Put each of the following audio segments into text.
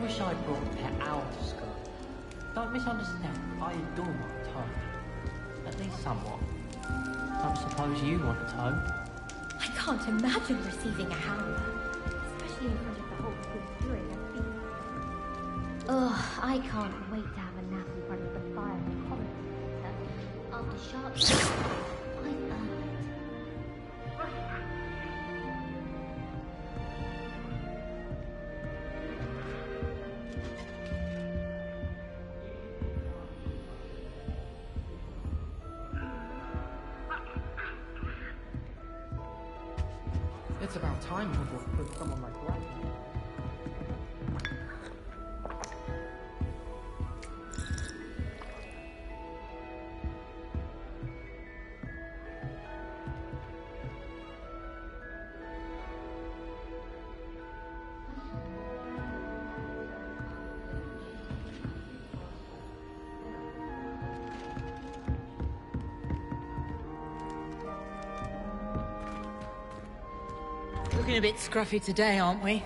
wish I'd brought a pet owl to school. Don't misunderstand, I adore my toad. At least somewhat. Don't suppose you want a toad? I can't imagine receiving a howler, especially in front of the whole school during a feast. Ugh, I can't wait to have a nap in front of the fire in college after sharp. I'm It's about time Hogwarts put someone like Ray. Looking a bit scruffy today, aren't we?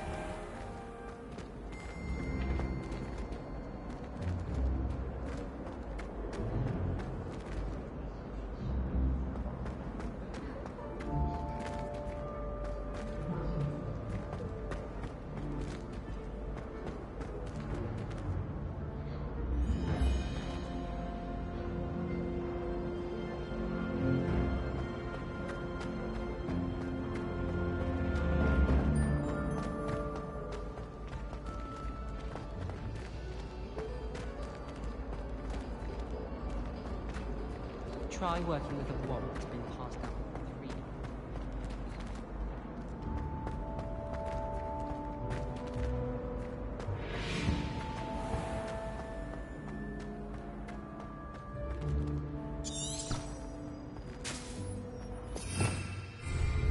Try working with a wand that's been passed down from reading.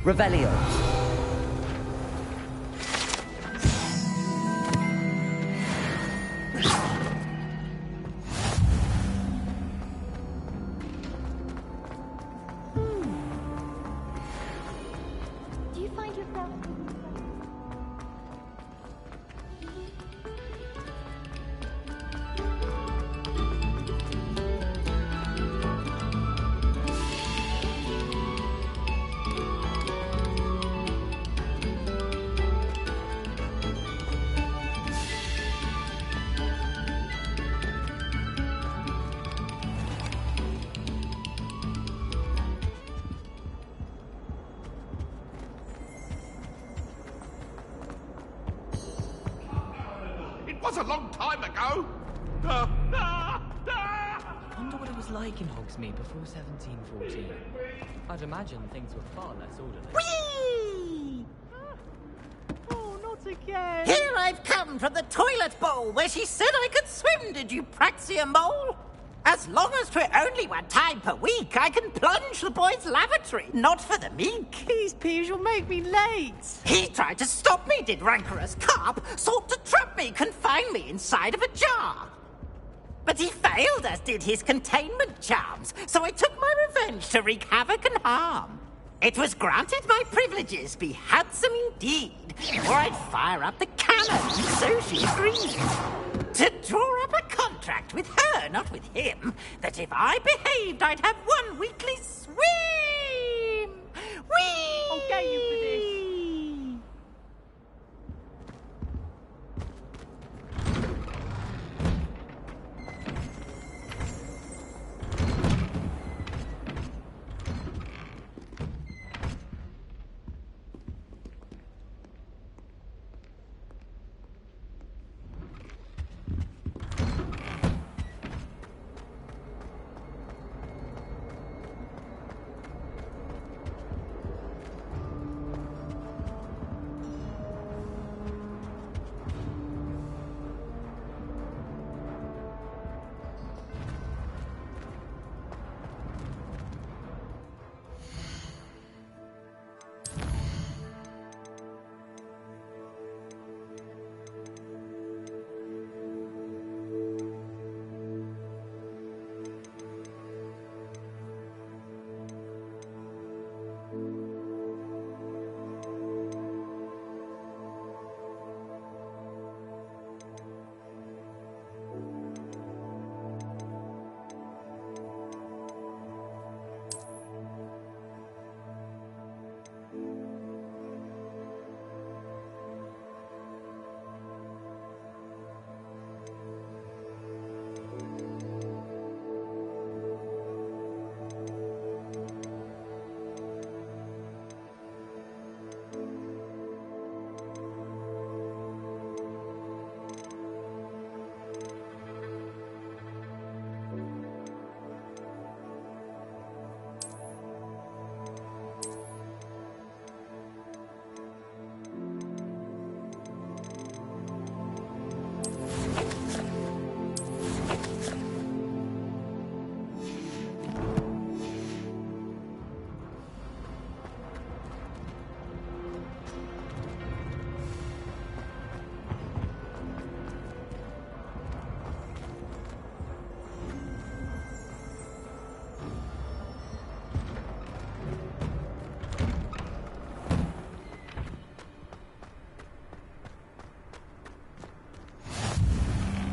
Revelio. Do you find yourself... It was a long time ago. Wonder what it was like in Hogsmeade before 1714. I'd imagine things were far less orderly. Whee! Oh, not again! Here I've come from the toilet bowl where she said I could swim, did you praxia mole? As long as 'twere only one time per week, I can plunge the boy's lavatory, not for the meek. Please, Piers, you'll make me late. He tried to stop me, did rancorous carp, sought to trap me, confine me inside of a jar. But he failed, as did his containment charms, so I took my revenge to wreak havoc and harm. It was granted my privileges be handsome indeed, or I'd fire up the cannon, so she agreed. To draw up a contract with her, not with him, that if I behaved, I'd have one weekly swim. Whee! I'll get you for this.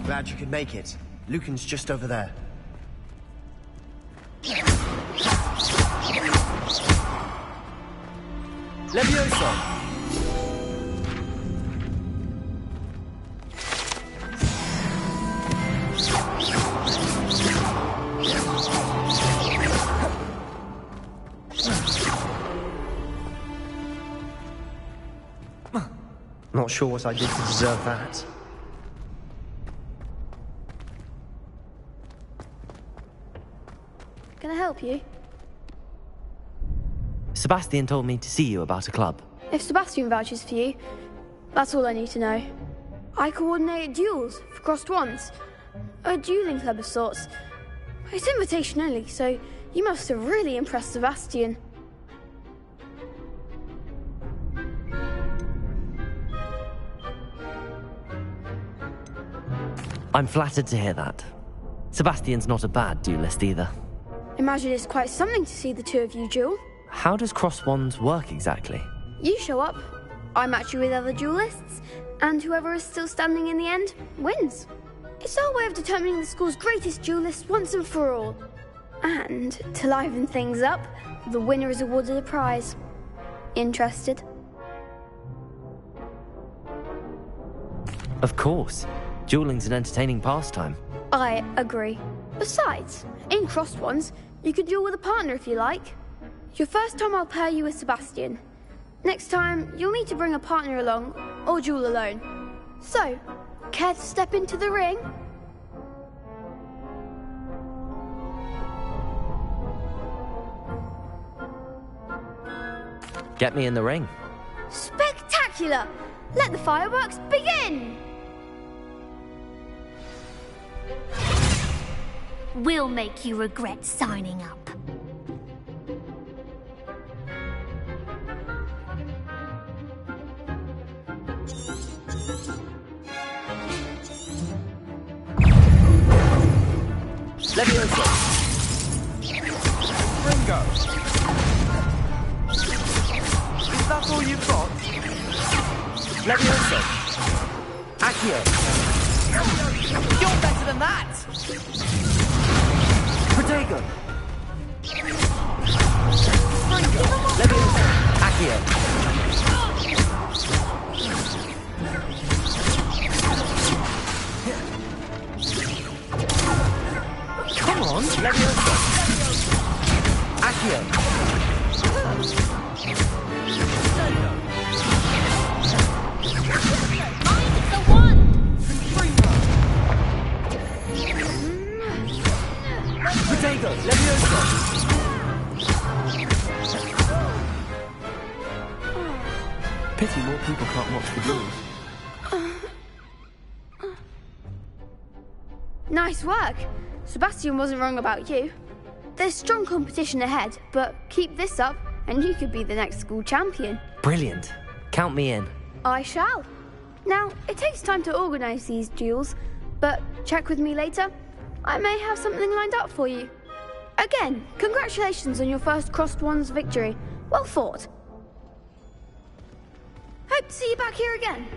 Glad you could make it. Lucan's just over there. Levioso! Not sure what I did to deserve that. Can I help you? Sebastian told me to see you about a club. If Sebastian vouches for you, that's all I need to know. I coordinate duels for crossed wands. A dueling club of sorts. It's invitation only, so you must have really impressed Sebastian. I'm flattered to hear that. Sebastian's not a bad duelist either. Imagine it's quite something to see the two of you duel. How does cross wands work exactly? You show up, I match you with other duelists, and whoever is still standing in the end wins. It's our way of determining the school's greatest duelist once and for all. And to liven things up, the winner is awarded a prize. Interested? Of course. Dueling's an entertaining pastime. I agree. Besides, in crossed ones, you could duel with a partner if you like. Your first time I'll pair you with Sebastian. Next time, you'll need to bring a partner along, or duel alone. So, care to step into the ring? Get me in the ring. Spectacular! Let the fireworks begin! We'll make you regret signing up. Levioso! Ringo! Is that all you've got? Levioso! Accio! You're better than that! Protego! Levioso! Accio! Come on! Levioso! Accio! Protego! Levioso! Pity more people can't watch the duels. Nice work. Sebastian wasn't wrong about you. There's strong competition ahead, but keep this up and you could be the next school champion. Brilliant. Count me in. I shall. Now, it takes time to organise these duels, but check with me later. I may have something lined up for you. Again, congratulations on your first crossed wands victory. Well fought. Hope to see you back here again.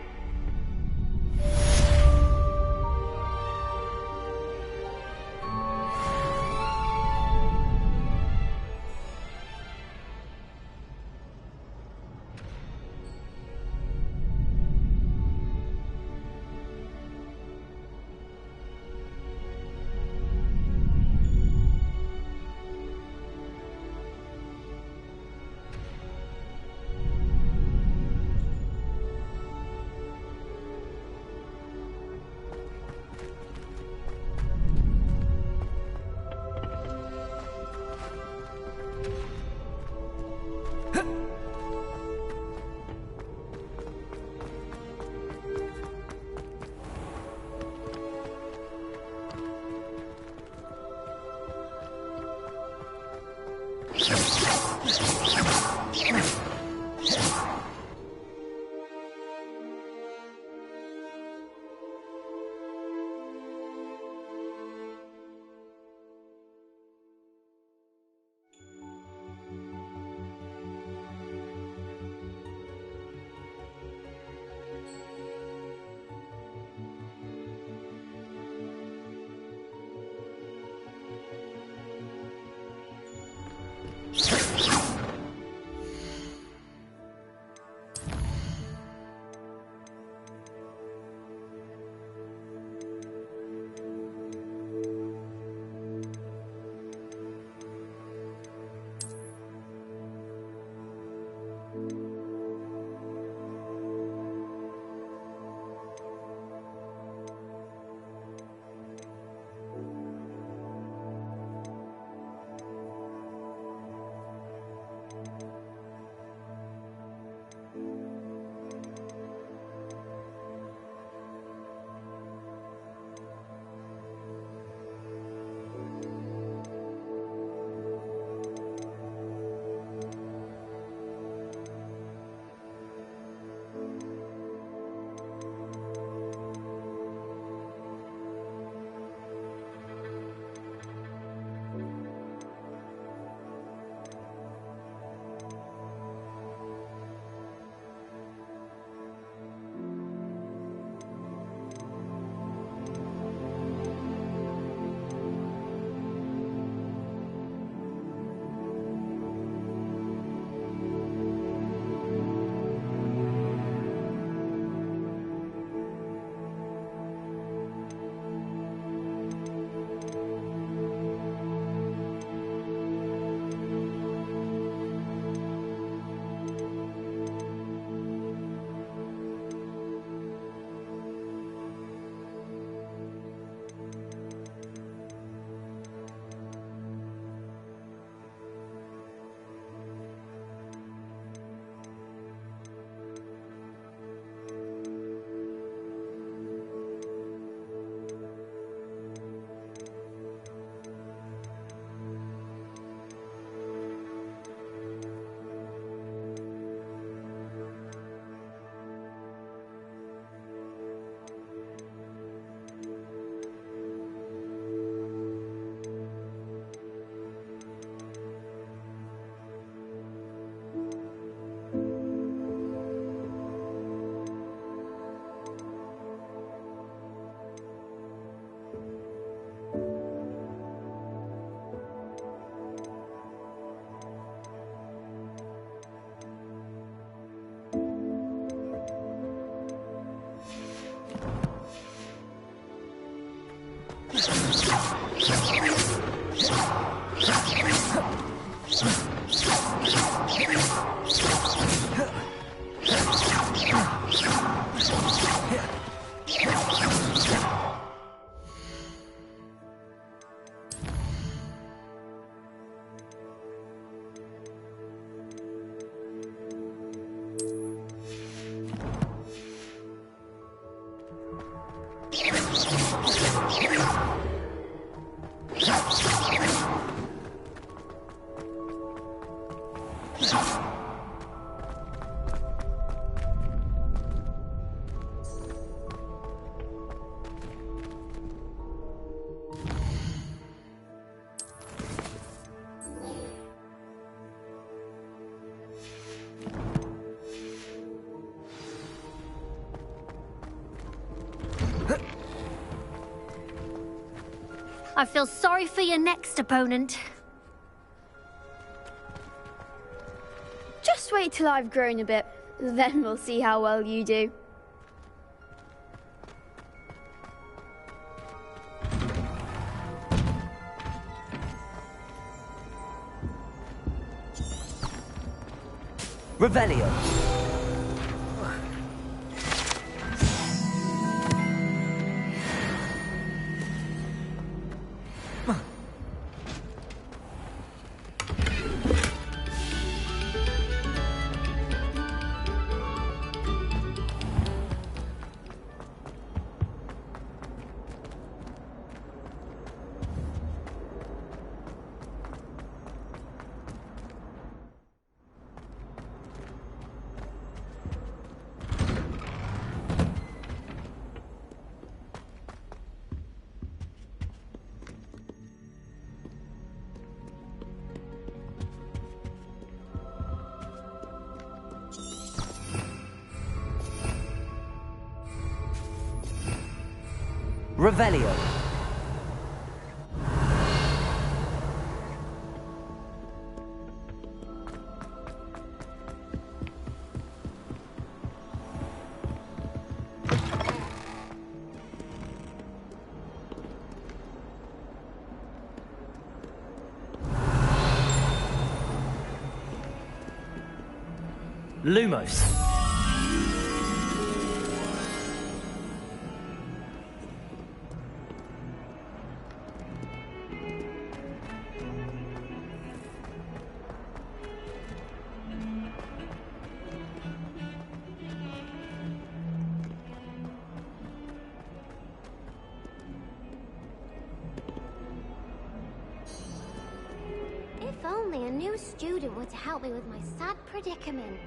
I feel sorry for your next opponent. Just wait till I've grown a bit, then we'll see how well you do. Revelio. Revelio. Lumos. If only a new student were to help me with my sad predicament.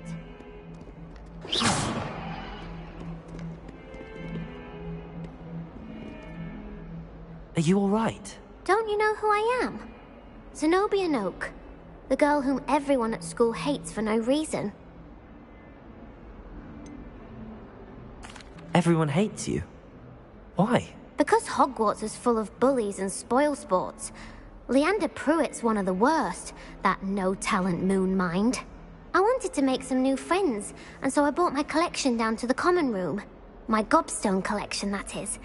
Are you all right? Don't you know who I am? Zenobia Noak, the girl whom everyone at school hates for no reason. Everyone hates you. Why? Because Hogwarts is full of bullies and spoilsports. Leander Pruitt's one of the worst, that no-talent moon mind. I wanted to make some new friends, and so I brought my collection down to the common room. My gobstone collection, that is.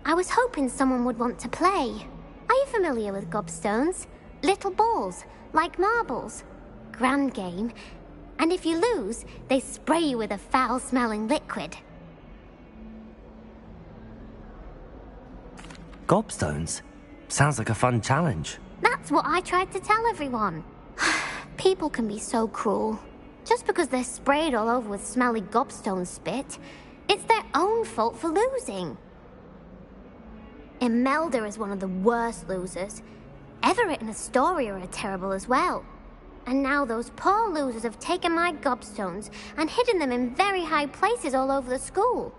I was hoping someone would want to play. Are you familiar with gobstones? Little balls, like marbles. Grand game. And if you lose, they spray you with a foul-smelling liquid. Gobstones? Sounds like a fun challenge. That's what I tried to tell everyone. People can be so cruel. Just because they're sprayed all over with smelly gobstone spit, it's their own fault for losing. Imelda is one of the worst losers. Everett and Astoria are terrible as well. And now those poor losers have taken my gobstones and hidden them in very high places all over the school.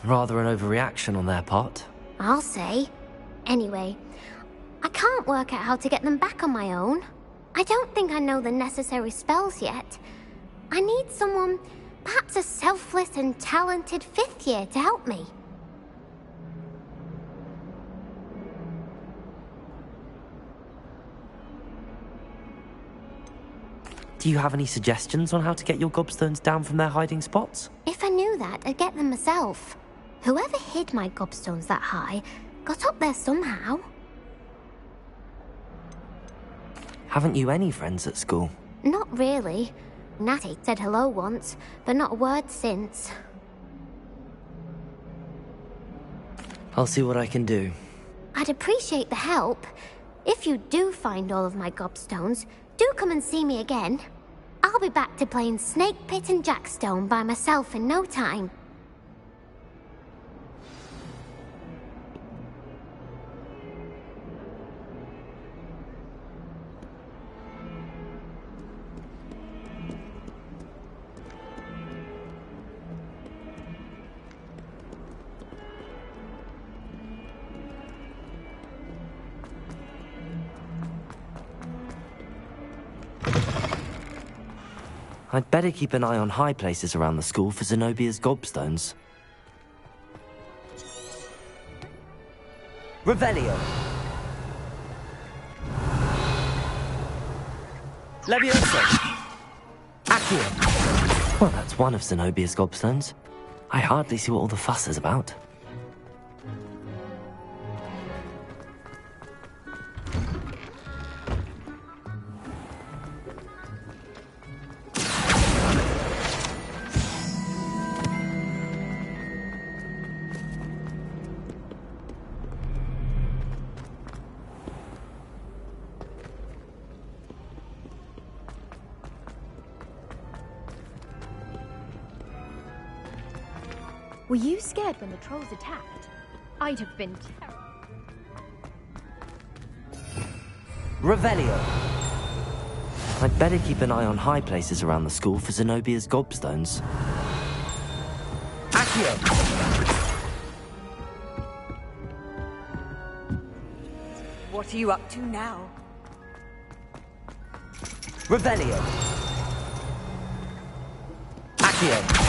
Rather an overreaction on their part. I'll say. Anyway, I can't work out how to get them back on my own. I don't think I know the necessary spells yet. I need someone, perhaps a selfless and talented fifth year to help me. Do you have any suggestions on how to get your gobstones down from their hiding spots? If I knew that, I'd get them myself. Whoever hid my gobstones that high got up there somehow. Haven't you any friends at school? Not really. Natty said hello once, but not a word since. I'll see what I can do. I'd appreciate the help. If you do find all of my gobstones, do come and see me again. I'll be back to playing Snake Pit and Jackstone by myself in no time. I'd better keep an eye on high places around the school for Zenobia's gobstones. Revelio! Levioso! Accio! Well, that's one of Zenobia's gobstones. I hardly see what all the fuss is about. Were you scared when the trolls attacked? I'd have been terrified. Revelio! I'd better keep an eye on high places around the school for Zenobia's gobstones. Accio! What are you up to now? Revelio! Accio!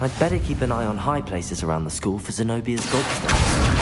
I'd better keep an eye on high places around the school for Zenobia's gobstones.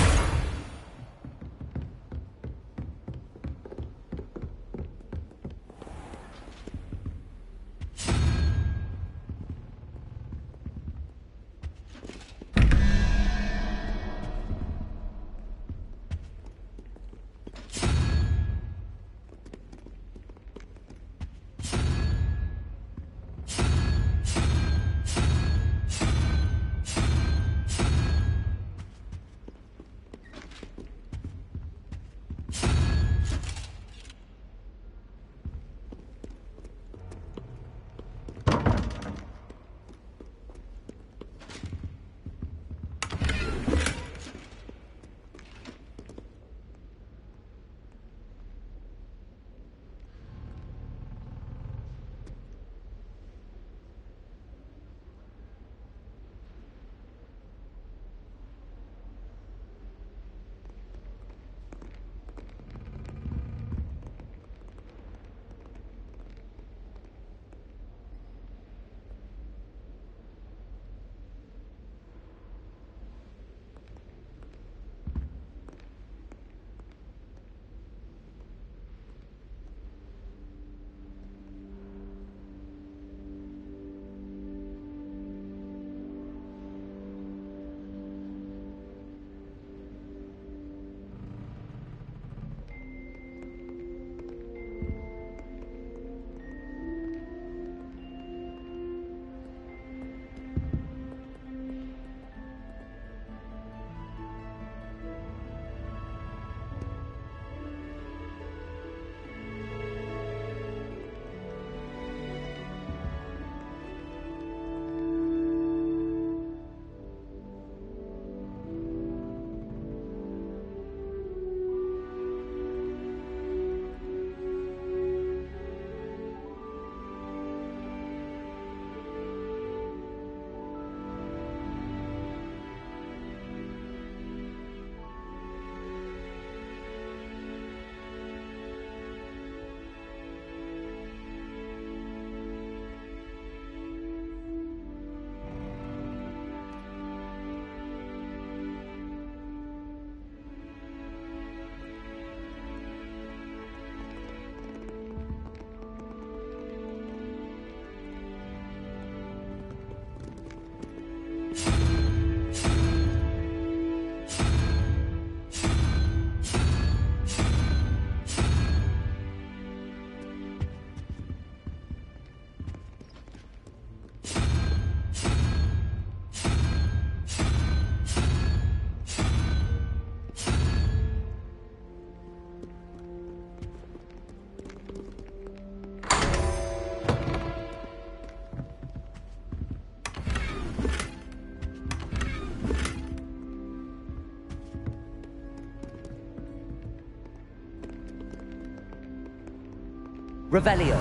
Revelio.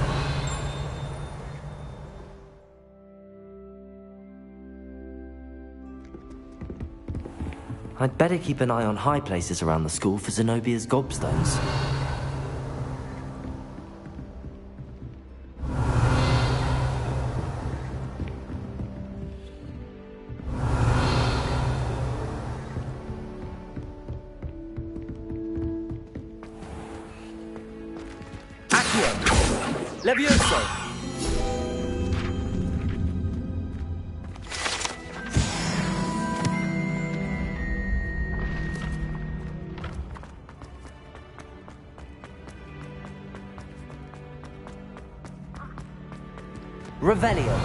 I'd better keep an eye on high places around the school for Zenobia's gobstones. Accio. Levioso. Revelio.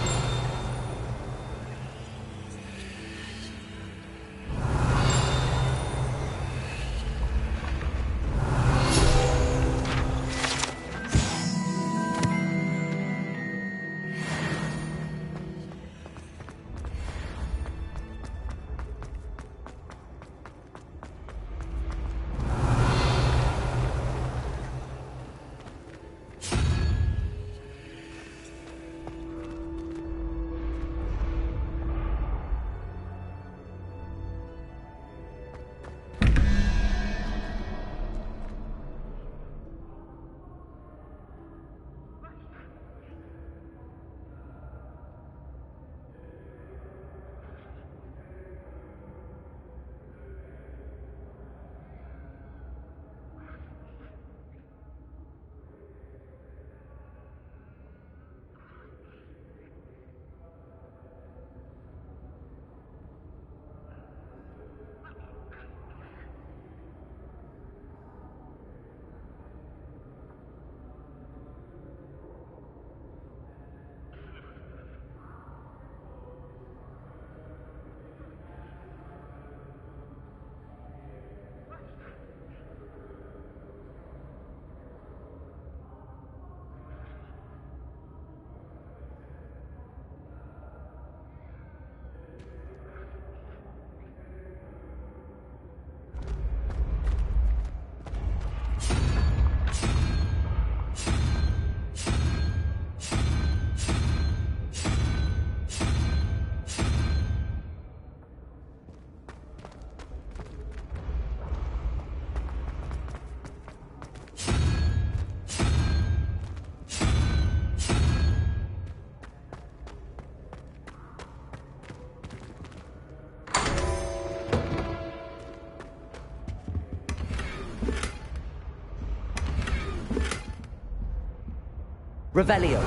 Revelio.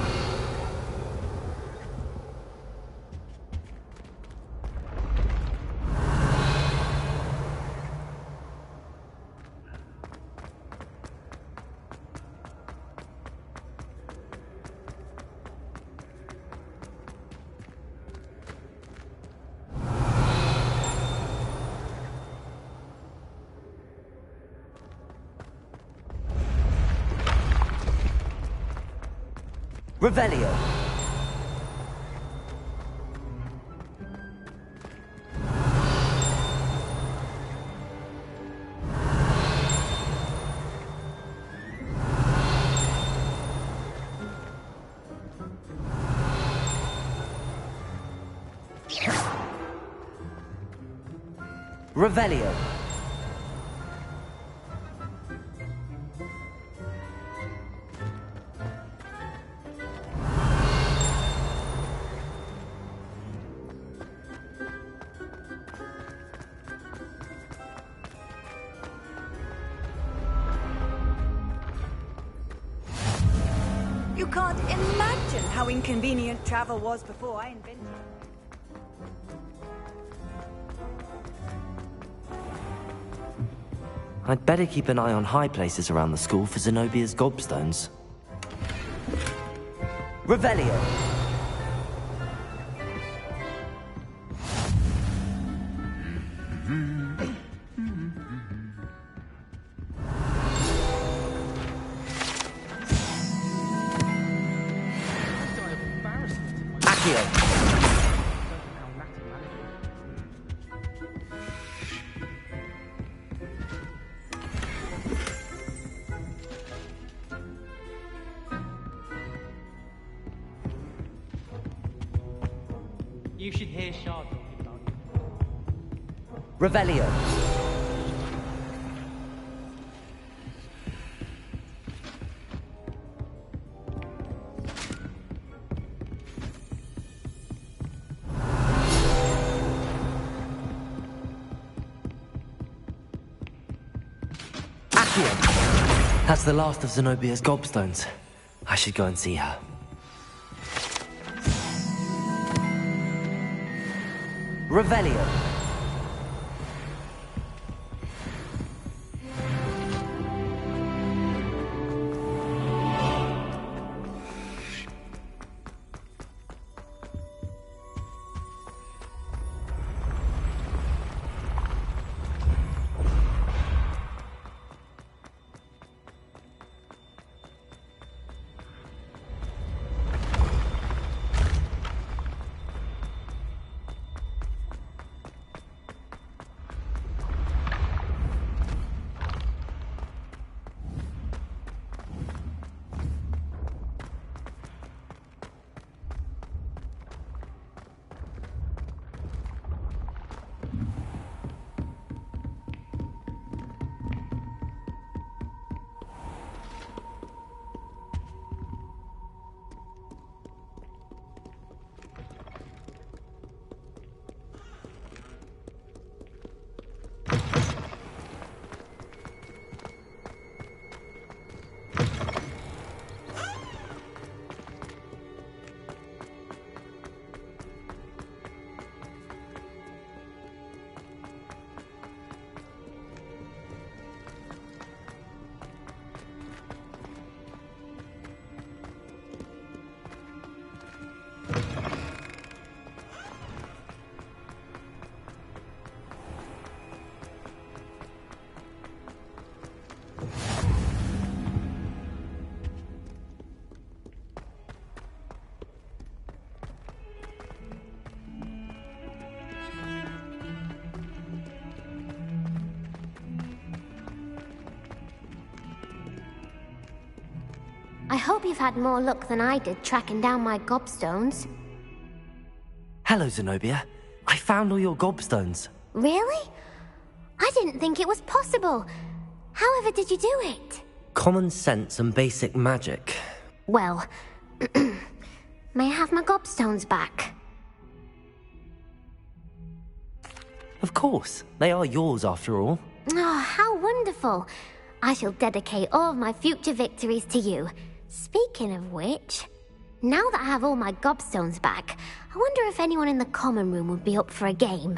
Revelio. Revelio. You can't imagine how inconvenient travel was before I invented it. I'd better keep an eye on high places around the school for Zenobia's gobstones. Revelio. Accio. You should hear Shard talking about it. Revelio. Accio. That's the last of Zenobia's gobstones. I should go and see her. Revelio. I hope you've had more luck than I did tracking down my gobstones. Hello, Zenobia. I found all your gobstones. Really? I didn't think it was possible. However did you do it? Common sense and basic magic. Well, may I have my gobstones back? Of course. They are yours after all. Oh, how wonderful. I shall dedicate all of my future victories to you. Speaking of which, now that I have all my gobstones back, I wonder if anyone in the common room would be up for a game.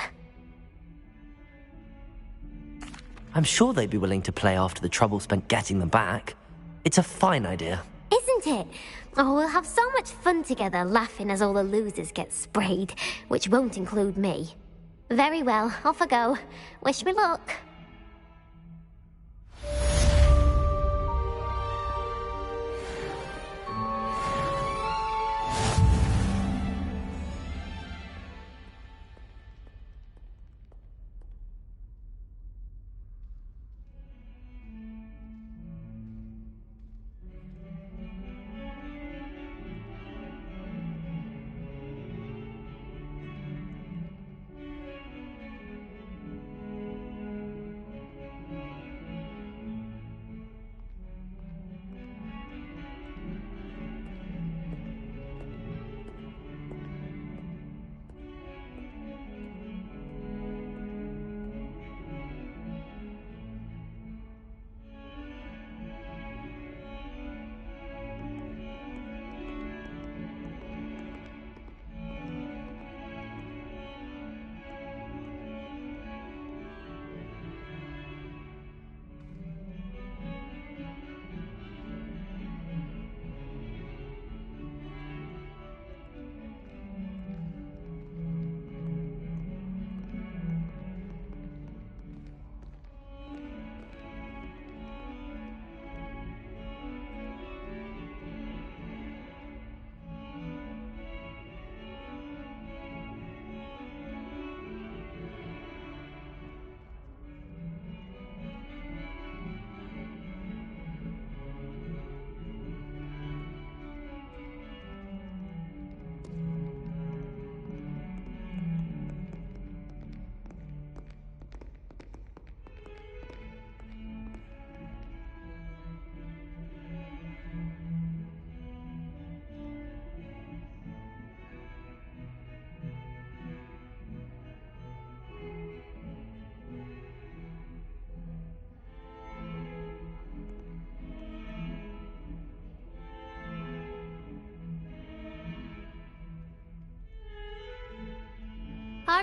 I'm sure they'd be willing to play after the trouble spent getting them back. It's a fine idea. Isn't it? Oh, we'll have so much fun together laughing as all the losers get sprayed, which won't include me. Very well, off I go. Wish me luck.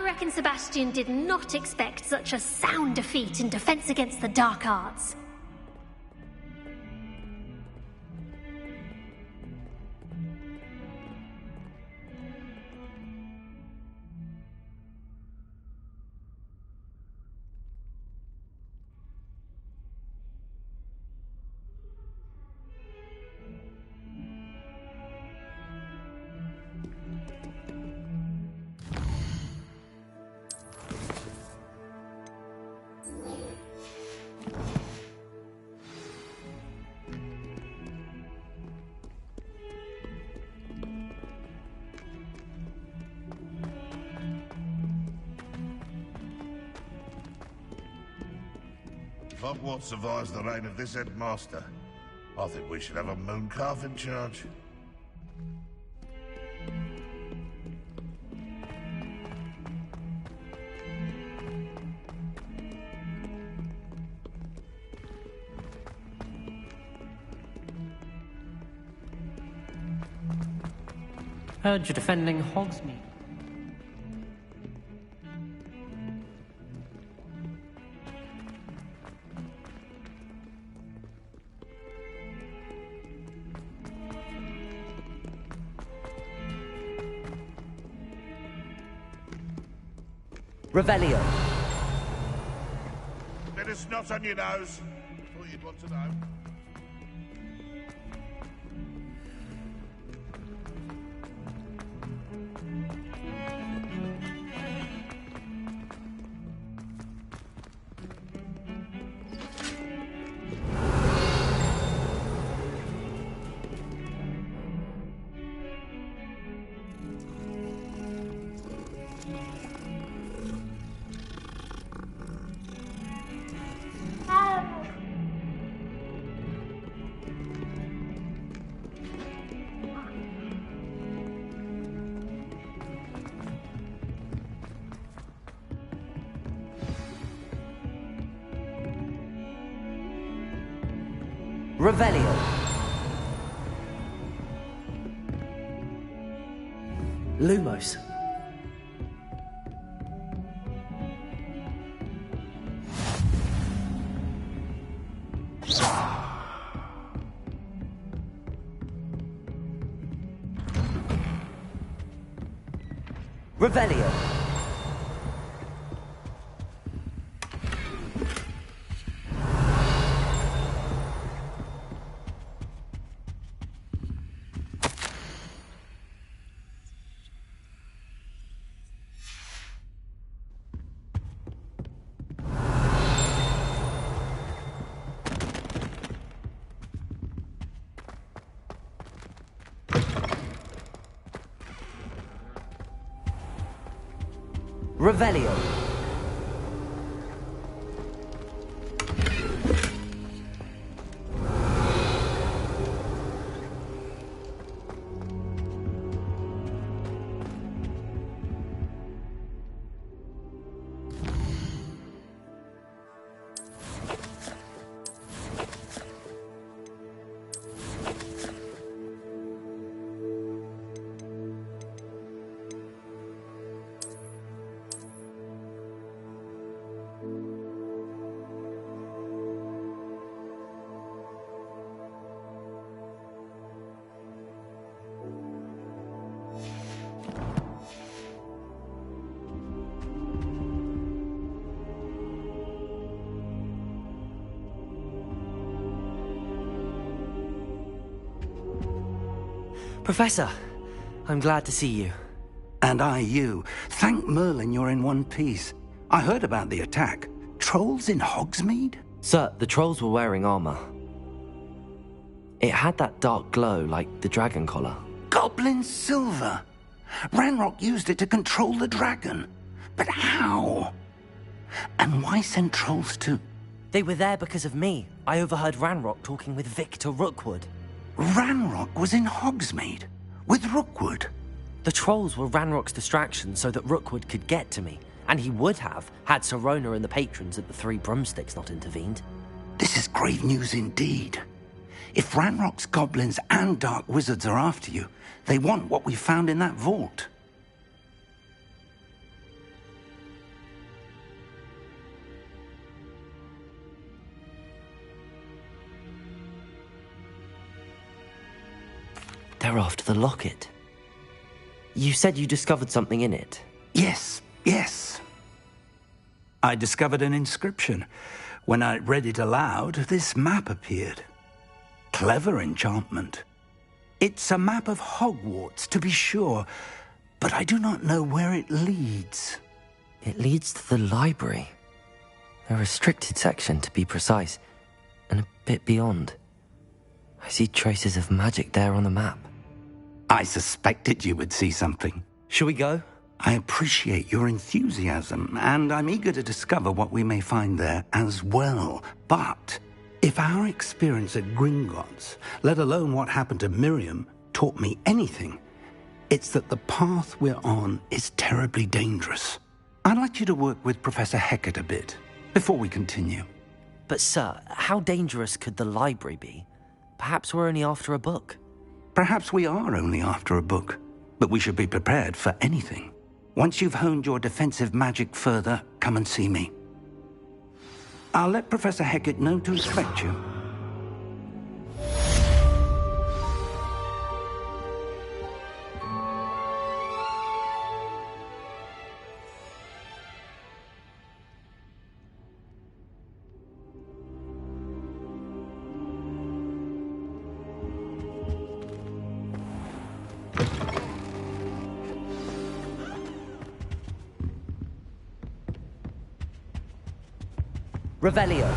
reckon Sebastian did not expect such a sound defeat in defense against the dark arts. If Hogwarts survives the reign of this headmaster, I think we should have a mooncalf in charge. Heard you're defending Hogsmeade. Revelio. Bit of snot on your nose. Thought you'd want to know. Revelio. Lumos. Revelio. Revelio. Professor, I'm glad to see you. And I you. Thank Merlin you're in one piece. I heard about the attack. Trolls in Hogsmeade? Sir, the trolls were wearing armor. It had that dark glow like the dragon collar. Goblin silver! Ranrock used it to control the dragon. But how? And why send trolls to... They were there because of me. I overheard Ranrock talking with Victor Rookwood. Ranrock was in Hogsmeade? With Rookwood? The trolls were Ranrock's distraction so that Rookwood could get to me. And he would have, had Sirona and the patrons at the Three Broomsticks not intervened. This is grave news indeed. If Ranrock's goblins and dark wizards are after you, they want what we found in that vault. They're after the locket. You said you discovered something in it. Yes. I discovered an inscription. When I read it aloud, this map appeared. Clever enchantment. It's a map of Hogwarts, to be sure, but I do not know where it leads. It leads to the library. A restricted section, to be precise, and a bit beyond. I see traces of magic there on the map. I suspected you would see something. Shall we go? I appreciate your enthusiasm, and I'm eager to discover what we may find there as well. But if our experience at Gringotts, let alone what happened to Miriam, taught me anything, it's that the path we're on is terribly dangerous. I'd like you to work with Professor Hecat a bit before we continue. But sir, how dangerous could the library be? Perhaps we're only after a book. Perhaps we are only after a book, but we should be prepared for anything. Once you've honed your defensive magic further, come and see me. I'll let Professor Hecat know to expect you. Revelio.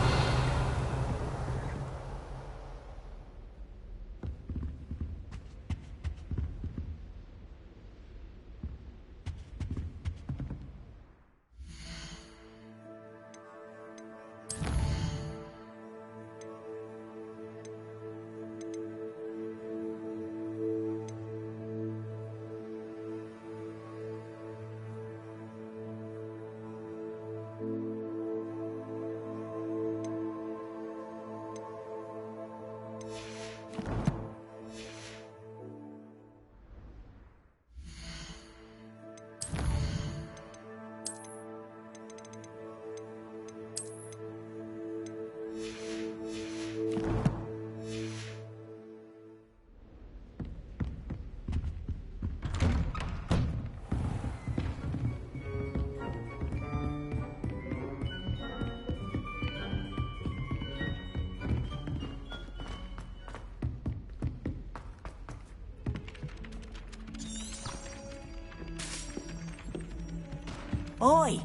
Oi,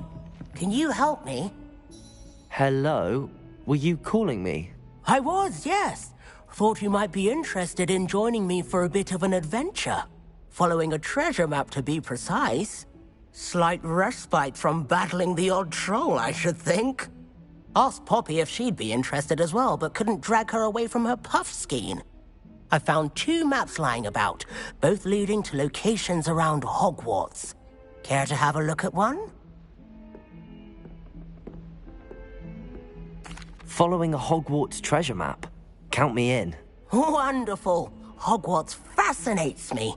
can you help me? Hello? Were you calling me? I was, yes. Thought you might be interested in joining me for a bit of an adventure. Following a treasure map, to be precise. Slight respite from battling the odd troll, I should think. Asked Poppy if she'd be interested as well, but couldn't drag her away from her puff skein. I found 2 maps lying about, both leading to locations around Hogwarts. Care to have a look at one? Following a Hogwarts treasure map? Count me in. Wonderful. Hogwarts fascinates me.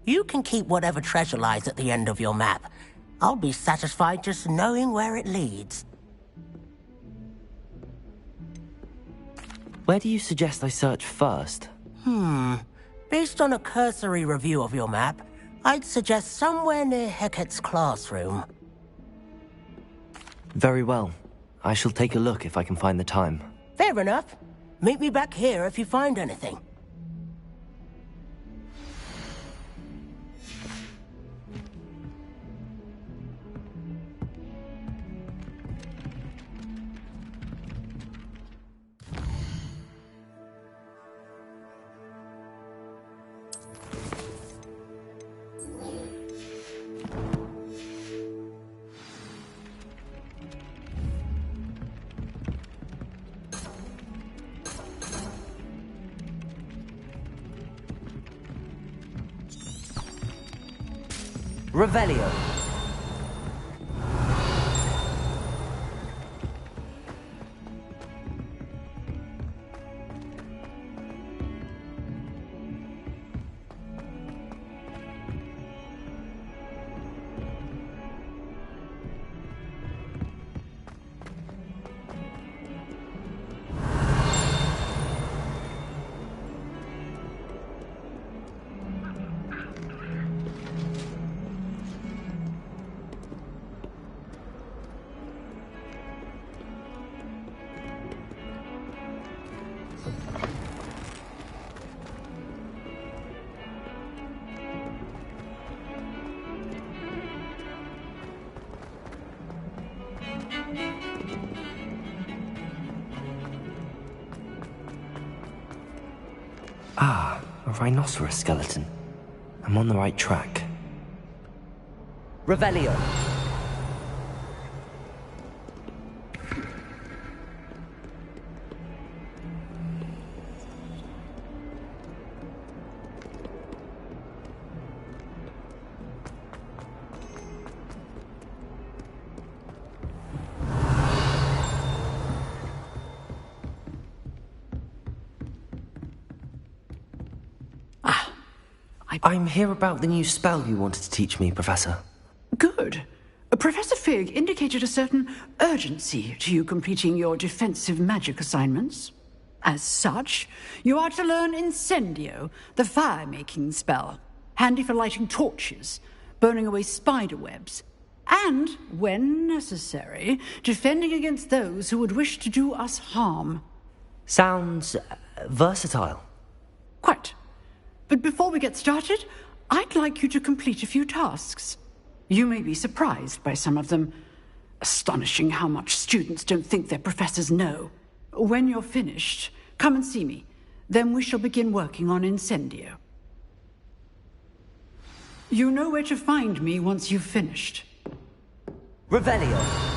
You can keep whatever treasure lies at the end of your map. I'll be satisfied just knowing where it leads. Where do you suggest I search first? Based on a cursory review of your map, I'd suggest somewhere near Hecat's classroom. Very well. I shall take a look if I can find the time. Fair enough. Meet me back here if you find anything. Revelio. Ah, a rhinoceros skeleton. I'm on the right track. Revelio! I'm here about the new spell you wanted to teach me, Professor. Good. Professor Fig indicated a certain urgency to you completing your defensive magic assignments. As such, you are to learn Incendio, the fire-making spell, handy for lighting torches, burning away spider webs, and, when necessary, defending against those who would wish to do us harm. Sounds versatile. Quite. But before we get started, I'd like you to complete a few tasks. You may be surprised by some of them. Astonishing how much students don't think their professors know. When you're finished, come and see me. Then we shall begin working on Incendio. You know where to find me once you've finished. Revelio!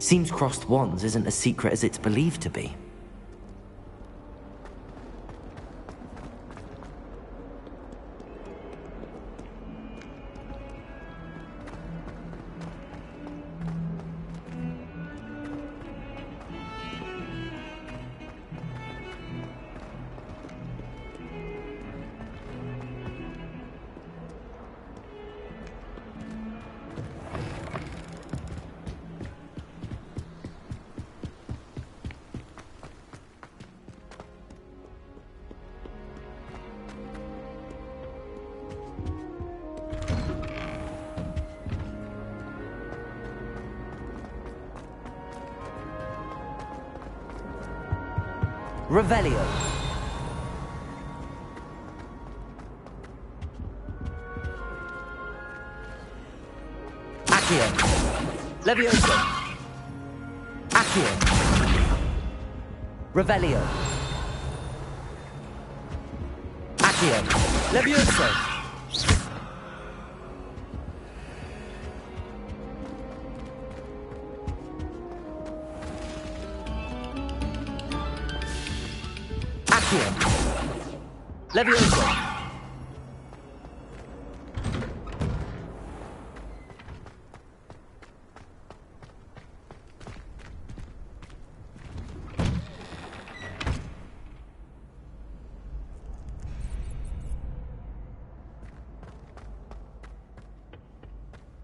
Seems crossed wands isn't as secret as it's believed to be. Revelio. Accio. Levioso. Accio. Revelio. Accio. Levioso. Levioso.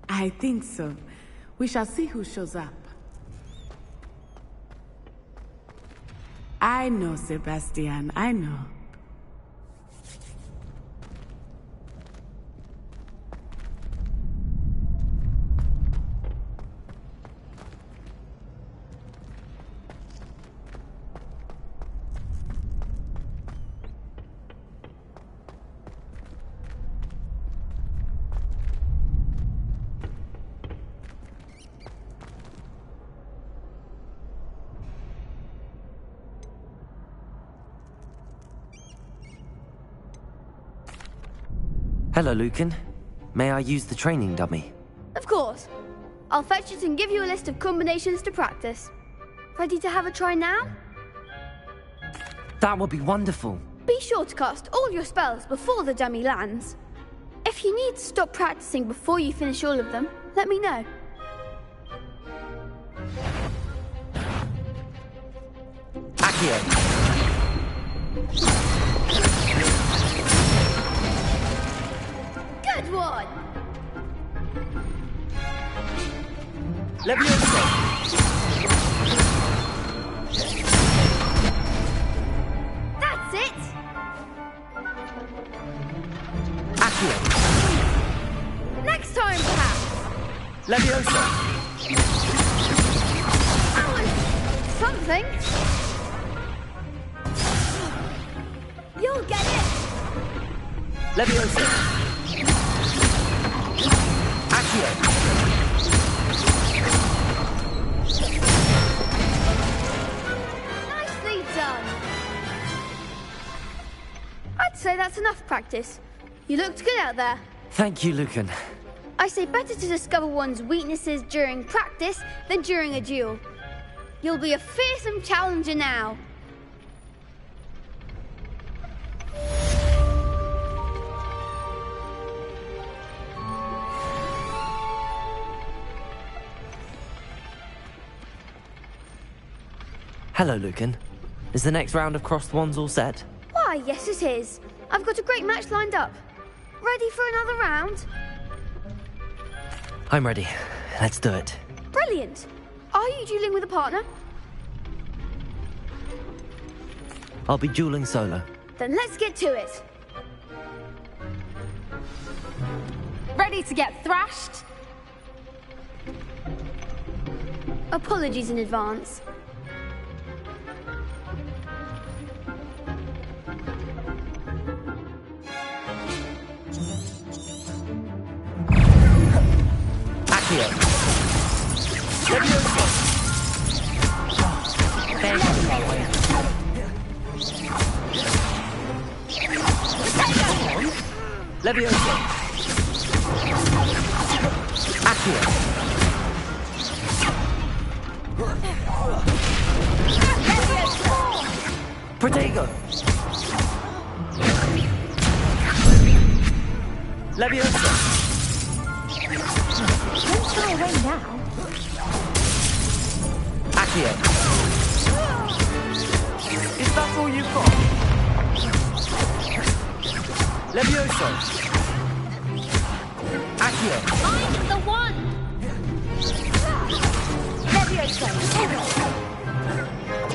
I think so. We shall see who shows up. I know, Sebastian, I know. Hello, Lucan. May I use the training dummy? Of course. I'll fetch it and give you a list of combinations to practice. Ready to have a try now? That would be wonderful. Be sure to cast all your spells before the dummy lands. If you need to stop practicing before you finish all of them, let me know. Accio. Good one! Levioso. That's it! Accio. Next time, perhaps! Levioso. That was something. You'll get it! Levioso. Nicely done. I'd say that's enough practice. You looked good out there. Thank you, Lucan. I say better to discover one's weaknesses during practice than during a duel. You'll be a fearsome challenger now. Hello, Lucan. Is the next round of crossed wands all set? Why, yes it is. I've got a great match lined up. Ready for another round? I'm ready. Let's do it. Brilliant. Are you dueling with a partner? I'll be dueling solo. Then let's get to it. Ready to get thrashed? Apologies in advance. Levioso. Accio. Protego. Levioso. Don't shy away now. Accio. Is that all you've got? Levioso. Accio. I'm the one! Levioso.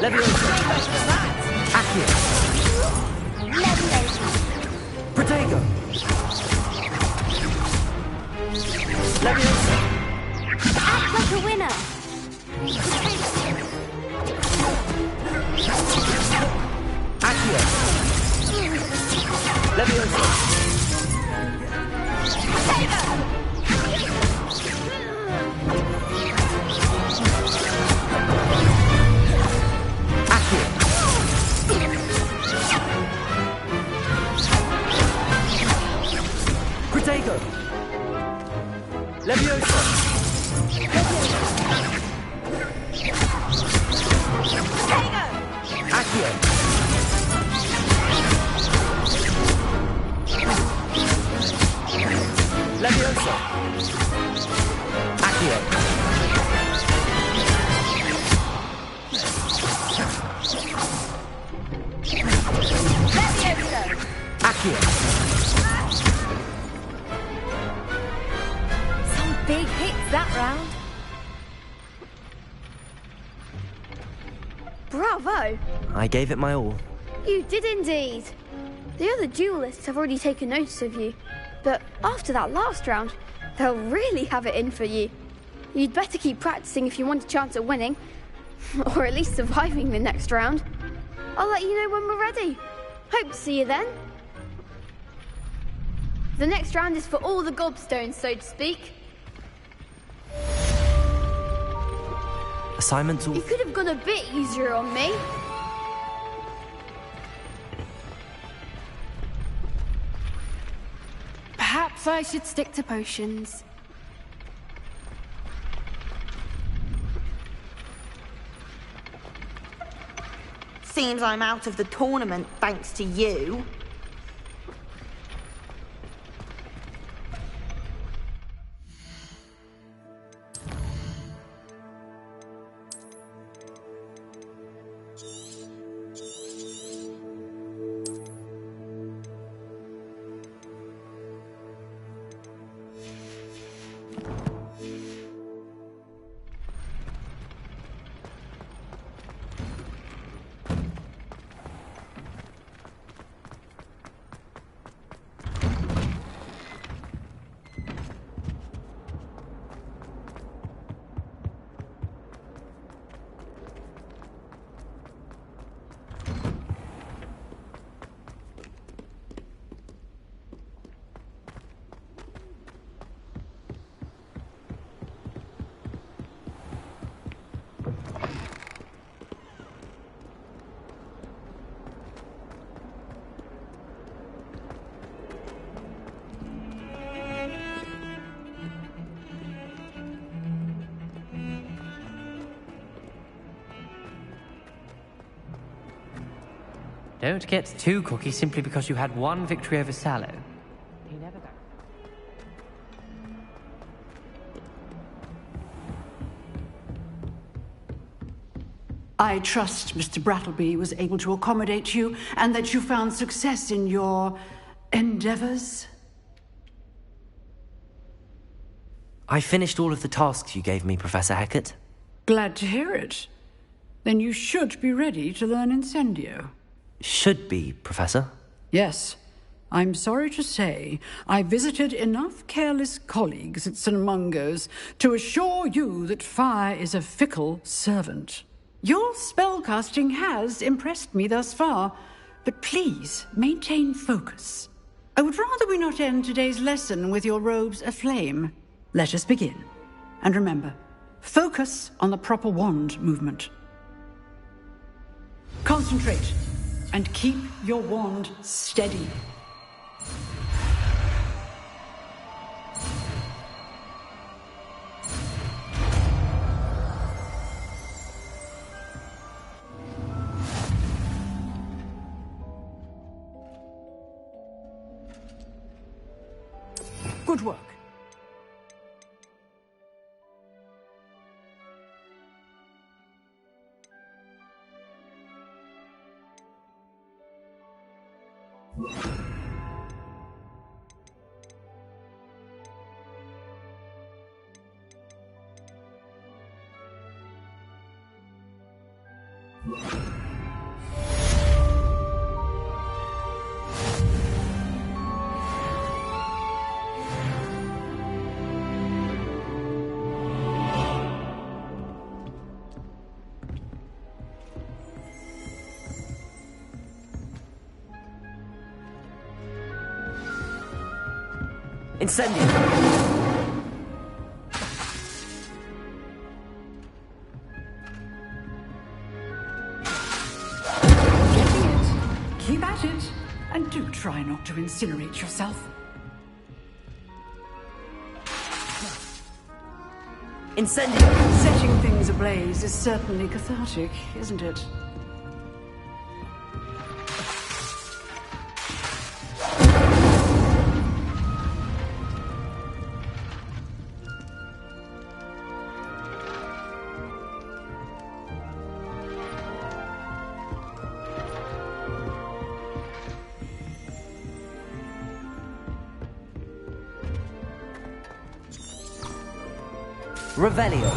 Levioso. Accio. Leviosa. Protego. Levioso. Act like a winner. Accio. Levioso. Accio. Protego. Levioso. Accio. Levioso. Accio. Accio. Some big hits that round. Bravo! I gave it my all. You did indeed. The other duelists have already taken notice of you, but after that last round, they'll really have it in for you. You'd better keep practicing if you want a chance at winning, or at least surviving the next round. I'll let you know when we're ready. Hope to see you then. The next round is for all the gobstones, so to speak. Assignments all... You could have gone a bit easier on me. Perhaps I should stick to potions. Seems I'm out of the tournament thanks to you. Don't get too cocky simply because you had one victory over Sallow. He never got... I trust Mr. Brattleby was able to accommodate you and that you found success in your endeavors. I finished all of the tasks you gave me, Professor Hecat. Glad to hear it. Then you should be ready to learn Incendio. Should be, Professor. Yes. I'm sorry to say, I visited enough careless colleagues at St. Mungo's to assure you that fire is a fickle servant. Your spellcasting has impressed me thus far, but please maintain focus. I would rather we not end today's lesson with your robes aflame. Let us begin. And remember, focus on the proper wand movement. Concentrate, and keep your wand steady. Good work. Incendio! Getting it. Keep at it. And do try not to incinerate yourself. Incendio! Setting things ablaze is certainly cathartic, isn't it? Revelio.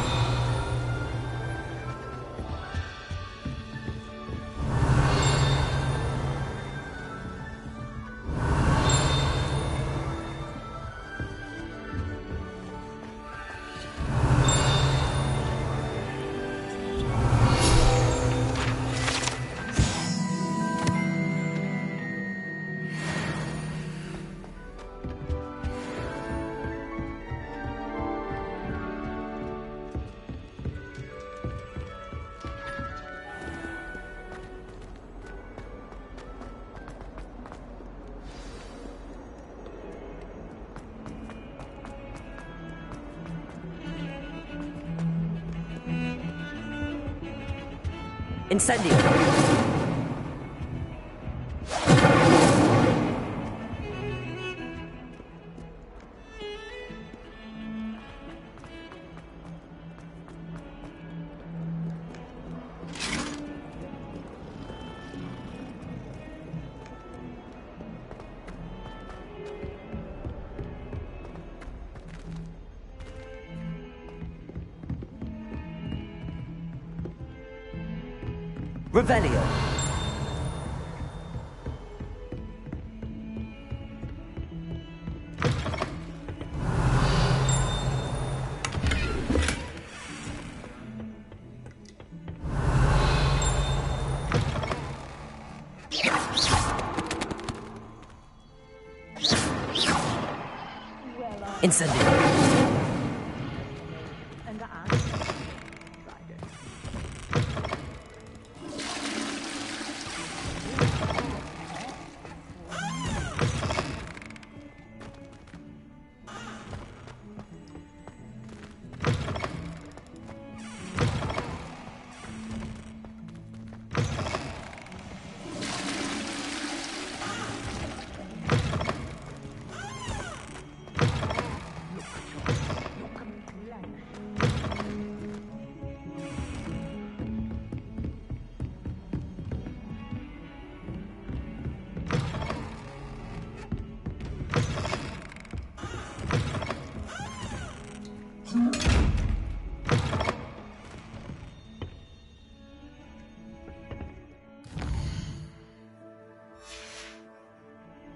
Incendio! Revelio. Incendio.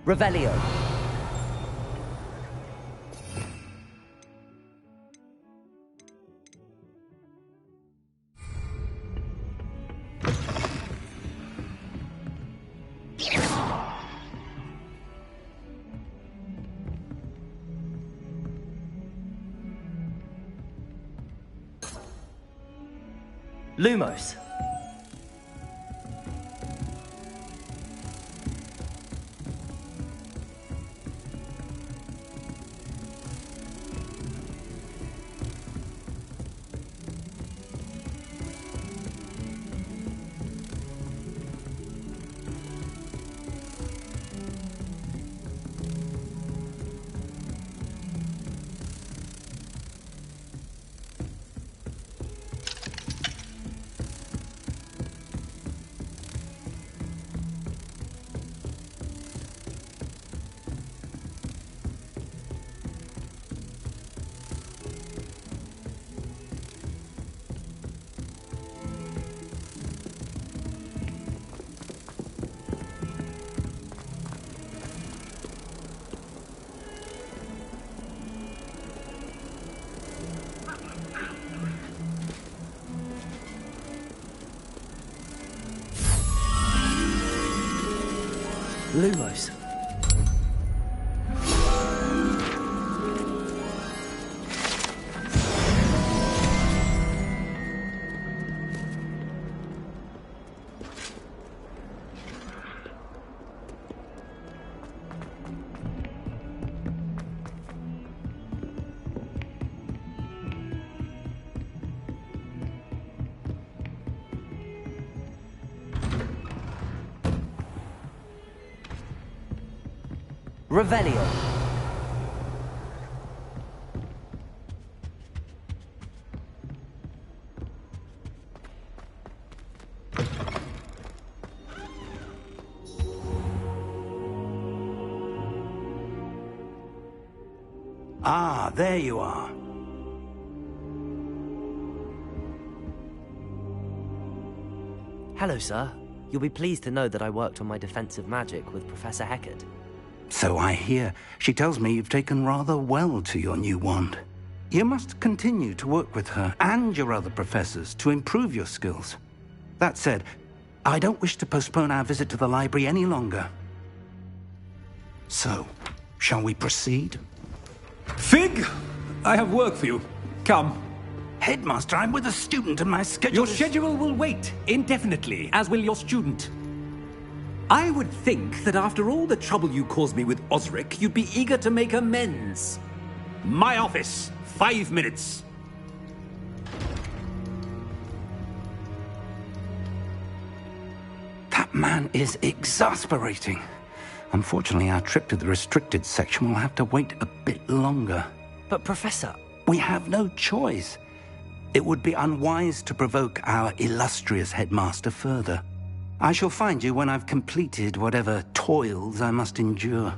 Revelio. Lumos. Lumos. Revelio. Ah, there you are. Hello, sir. You'll be pleased to know that I worked on my defensive magic with Professor Heckard. So I hear. She tells me you've taken rather well to your new wand. You must continue to work with her and your other professors to improve your skills. That said, I don't wish to postpone our visit to the library any longer. So, shall we proceed? Fig, I have work for you. Come. Headmaster, I'm with a student and my schedule Your schedule will wait indefinitely, as will your student. I would think that after all the trouble you caused me with Osric, you'd be eager to make amends. My office, 5 minutes. That man is exasperating. Unfortunately, our trip to the restricted section will have to wait a bit longer. But, Professor... We have no choice. It would be unwise to provoke our illustrious headmaster further. I shall find you when I've completed whatever toils I must endure.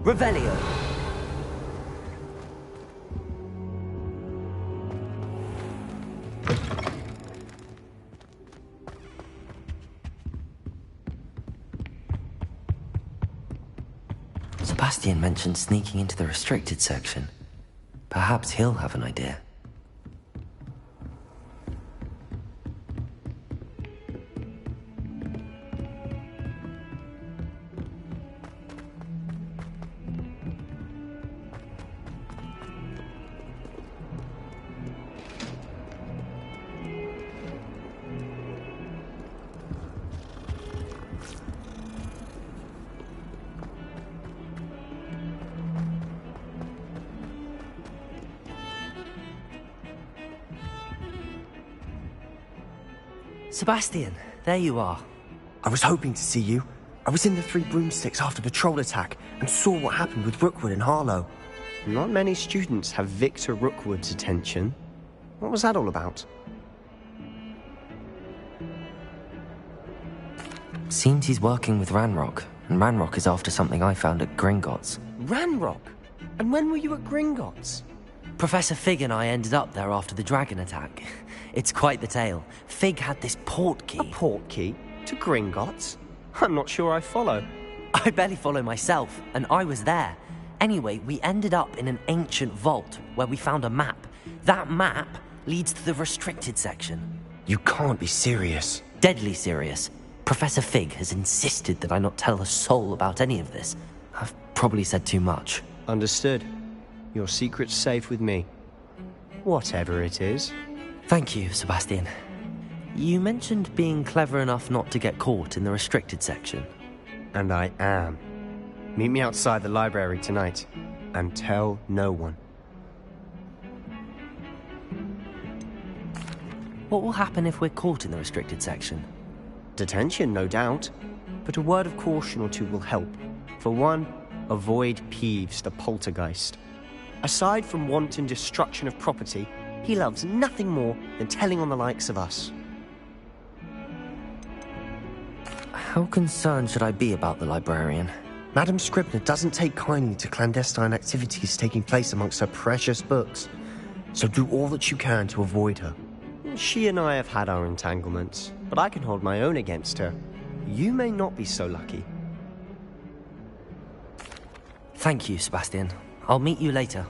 Revelio. Sebastian mentioned sneaking into the restricted section. Perhaps he'll have an idea. Sebastian, there you are. I was hoping to see you. I was in the Three Broomsticks after the troll attack and saw what happened with Rookwood and Harlow. Not many students have Victor Rookwood's attention. What was that all about? Seems he's working with Ranrock, and Ranrock is after something I found at Gringotts. Ranrock? And when were you at Gringotts? Professor Fig and I ended up there after the dragon attack. It's quite the tale. Fig had this port key. A port key? To Gringotts? I'm not sure I follow. I barely follow myself, and I was there. Anyway, we ended up in an ancient vault where we found a map. That map leads to the restricted section. You can't be serious. Deadly serious. Professor Fig has insisted that I not tell a soul about any of this. I've probably said too much. Understood. Your secret's safe with me. Whatever it is. Thank you, Sebastian. You mentioned being clever enough not to get caught in the restricted section. And I am. Meet me outside the library tonight, and tell no one. What will happen if we're caught in the restricted section? Detention, no doubt. But a word of caution or two will help. For one, avoid Peeves, the poltergeist. Aside from wanton destruction of property, he loves nothing more than telling on the likes of us. How concerned should I be about the librarian? Madame Scribner doesn't take kindly to clandestine activities taking place amongst her precious books, so do all that you can to avoid her. She and I have had our entanglements, but I can hold my own against her. You may not be so lucky. Thank you, Sebastian. I'll meet you later.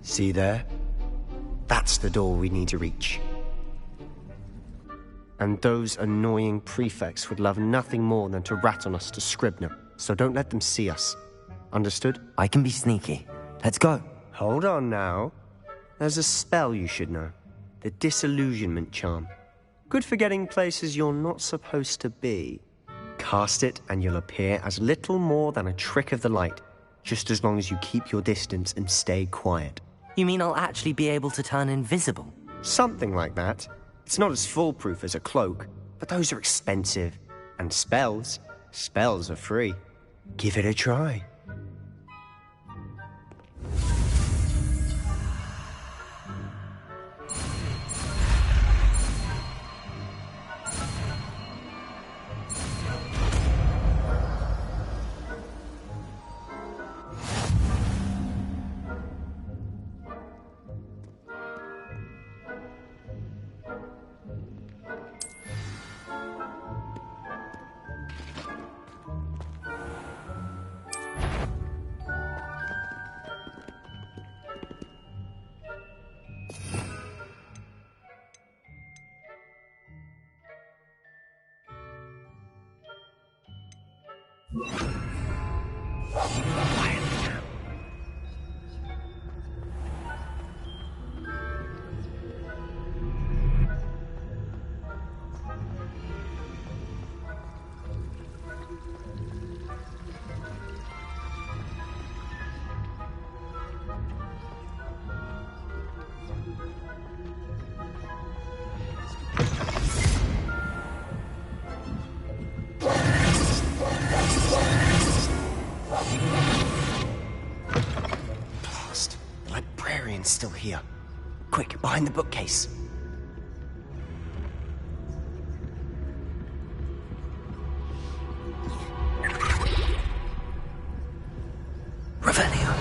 See there? That's the door we need to reach. And those annoying prefects would love nothing more than to rat on us to Scribner, so don't let them see us. Understood? I can be sneaky. Let's go. Hold on now. There's a spell you should know. The Disillusionment Charm. Good for getting places you're not supposed to be. Cast it and you'll appear as little more than a trick of the light, just as long as you keep your distance and stay quiet. You mean I'll actually be able to turn invisible? Something like that. It's not as foolproof as a cloak, but those are expensive. And spells are free. Give it a try. Still here. Quick, behind the bookcase. Revelio.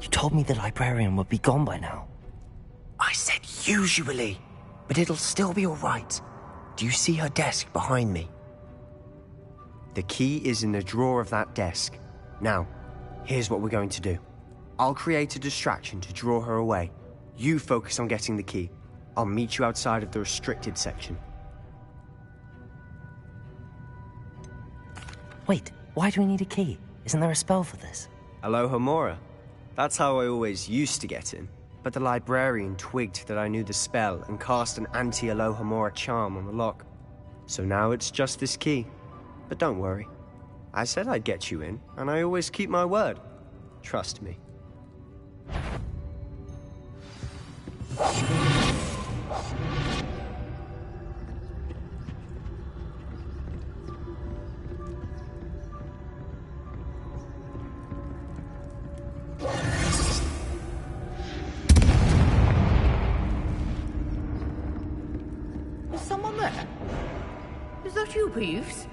You told me the librarian would be gone by now. I said usually, but it'll still be all right. Do you see her desk behind me? The key is in the drawer of that desk. Now, here's what we're going to do. I'll create a distraction to draw her away. You focus on getting the key. I'll meet you outside of the restricted section. Wait, why do we need a key? Isn't there a spell for this? Alohomora. That's how I always used to get in. But the librarian twigged that I knew the spell and cast an anti-Alohomora charm on the lock. So now it's just this key. But don't worry. I said I'd get you in, and I always keep my word. Trust me. Is someone there? Is that you, Peeves?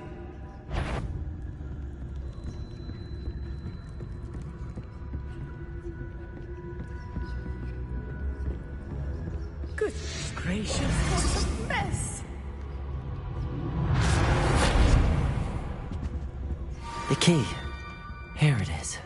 Goodness gracious, what a mess! The key. Here it is.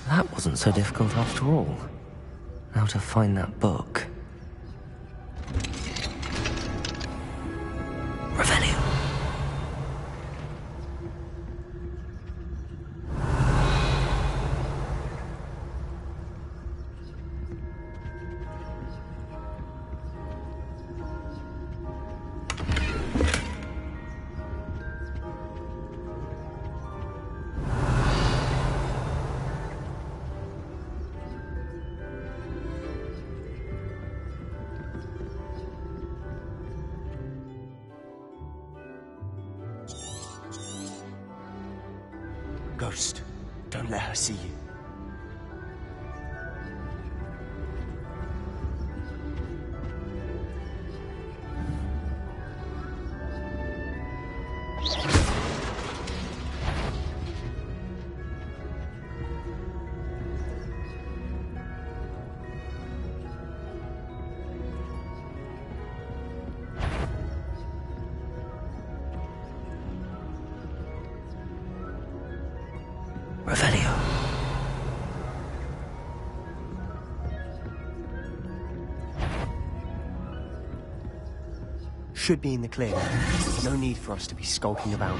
That wasn't so difficult after all. Now to find that book. Revelio. Ghost, don't let her see you. Revelio. Should be in the clear. No need for us to be skulking about.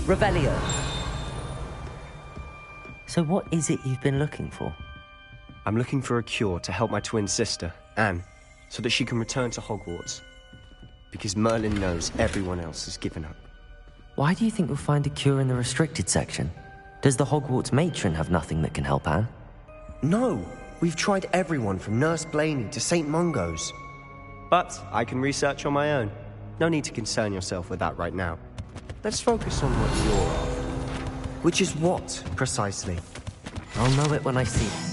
Revelio. So what is it you've been looking for? I'm looking for a cure to help my twin sister, Anne, so that she can return to Hogwarts. Because Merlin knows everyone else has given up. Why do you think you'll find a cure in the restricted section? Does the Hogwarts matron have nothing that can help Anne? No! We've tried everyone from Nurse Blaney to St. Mungo's. But I can research on my own. No need to concern yourself with that right now. Let's focus on what you're after. Which is what, precisely? I'll know it when I see it.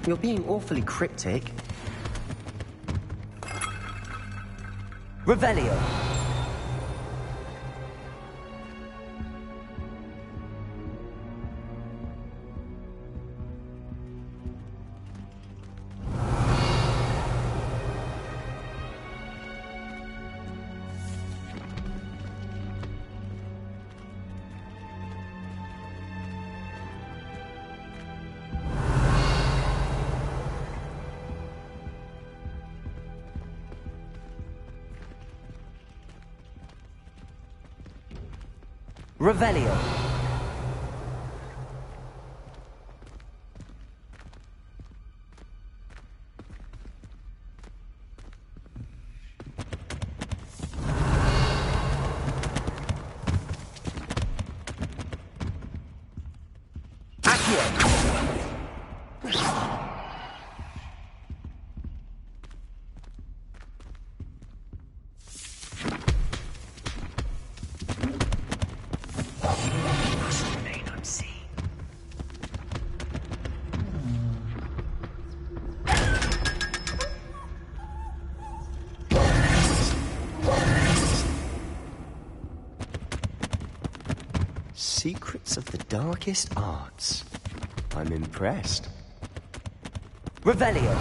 You're being awfully cryptic. Revelio. Revelio. Accio. Secrets of the darkest arts. I'm impressed. Revelio.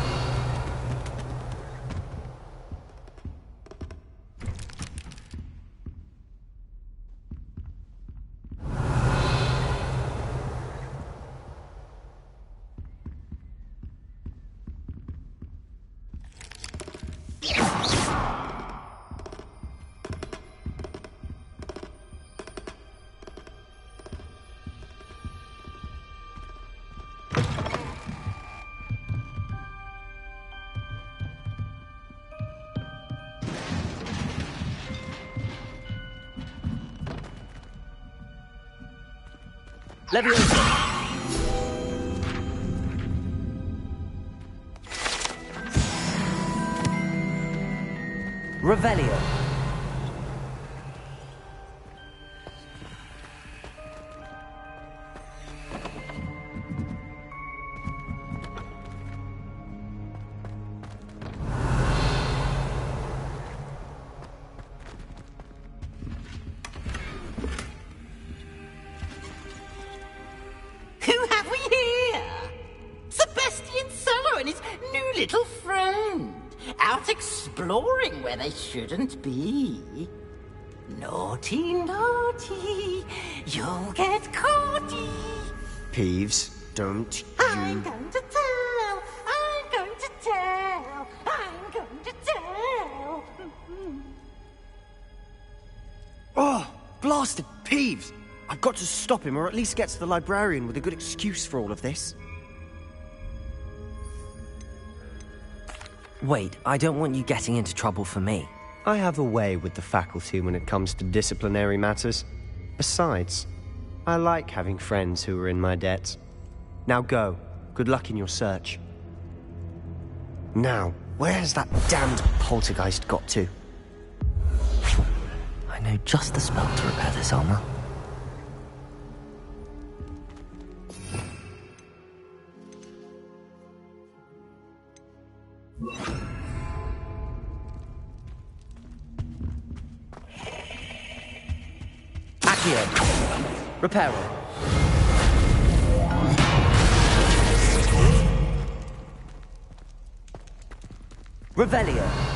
Leviosa. Revelio. Who have we here? Sebastian Solo and his new little friend. Out exploring where they shouldn't be. Naughty, naughty. You'll get caughty. Peeves, don't I'm going to tell. I'm going to tell. I'm going to tell. Oh, blasted Peeves! I've got to stop him, or at least get to the librarian with a good excuse for all of this. Wait, I don't want you getting into trouble for me. I have a way with the faculty when it comes to disciplinary matters. Besides, I like having friends who are in my debt. Now go. Good luck in your search. Now, where has that damned poltergeist got to? I know just the spell to repair this armor. Accio. Reparo. Revelio.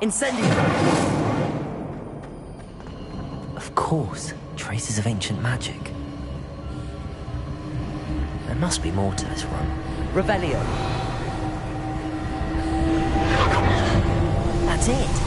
Incendio! Of course, traces of ancient magic. There must be more to this run. Revelio. That's it.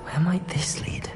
Where might this lead?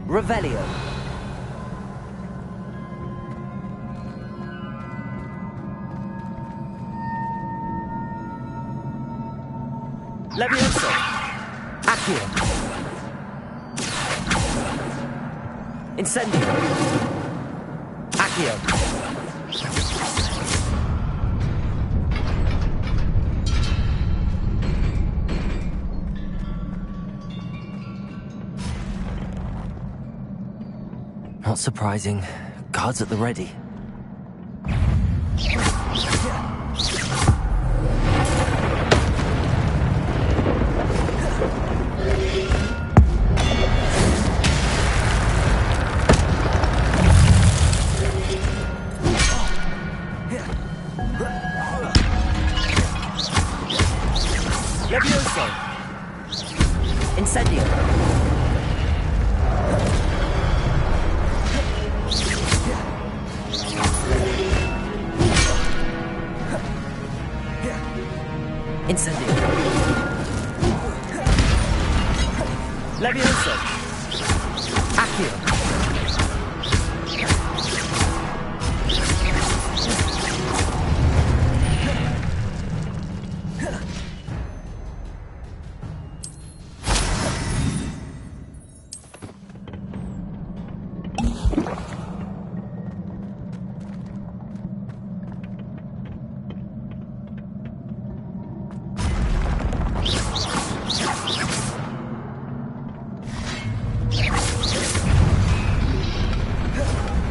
Revelio. Levioso. Accio. Incendio. Accio. Not surprising. Guards at the ready. Levioso. Incendio. Incendio. Levioso. Accio.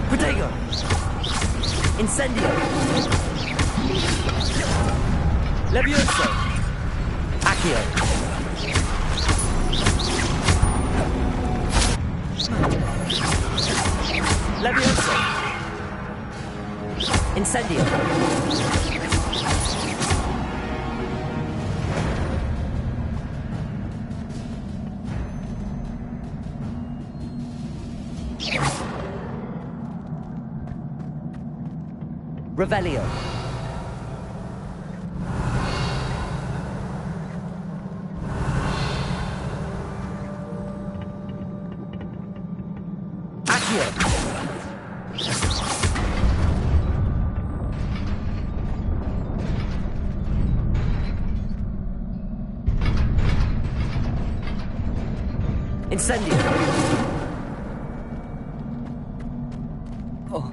Protego. Incendio. Levioso. Accio. Levioso. Incendio. Revelio. Accio. Incendio. Oh.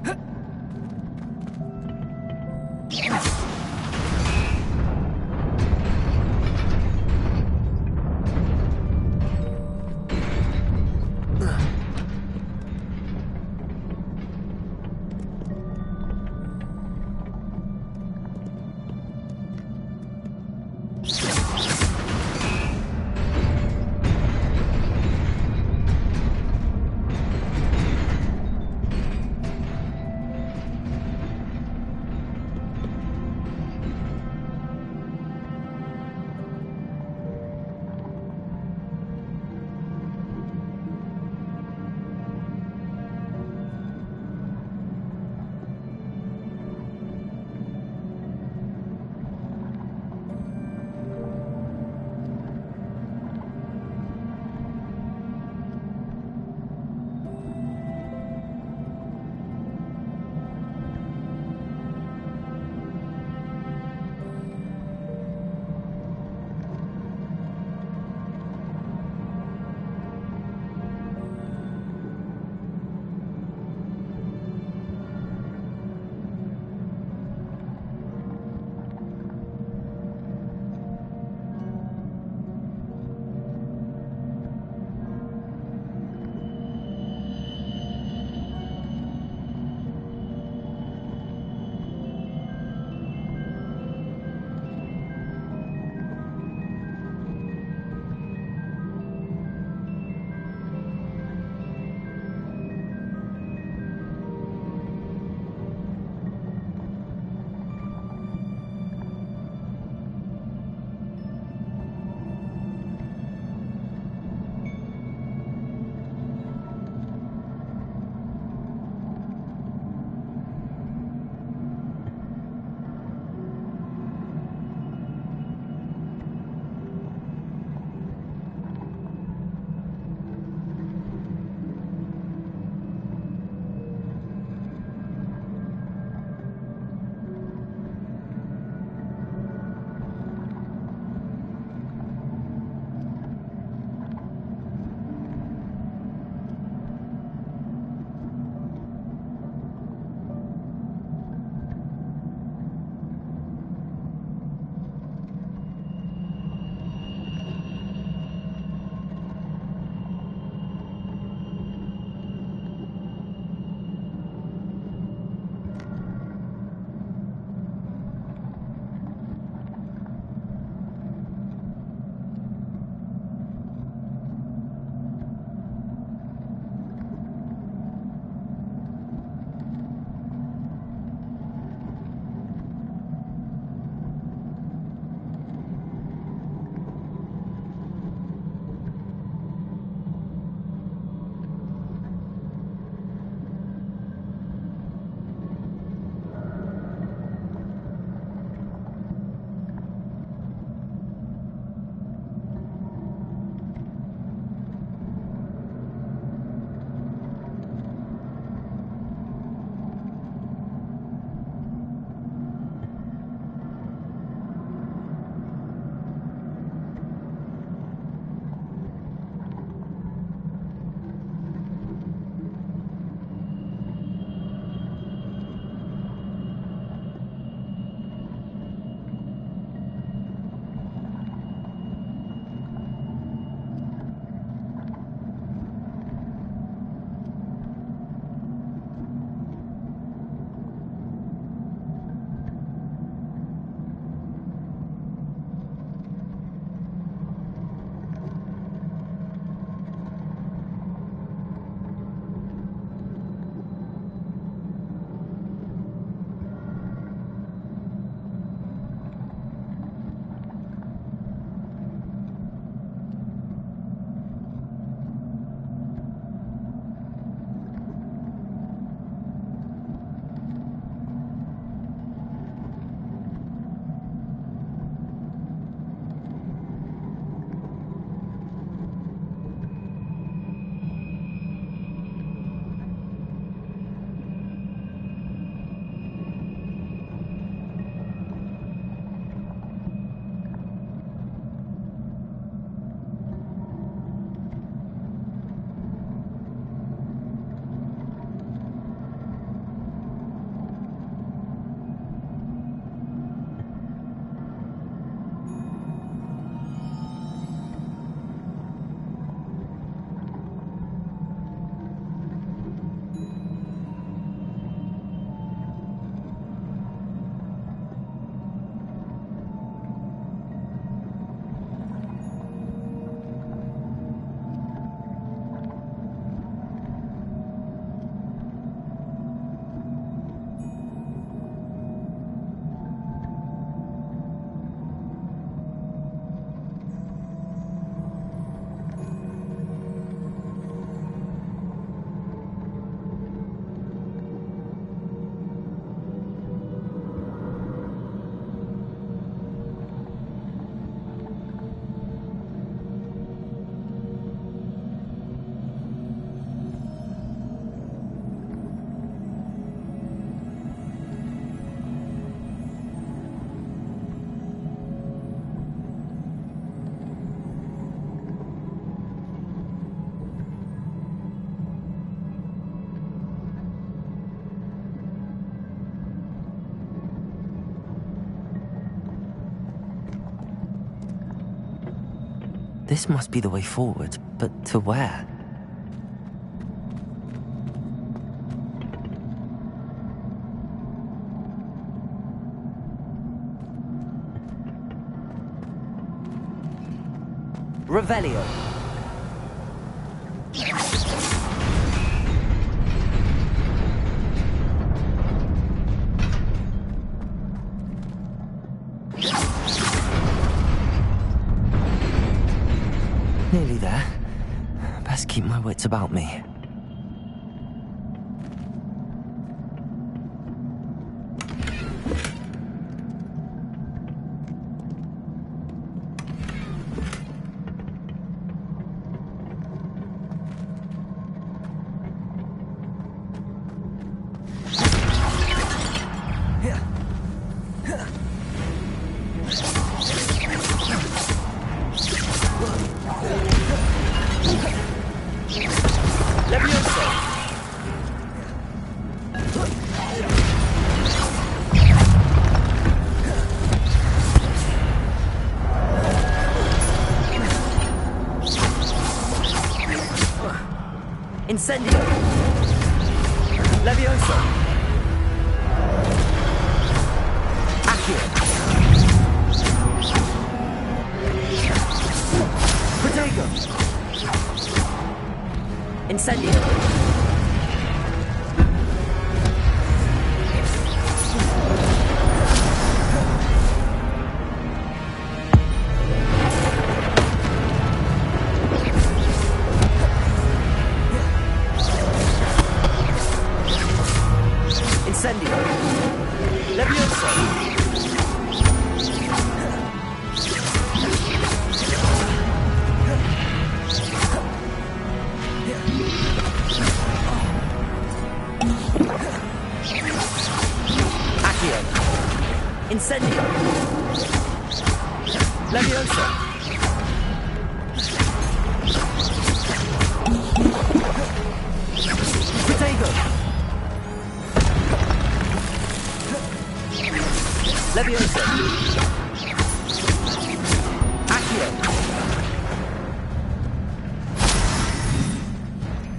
This must be the way forward, but to where? Revelio. Nearly there. Best keep my wits about me. Incendio. Levioso. Accio. Protego. Incendio. Incendio. Levioso. Accio. Incendio. Levioso. Protego. Levioso. Accio.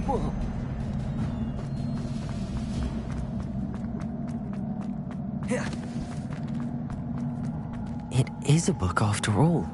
Whoa. It is a book after all.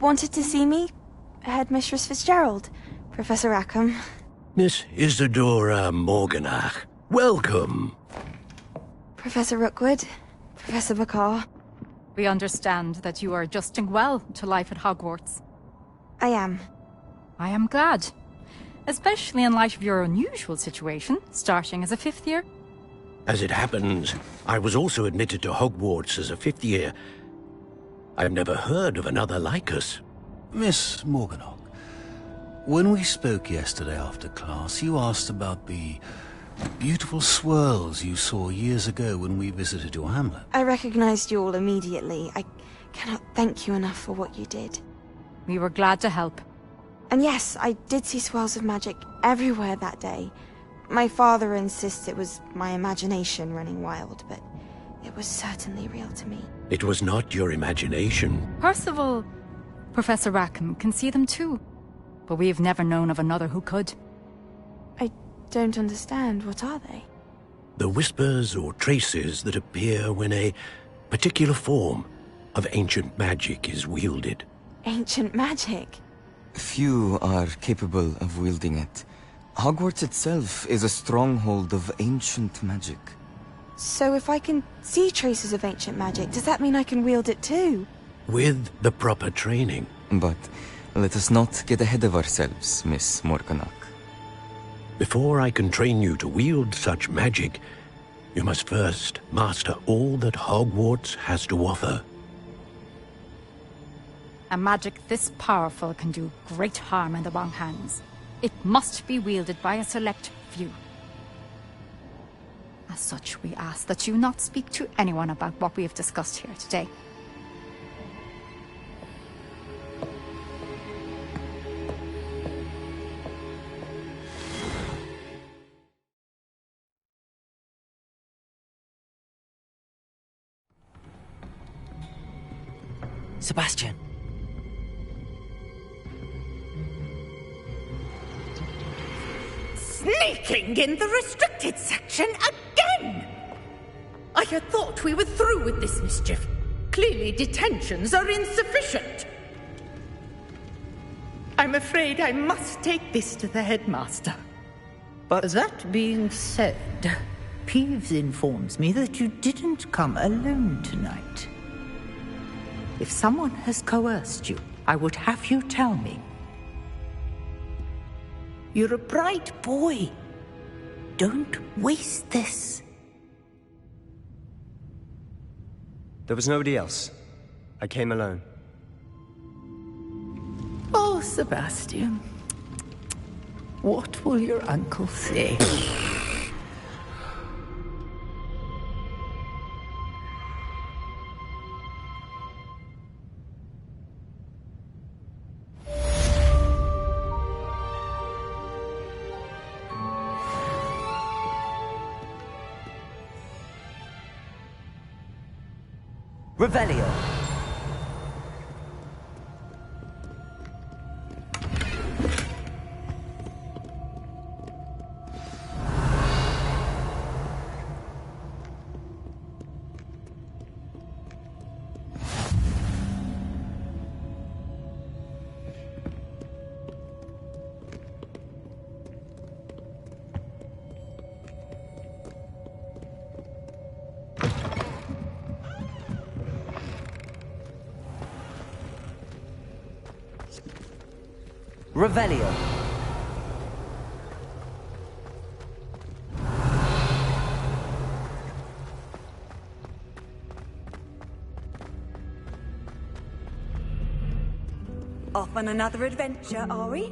wanted to see me? Headmistress Fitzgerald, Professor Rackham. Miss Isadora Morganach, welcome. Professor Rookwood, Professor Bakar. We understand that you are adjusting well to life at Hogwarts. I am. I am glad. Especially in light of your unusual situation, starting as a 5th year. As it happens, I was also admitted to Hogwarts as a 5th year. I've never heard of another like us. Miss Morganach, when we spoke yesterday after class, you asked about the beautiful swirls you saw years ago when we visited your hamlet. I recognized you all immediately. I cannot thank you enough for what you did. We were glad to help. And yes, I did see swirls of magic everywhere that day. My father insists it was my imagination running wild, but it was certainly real to me. It was not your imagination. Percival, Professor Rackham can see them too. But we have never known of another who could. I don't understand. What are they? The whispers or traces that appear when a particular form of ancient magic is wielded. Ancient magic? Few are capable of wielding it. Hogwarts itself is a stronghold of ancient magic. So if I can see traces of ancient magic, does that mean I can wield it too? With the proper training. But let us not get ahead of ourselves, Miss Morganach. Before I can train you to wield such magic, you must first master all that Hogwarts has to offer. A magic this powerful can do great harm in the wrong hands. It must be wielded by a select few. As such, we ask that you not speak to anyone about what we have discussed here today. Sebastian. Sneaking in the restricted section again! I had thought we were through with this mischief. Clearly detentions are insufficient. I'm afraid I must take this to the headmaster. But that being said, Peeves informs me that you didn't come alone tonight. If someone has coerced you, I would have you tell me. You're a bright boy. Don't waste this. There was nobody else. I came alone. Oh, Sebastian. What will your uncle say? Revelio. Revelio. Off on another adventure, are we?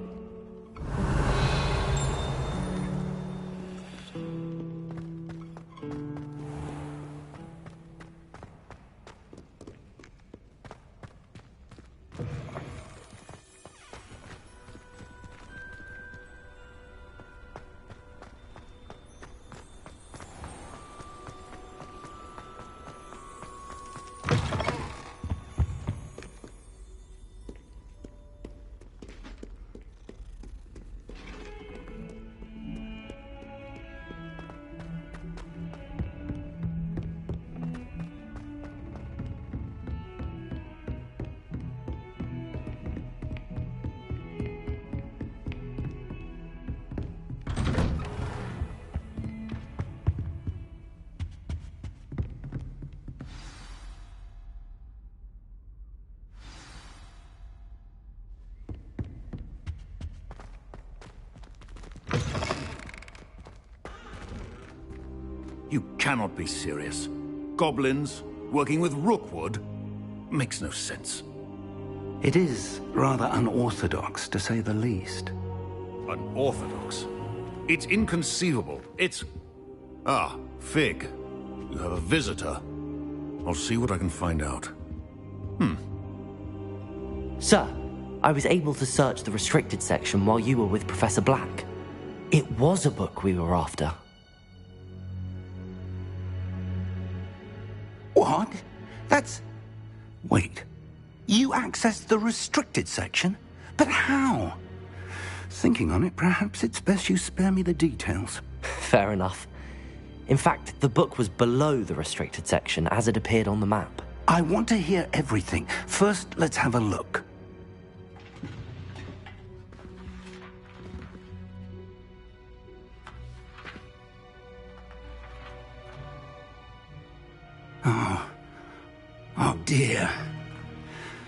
You cannot be serious. Goblins working with Rookwood? Makes no sense. It is rather unorthodox, to say the least. Unorthodox? It's inconceivable. It's... Ah, Fig. You have a visitor. I'll see what I can find out. Sir, I was able to search the restricted section while you were with Professor Black. It was a book we were after. What? That's... Wait. You accessed the restricted section? But how? Thinking on it, perhaps it's best you spare me the details. Fair enough. In fact, the book was below the restricted section as it appeared on the map. I want to hear everything. First, let's have a look. Oh dear.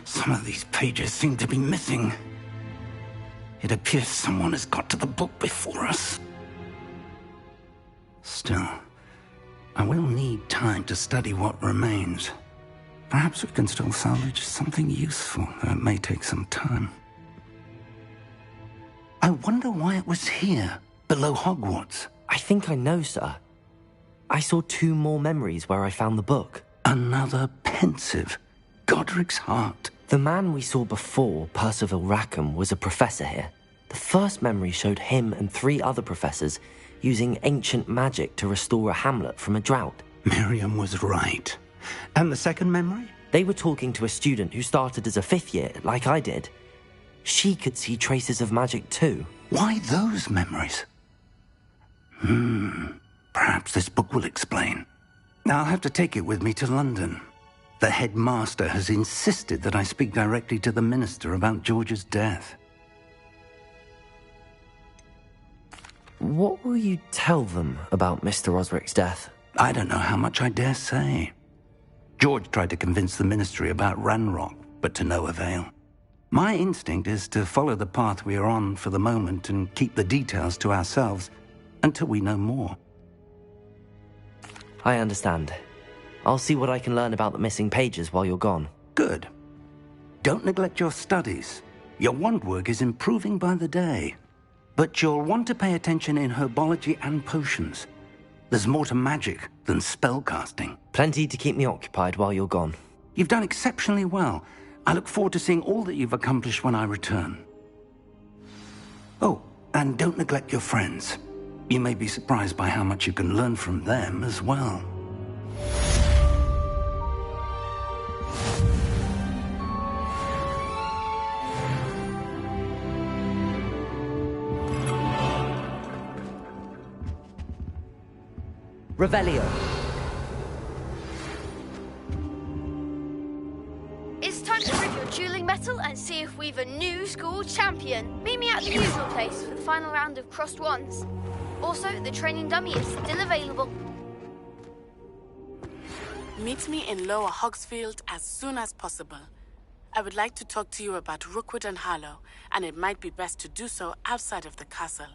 Some of these pages seem to be missing. It appears someone has got to the book before us. Still, I will need time to study what remains. Perhaps we can still salvage something useful, though it may take some time. I wonder why it was here, below Hogwarts. I think I know, sir. I saw 2 more memories where I found the book. Another pensive. Godric's heart. The man we saw before, Percival Rackham, was a professor here. The first memory showed him and 3 other professors using ancient magic to restore a hamlet from a drought. Miriam was right. And the second memory? They were talking to a student who started as a 5th year, like I did. She could see traces of magic too. Why those memories? Perhaps this book will explain. I'll have to take it with me to London. The headmaster has insisted that I speak directly to the minister about George's death. What will you tell them about Mr. Osric's death? I don't know how much I dare say. George tried to convince the ministry about Ranrock, but to no avail. My instinct is to follow the path we are on for the moment and keep the details to ourselves until we know more. I understand. I'll see what I can learn about the missing pages while you're gone. Good. Don't neglect your studies. Your wand work is improving by the day. But you'll want to pay attention in herbology and potions. There's more to magic than spellcasting. Plenty to keep me occupied while you're gone. You've done exceptionally well. I look forward to seeing all that you've accomplished when I return. Oh, and don't neglect your friends. You may be surprised by how much you can learn from them as well. Revelio. It's time to prove your dueling mettle and see if we've a new school champion. Meet me at the usual place for the final round of crossed wands. Also, the training dummy is still available. Meet me in Lower Hogsfield as soon as possible. I would like to talk to you about Rookwood and Harlow, and it might be best to do so outside of the castle.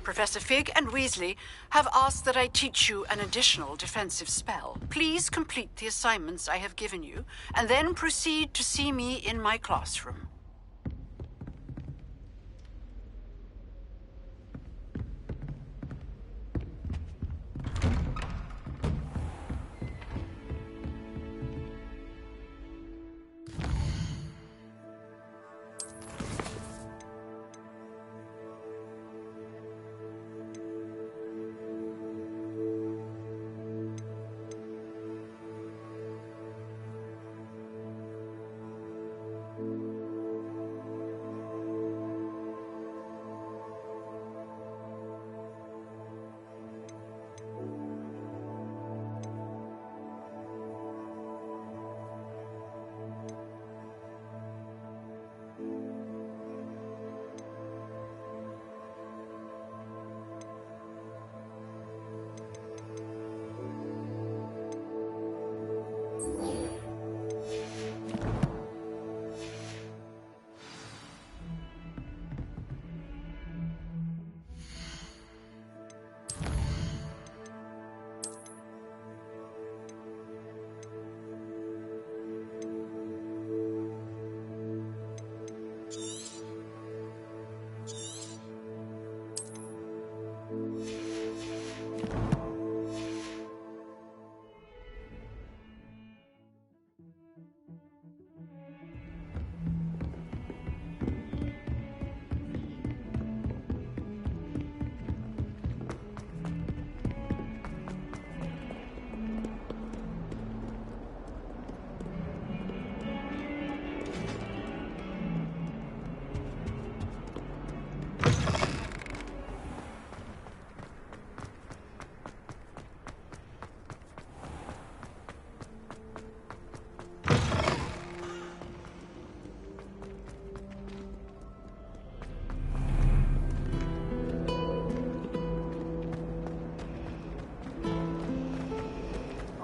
Professor Fig and Weasley have asked that I teach you an additional defensive spell. Please complete the assignments I have given you, and then proceed to see me in my classroom.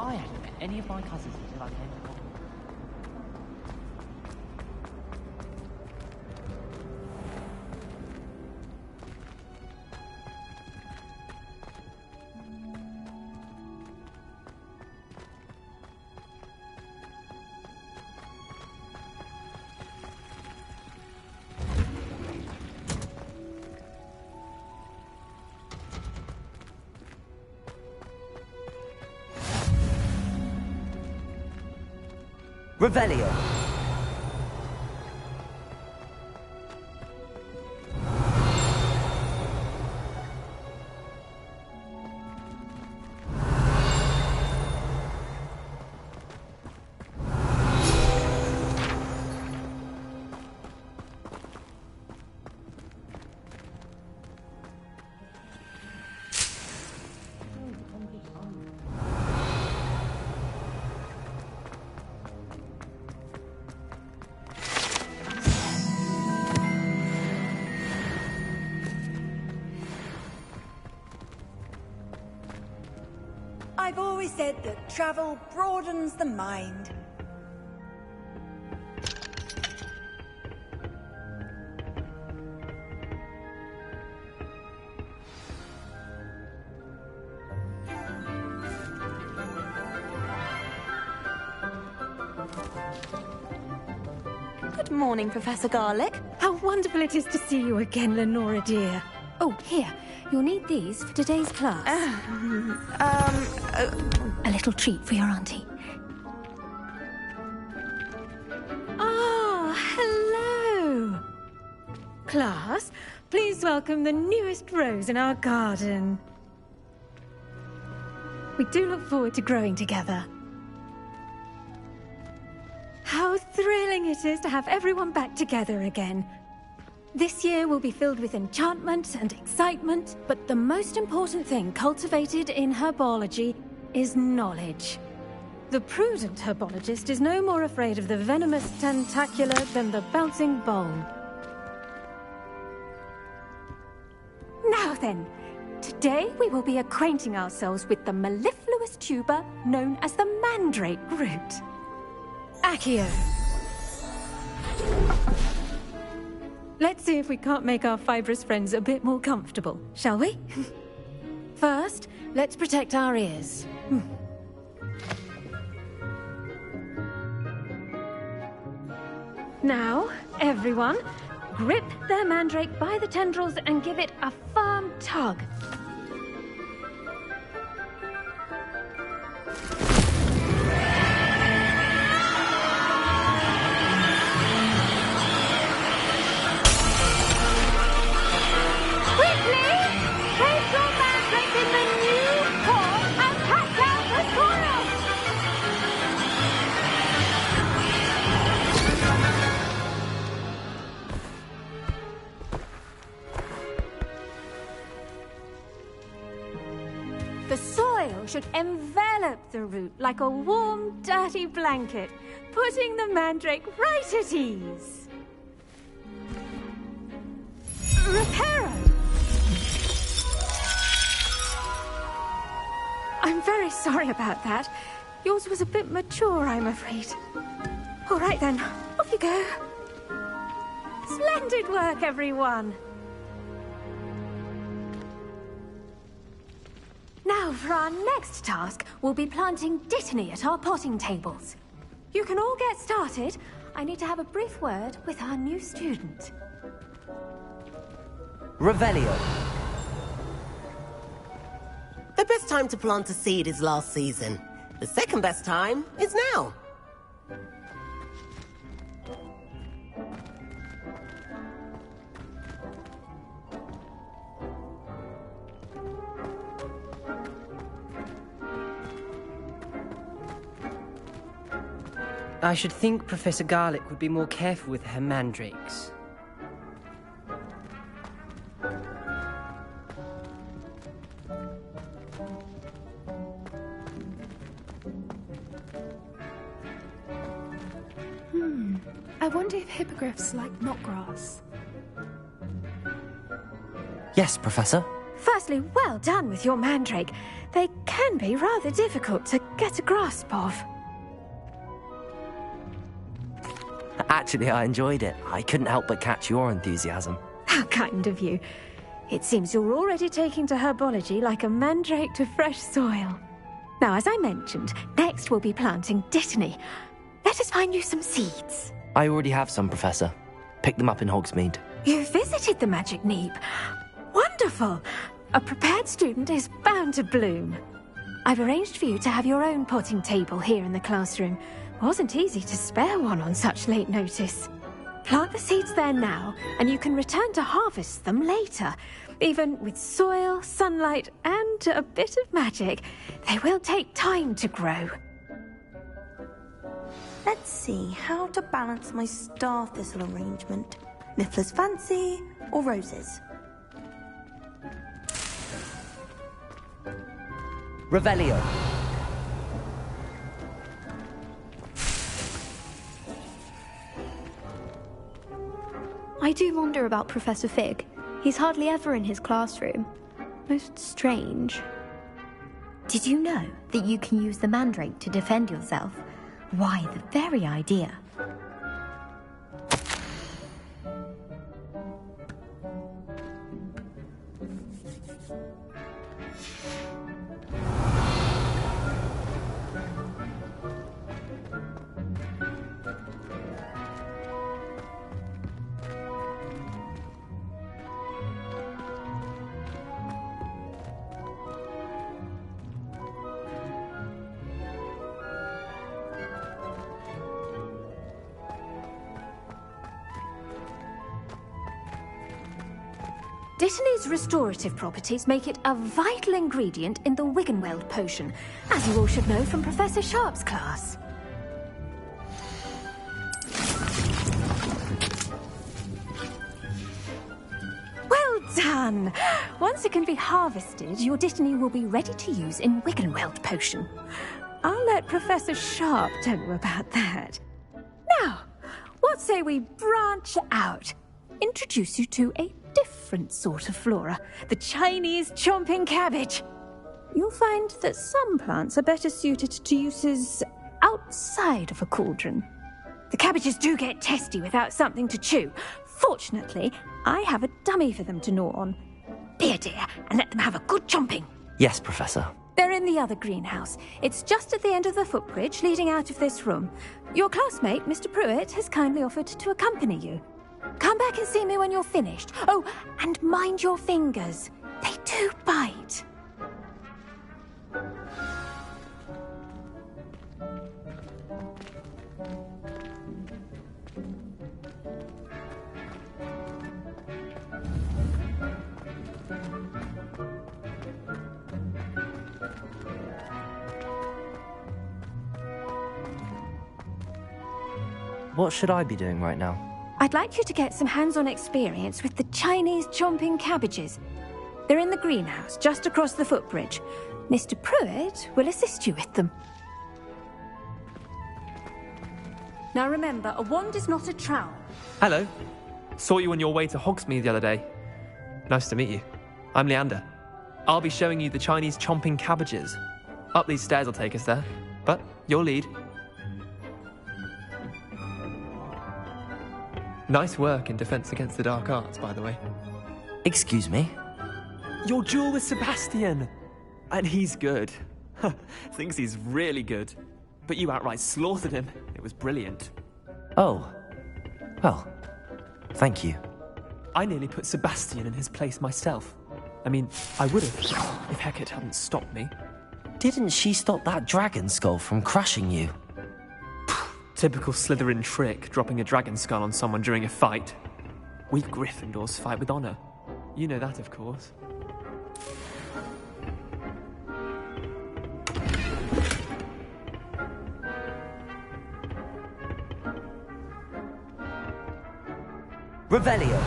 I hadn't met any of my cousins until I came to Hogwarts. Revelio. I've always said that travel broadens the mind. Good morning, Professor Garlick. How wonderful it is to see you again, Lenora dear. Oh, here. You'll need these for today's class. A little treat for your auntie. Ah, hello. Class, please welcome the newest rose in our garden. We do look forward to growing together. How thrilling it is to have everyone back together again. This year will be filled with enchantment and excitement, but the most important thing cultivated in herbology is knowledge. The prudent herbologist is no more afraid of the venomous tentacular than the bouncing bowl. Now then, today we will be acquainting ourselves with the mellifluous tuber known as the mandrake root. Accio. Let's see if we can't make our fibrous friends a bit more comfortable, shall we? First, let's protect our ears. Now, everyone, grip their mandrake by the tendrils and give it a firm tug. The soil should envelop the root like a warm, dirty blanket, putting the mandrake right at ease. Reparo! I'm very sorry about that. Yours was a bit mature, I'm afraid. All right then, off you go. Splendid work, everyone. Now, for our next task, we'll be planting Dittany at our potting tables. You can all get started. I need to have a brief word with our new student. Revelio. The best time to plant a seed is last season. The second best time is now. I should think Professor Garlick would be more careful with her mandrakes. I wonder if hippogriffs like knotgrass. Yes, Professor. Firstly, well done with your mandrake. They can be rather difficult to get a grasp of. Actually, I enjoyed it. I couldn't help but catch your enthusiasm. How kind of you. It seems you're already taking to herbology like a mandrake to fresh soil. Now, as I mentioned, next we'll be planting Dittany. Let us find you some seeds. I already have some, Professor. Picked them up in Hogsmeade. You visited the Magic Neep. Wonderful! A prepared student is bound to bloom. I've arranged for you to have your own potting table here in the classroom. Wasn't easy to spare one on such late notice. Plant the seeds there now, and you can return to harvest them later. Even with soil, sunlight, and a bit of magic, they will take time to grow. Let's see how to balance my star thistle arrangement. Niffler's fancy or roses? Revelio. I do wonder about Professor Fig. He's hardly ever in his classroom. Most strange. Did you know that you can use the mandrake to defend yourself? Why, the very idea. Dittany's restorative properties make it a vital ingredient in the Wiggenweld potion, as you all should know from Professor Sharp's class. Well done! Once it can be harvested, your Dittany will be ready to use in Wiggenweld potion. I'll let Professor Sharp tell you about that. Now, what say we branch out? Introduce you to a different sort of flora, the Chinese chomping cabbage. You'll find that some plants are better suited to uses outside of a cauldron. The cabbages do get testy without something to chew. Fortunately, I have a dummy for them to gnaw on. Be a dear and let them have a good chomping. Yes, Professor. They're in the other greenhouse. It's just at the end of the footbridge leading out of this room. Your classmate, Mr. Pruitt, has kindly offered to accompany you. Come back and see me when you're finished. Oh, and mind your fingers. They do bite. What should I be doing right now? I'd like you to get some hands-on experience with the Chinese chomping cabbages. They're in the greenhouse, just across the footbridge. Mr. Pruitt will assist you with them. Now remember, a wand is not a trowel. Hello. Saw you on your way to Hogsmeade the other day. Nice to meet you. I'm Leander. I'll be showing you the Chinese chomping cabbages. Up these stairs will take us there. But your lead. Nice work in Defense Against the Dark Arts, by the way. Excuse me? Your duel with Sebastian! And he's good. Thinks he's really good. But you outright slaughtered him. It was brilliant. Oh. Well, thank you. I nearly put Sebastian in his place myself. I mean, I would have, if Hecate hadn't stopped me. Didn't she stop that dragon skull from crushing you? Typical Slytherin trick, dropping a dragon skull on someone during a fight. We Gryffindors fight with honor. You know that, of course. Revelio.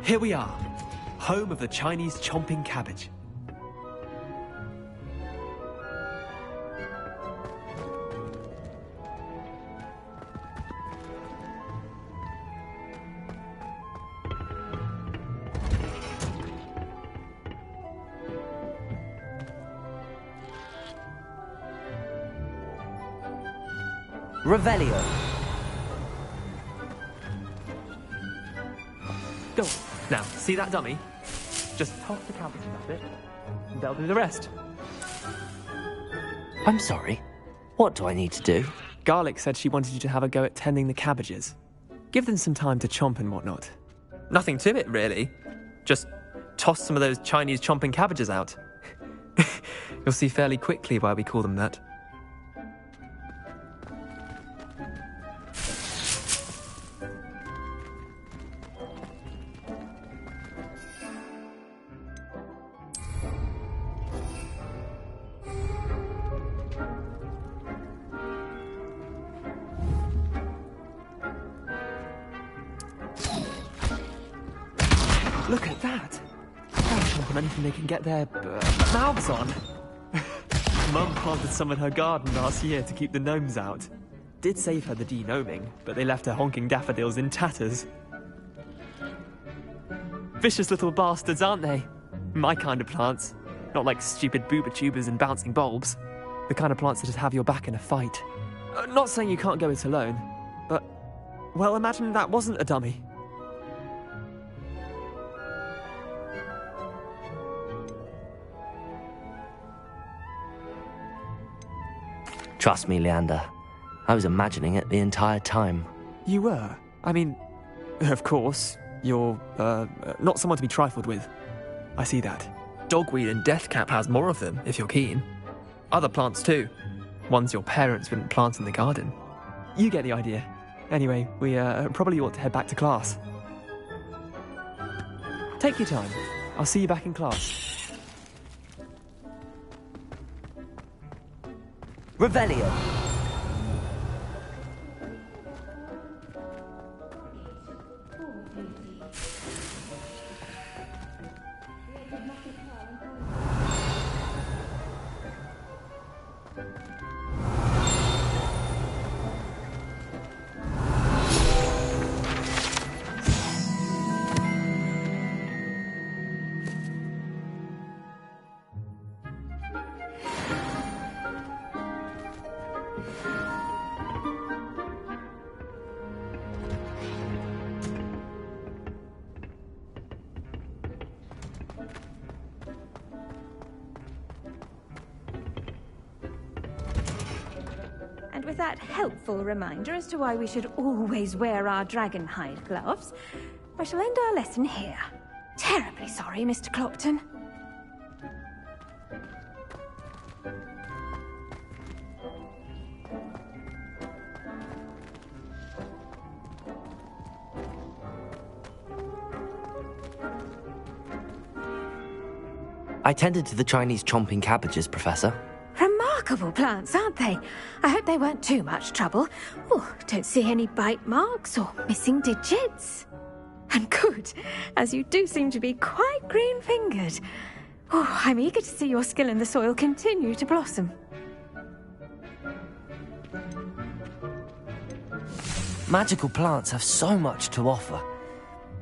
Here we are, home of the Chinese chomping cabbage. Revelio. Go on. Now, see that dummy? Just toss the cabbages at it, and they'll do the rest. I'm sorry. What do I need to do? Garlic said she wanted you to have a go at tending the cabbages. Give them some time to chomp and whatnot. Nothing to it, really. Just toss some of those Chinese chomping cabbages out. You'll see fairly quickly why we call them that. Look at that! They'll chomp on anything they can get their mouths on. Mum planted some in her garden last year to keep the gnomes out. Did save her the de-gnoming, but they left her honking daffodils in tatters. Vicious little bastards, aren't they? My kind of plants. Not like stupid booba tubers and bouncing bulbs. The kind of plants that just have your back in a fight. Not saying you can't go it alone, but... well, imagine that wasn't a dummy. Trust me, Leander. I was imagining it the entire time. You were? I mean, of course, you're, not someone to be trifled with. I see that. Dogweed and deathcap has more of them, if you're keen. Other plants too. Ones your parents wouldn't plant in the garden. You get the idea. Anyway, we, probably ought to head back to class. Take your time. I'll see you back in class. Revelio. And with that helpful reminder as to why we should always wear our dragon hide gloves, I shall end our lesson here. Terribly sorry, Mr. Clopton. I tended to the Chinese chomping cabbages, Professor. Remarkable plants, aren't they? I hope they weren't too much trouble. Oh, don't see any bite marks or missing digits. And good, as you do seem to be quite green-fingered. Oh, I'm eager to see your skill in the soil continue to blossom. Magical plants have so much to offer.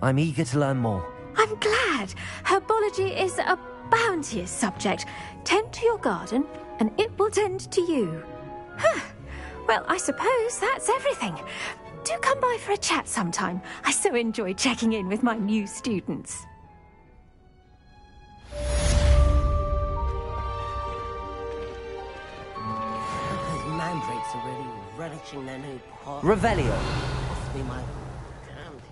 I'm eager to learn more. I'm glad. Herbology is a bounteous subject. Tend to your garden, and it will tend to you. Huh. Well, I suppose that's everything. Do come by for a chat sometime. I so enjoy checking in with my new students. Those mandrakes are really relishing their new pot. Revelio. Must be my candy.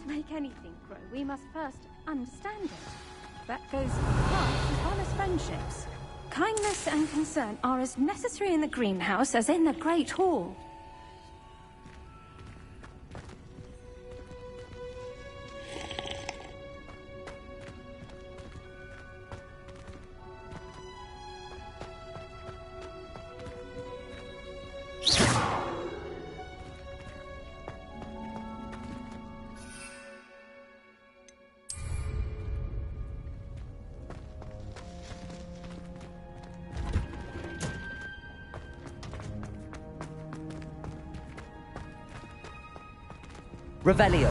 To make anything grow, we must first understand it. That goes far as well as friendships. Kindness and concern are as necessary in the greenhouse as in the Great Hall. Revelio.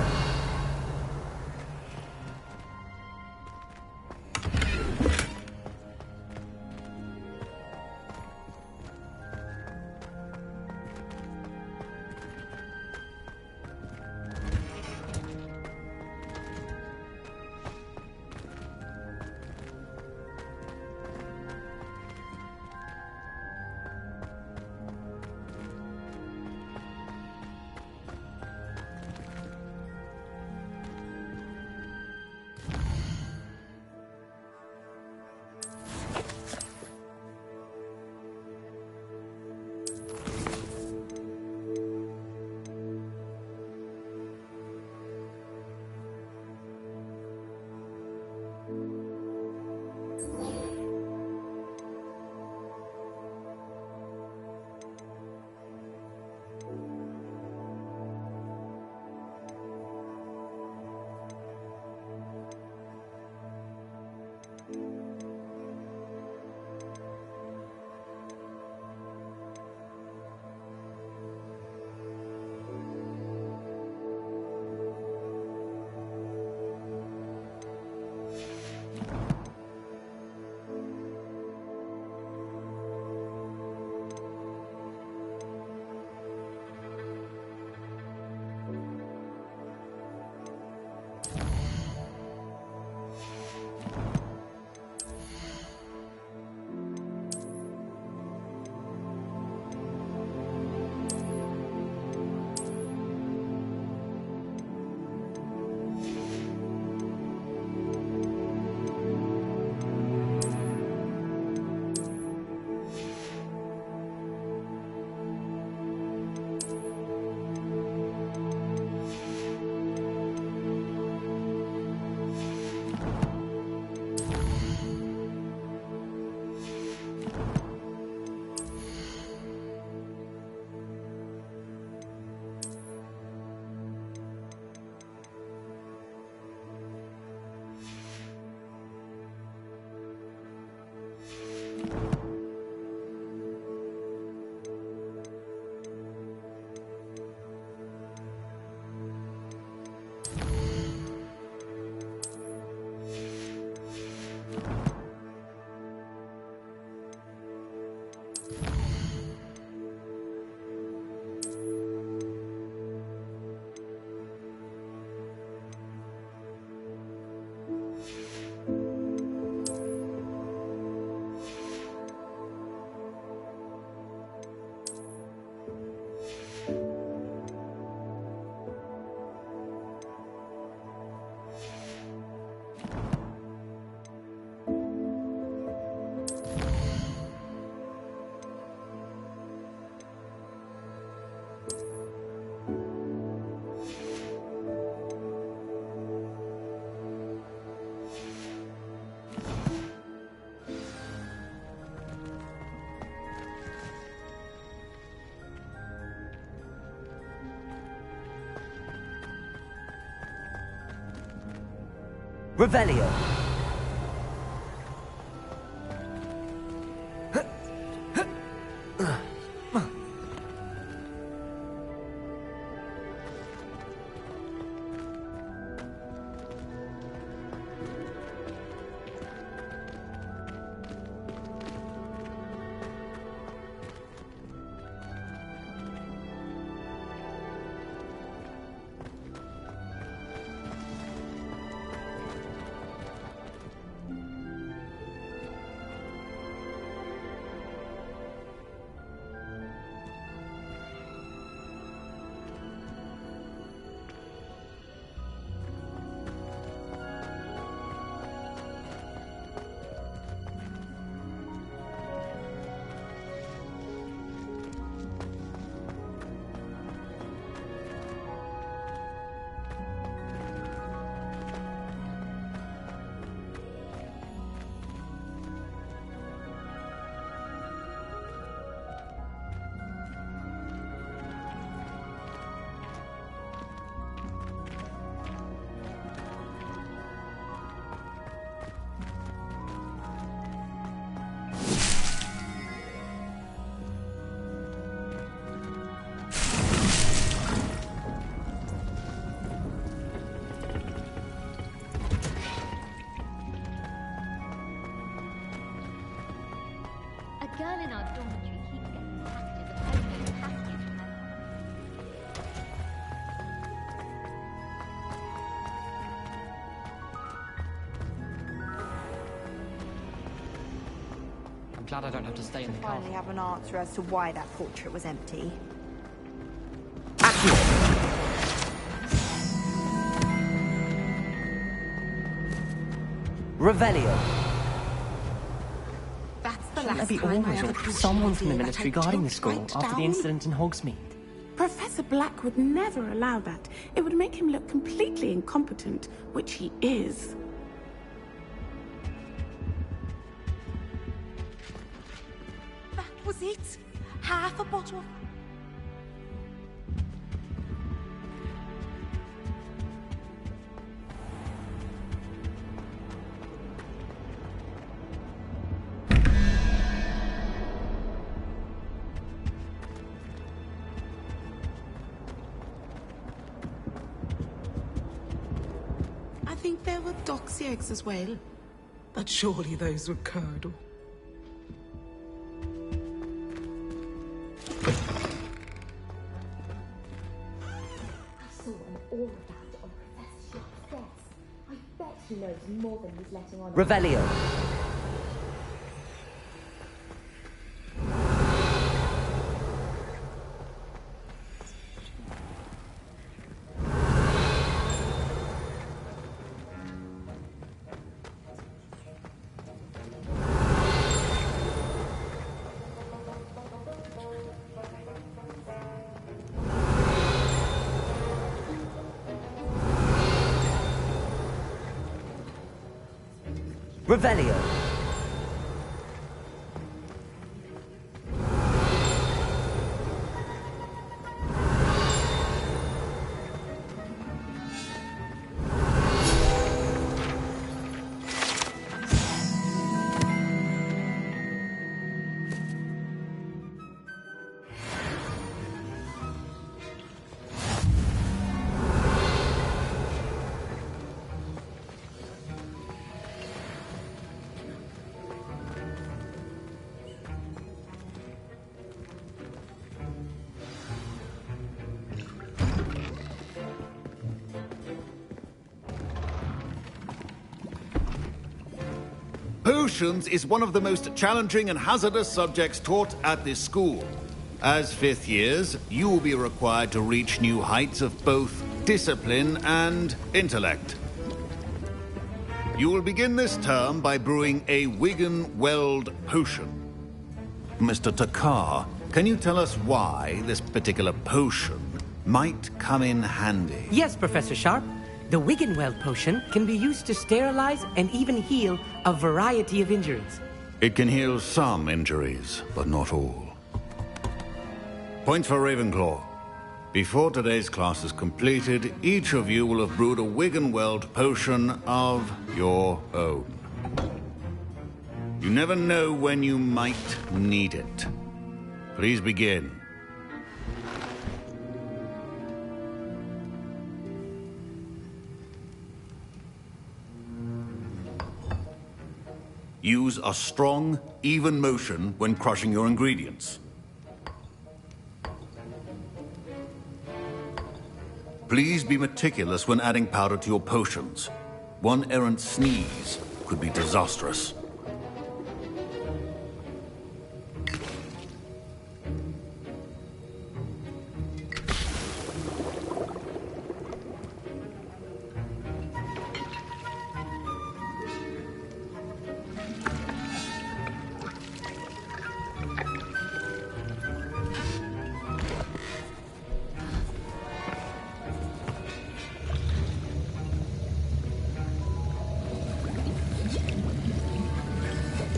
Revelio. Girl in our dormitory keeps getting packages of homemade pasties. I'm glad I don't have to stay in the car. Finally have an answer as to why that portrait was empty. Revelio. Shouldn't there be always or someone from the ministry guarding the school after the incident in Hogsmeade? Professor Black would never allow that. It would make him look completely incompetent, which he is. That was it? Half a bottle? I think there were doxy eggs as well. But surely those were curdle. I saw an all about it on Professor Sharp's desk. I bet he knows more than he's letting on. Revelio. Revelio. Potions is one of the most challenging and hazardous subjects taught at this school. As fifth years, you will be required to reach new heights of both discipline and intellect. You will begin this term by brewing a Wigan-Weld potion. Mr. Takar, can you tell us why this particular potion might come in handy? Yes, Professor Sharp. The Wigan-Weld potion can be used to sterilize and even heal a variety of injuries. It can heal some injuries, but not all. Points for Ravenclaw. Before today's class is completed, each of you will have brewed a Wiggenweld potion of your own. You never know when you might need it. Please begin. Use a strong, even motion when crushing your ingredients. Please be meticulous when adding powder to your potions. One errant sneeze could be disastrous.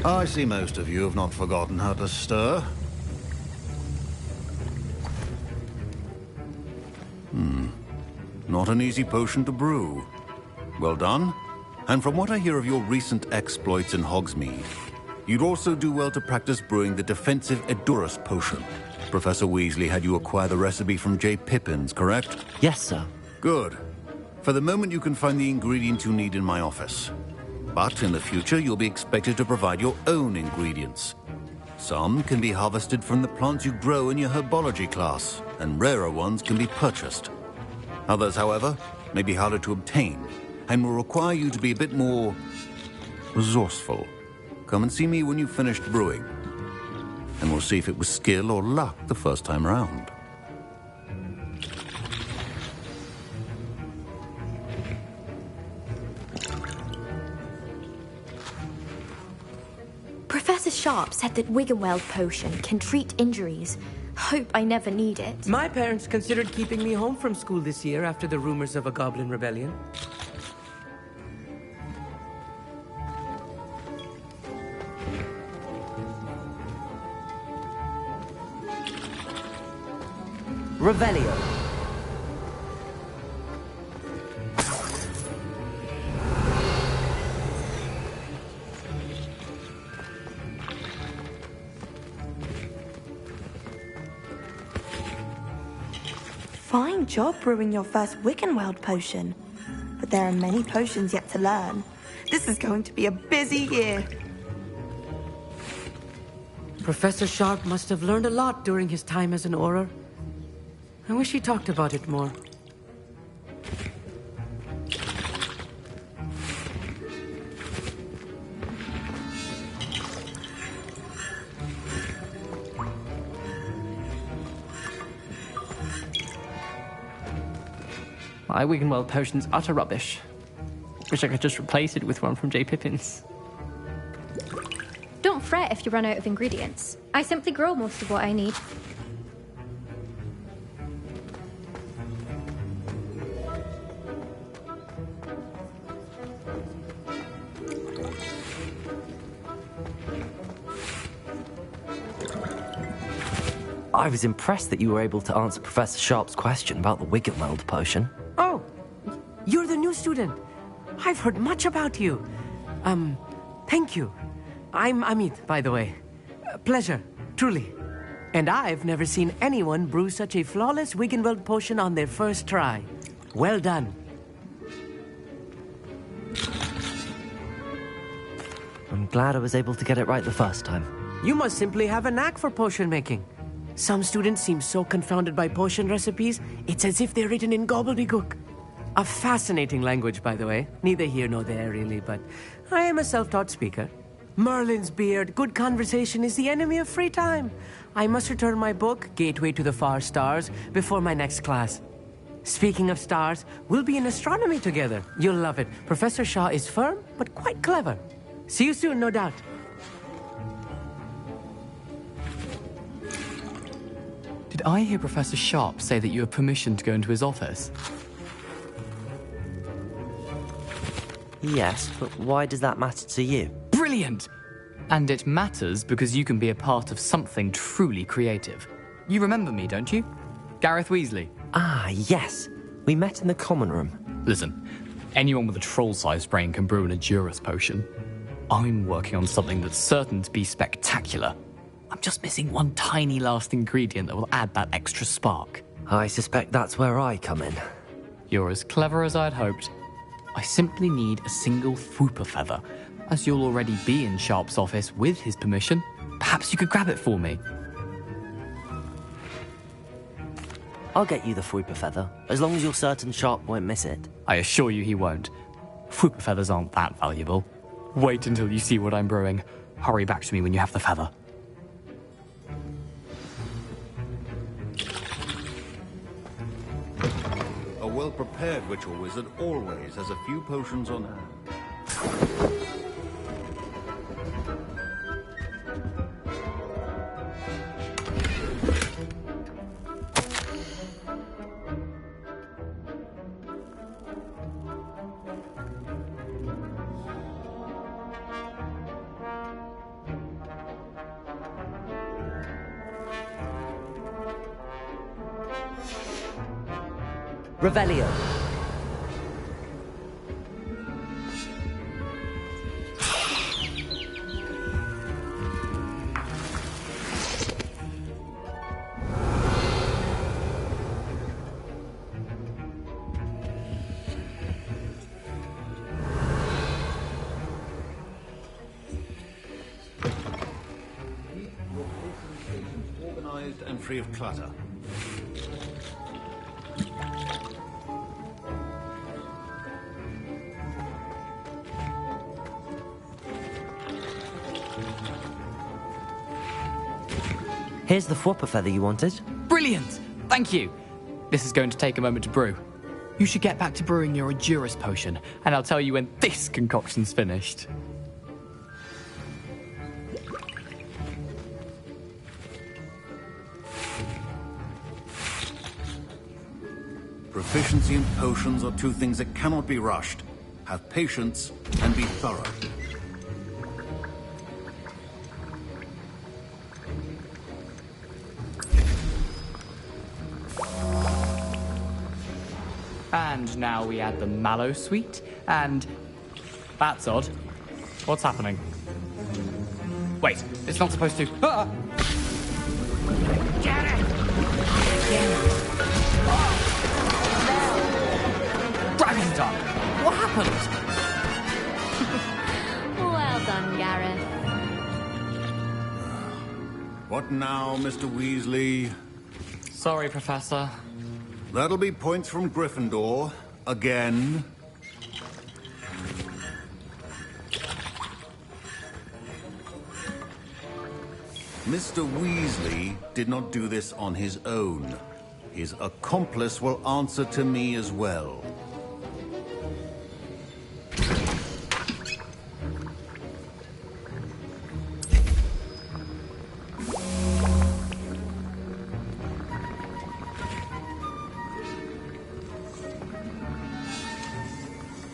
I see most of you have not forgotten how to stir. Not an easy potion to brew. Well done. And from what I hear of your recent exploits in Hogsmeade, you'd also do well to practice brewing the defensive Edurus potion. Professor Weasley had you acquire the recipe from J. Pippins, correct? Yes, sir. Good. For the moment, you can find the ingredients you need in my office. But in the future, you'll be expected to provide your own ingredients. Some can be harvested from the plants you grow in your herbology class, and rarer ones can be purchased. Others, however, may be harder to obtain, and will require you to be a bit more resourceful. Come and see me when you've finished brewing, and we'll see if it was skill or luck the first time round. Professor Sharp said that Wiggenweld potion can treat injuries. Hope I never need it. My parents considered keeping me home from school this year after the rumors of a goblin rebellion. Revelio. Fine job brewing your first Wiggenweld potion. But there are many potions yet to learn. This is going to be a busy year. Professor Sharp must have learned a lot during his time as an Auror. I wish he talked about it more. My Wiggenweld potion's utter rubbish. Wish I could just replace it with one from J. Pippins. Don't fret if you run out of ingredients. I simply grow most of what I need. I was impressed that you were able to answer Professor Sharp's question about the Wiggenweld potion. Oh, you're the new student. I've heard much about you. Thank you. I'm Amit, by the way. Pleasure, truly. And I've never seen anyone brew such a flawless Wiggenweld potion on their first try. Well done. I'm glad I was able to get it right the first time. You must simply have a knack for potion making. Some students seem so confounded by potion recipes, it's as if they're written in gobbledygook. A fascinating language, by the way. Neither here nor there, really, but I am a self-taught speaker. Merlin's beard, good conversation is the enemy of free time. I must return my book, Gateway to the Far Stars, before my next class. Speaking of stars, we'll be in astronomy together. You'll love it. Professor Shaw is firm, but quite clever. See you soon, no doubt. Did I hear Professor Sharp say that you have permission to go into his office? Yes, but why does that matter to you? Brilliant! And it matters because you can be a part of something truly creative. You remember me, don't you? Gareth Weasley. Ah, yes. We met in the common room. Listen, anyone with a troll-sized brain can brew an Edurus potion. I'm working on something that's certain to be spectacular. I'm just missing one tiny last ingredient that will add that extra spark. I suspect that's where I come in. You're as clever as I'd hoped. I simply need a single Fwooper feather. As you'll already be in Sharp's office with his permission, perhaps you could grab it for me. I'll get you the Fwooper feather, as long as you're certain Sharp won't miss it. I assure you he won't. Fwooper feathers aren't that valuable. Wait until you see what I'm brewing. Hurry back to me when you have the feather. A well-prepared ritual wizard always has a few potions on hand. Revelio. Organized and free of clutter. Here's the Fwooper feather you wanted. Brilliant! Thank you! This is going to take a moment to brew. You should get back to brewing your Edurus potion, and I'll tell you when this concoction's finished. Proficiency in potions are two things that cannot be rushed. Have patience and be thorough. And now we add the mallow sweet, and... That's odd. What's happening? Wait, it's not supposed to... Ah! Dragon Duck! What happened? Well done, Gareth. What now, Mr. Weasley? Sorry, Professor. That'll be points from Gryffindor. Again. Mr. Weasley did not do this on his own. His accomplice will answer to me as well.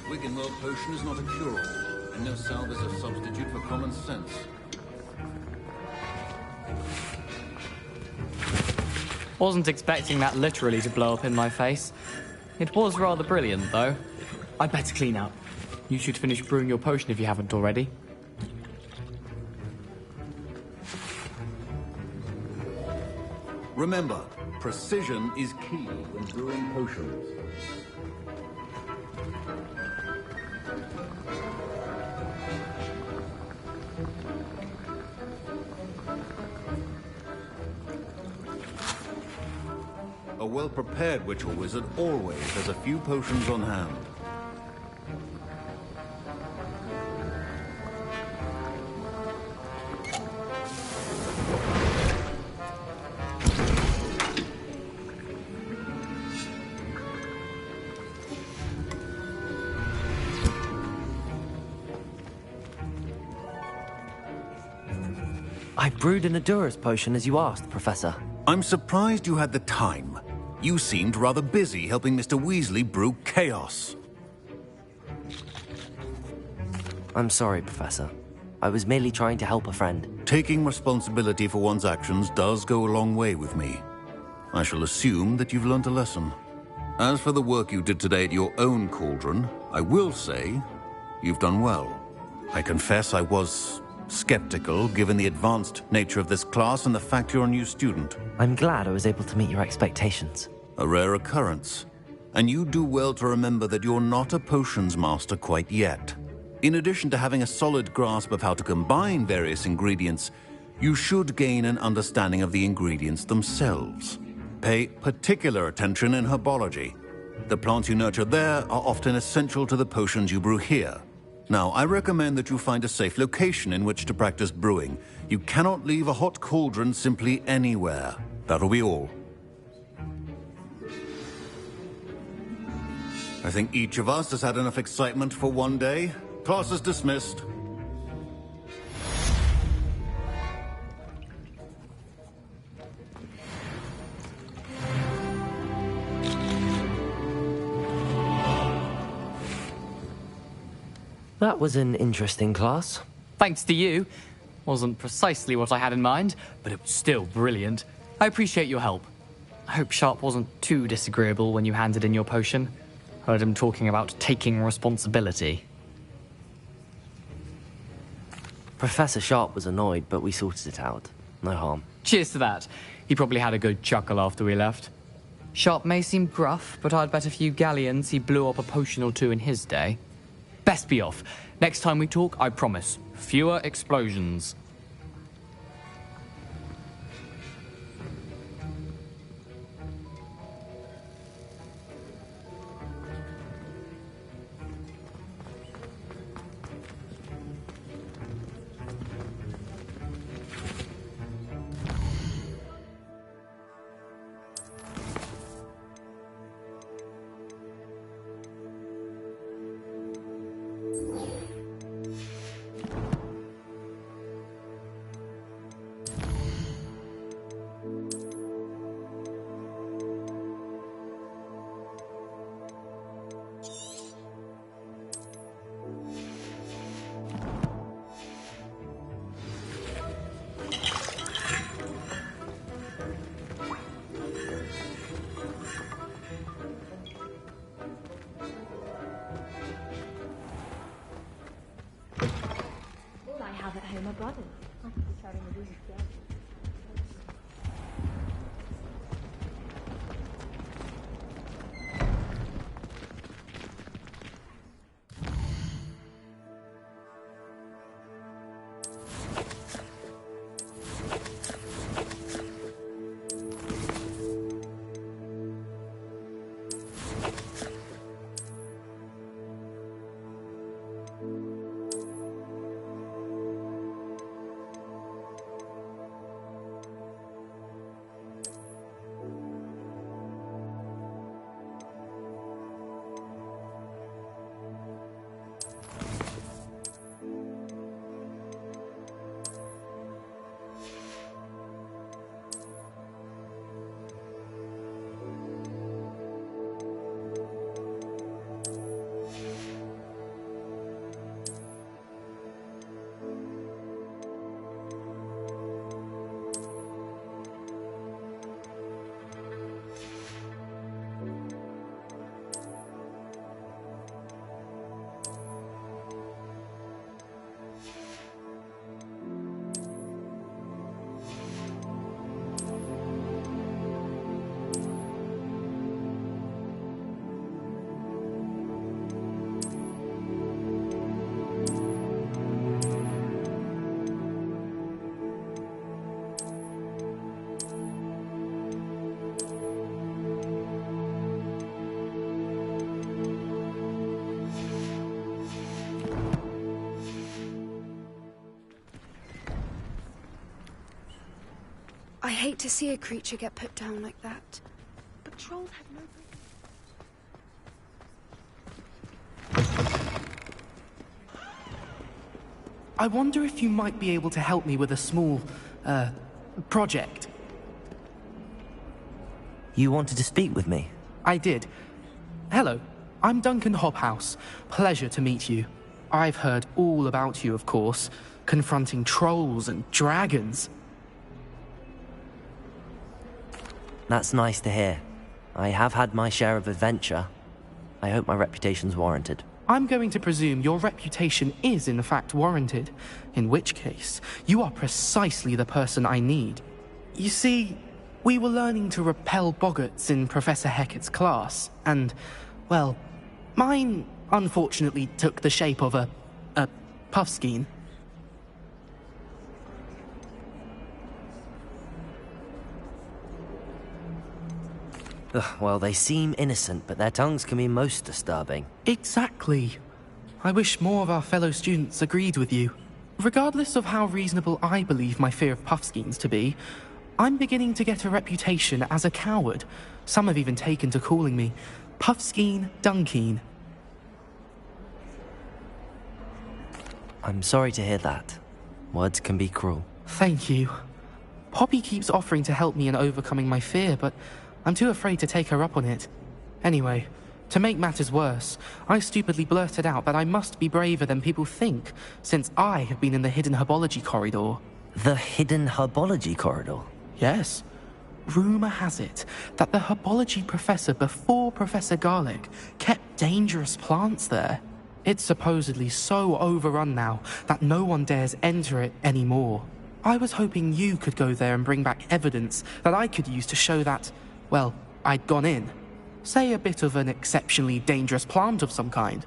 Wiggenweld potion is not a cure-all, and no salve is a substitute for common sense. Wasn't expecting that literally to blow up in my face. It was rather brilliant, though. I'd better clean up. You should finish brewing your potion if you haven't already. Remember, precision is key when brewing potions. A well-prepared ritual wizard always has a few potions on hand. I brewed an Edurus potion as you asked, Professor. I'm surprised you had the time. You seemed rather busy helping Mr. Weasley brew chaos. I'm sorry, Professor. I was merely trying to help a friend. Taking responsibility for one's actions does go a long way with me. I shall assume that you've learnt a lesson. As for the work you did today at your own cauldron, I will say you've done well. I confess I was skeptical, given the advanced nature of this class and the fact you're a new student. I'm glad I was able to meet your expectations. A rare occurrence. And you do well to remember that you're not a potions master quite yet. In addition to having a solid grasp of how to combine various ingredients, you should gain an understanding of the ingredients themselves. Pay particular attention in herbology. The plants you nurture there are often essential to the potions you brew here. Now, I recommend that you find a safe location in which to practice brewing. You cannot leave a hot cauldron simply anywhere. That'll be all. I think each of us has had enough excitement for one day. Class is dismissed. That was an interesting class. Thanks to you. Wasn't precisely what I had in mind, but it was still brilliant. I appreciate your help. I hope Sharp wasn't too disagreeable when you handed in your potion. Heard him talking about taking responsibility. Professor Sharp was annoyed, but we sorted it out. No harm. Cheers to that. He probably had a good chuckle after we left. Sharp may seem gruff, but I'd bet a few galleons he blew up a potion or two in his day. Best be off. Next time we talk, I promise, fewer explosions. At home are brothers. I could be carrying a reason together. I hate to see a creature get put down like that. But trolls have no... I wonder if you might be able to help me with a small, project. You wanted to speak with me? I did. Hello, I'm Duncan Hobhouse. Pleasure to meet you. I've heard all about you, of course, confronting trolls and dragons. That's nice to hear. I have had my share of adventure. I hope my reputation's warranted. I'm going to presume your reputation is in fact warranted, in which case, you are precisely the person I need. You see, we were learning to repel boggarts in Professor Hecat's class, and, well, mine unfortunately took the shape of a puffskein. Well, they seem innocent, but their tongues can be most disturbing. Exactly. I wish more of our fellow students agreed with you. Regardless of how reasonable I believe my fear of puffskeins to be, I'm beginning to get a reputation as a coward. Some have even taken to calling me Puffskein Dunkeen. I'm sorry to hear that. Words can be cruel. Thank you. Poppy keeps offering to help me in overcoming my fear, but I'm too afraid to take her up on it. Anyway, to make matters worse, I stupidly blurted out that I must be braver than people think, since I have been in the hidden herbology corridor. The hidden herbology corridor? Yes. Rumour has it that the herbology professor before Professor Garlic kept dangerous plants there. It's supposedly so overrun now that no one dares enter it anymore. I was hoping you could go there and bring back evidence that I could use to show that, well, I'd gone in. Say a bit of an exceptionally dangerous plant of some kind.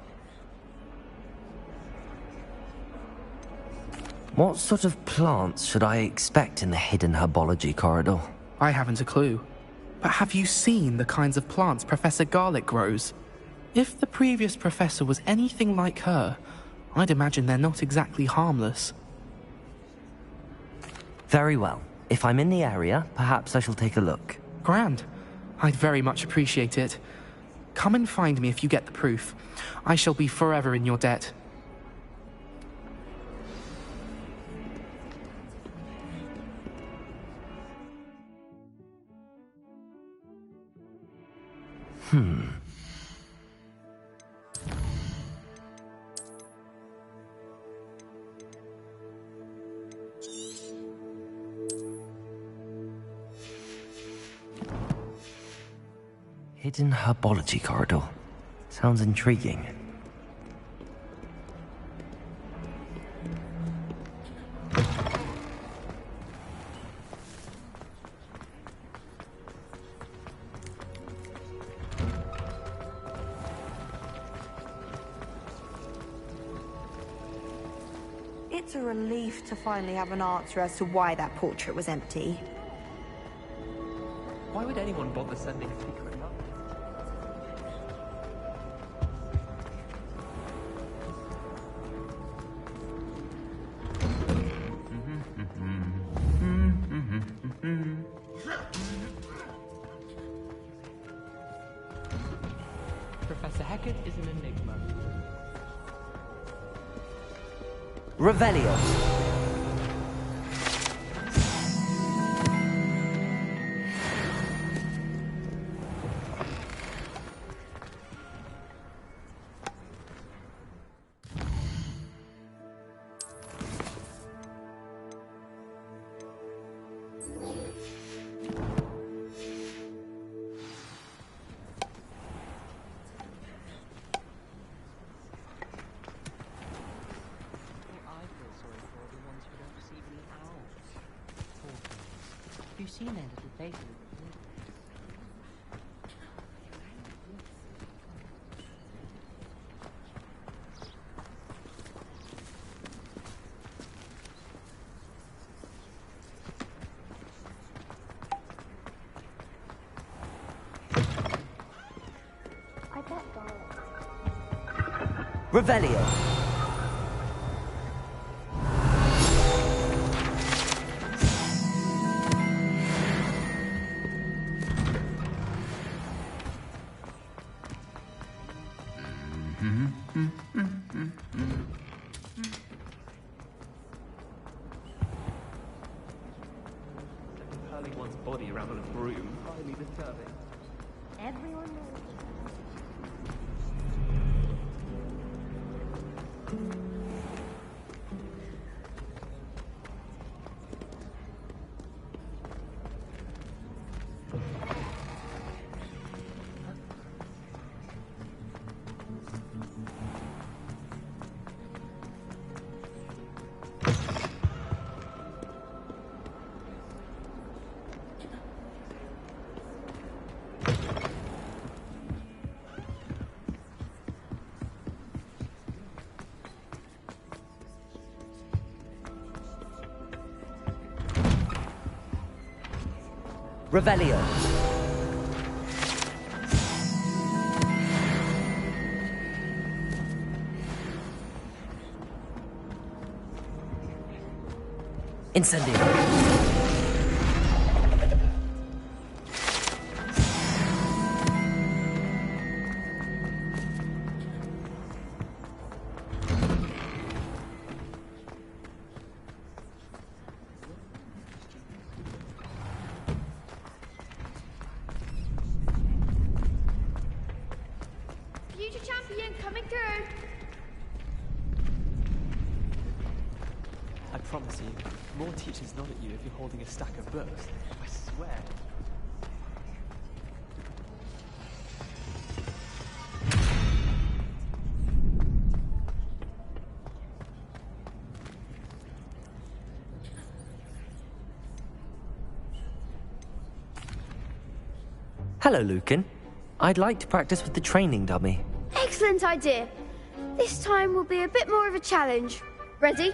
What sort of plants should I expect in the hidden herbology corridor? I haven't a clue. But have you seen the kinds of plants Professor Garlic grows? If the previous professor was anything like her, I'd imagine they're not exactly harmless. Very well. If I'm in the area, perhaps I shall take a look. Grand. I'd very much appreciate it. Come and find me if you get the proof. I shall be forever in your debt. Hidden herbology corridor. Sounds intriguing. It's a relief to finally have an answer as to why that portrait was empty. Why would anyone bother sending a secret up? Professor Hecat is an enigma. Revelio. Have you seen their little faces? I bet Garlic. Revelio. Hurling one's body around on a broom. Highly disturbing. Everyone knows. Revelio. Incendio. Future champion coming through. I promise you, more teachers nod at you if you're holding a stack of books. I swear. Hello, Lucan. I'd like to practice with the training dummy. Excellent idea. This time will be a bit more of a challenge. Ready?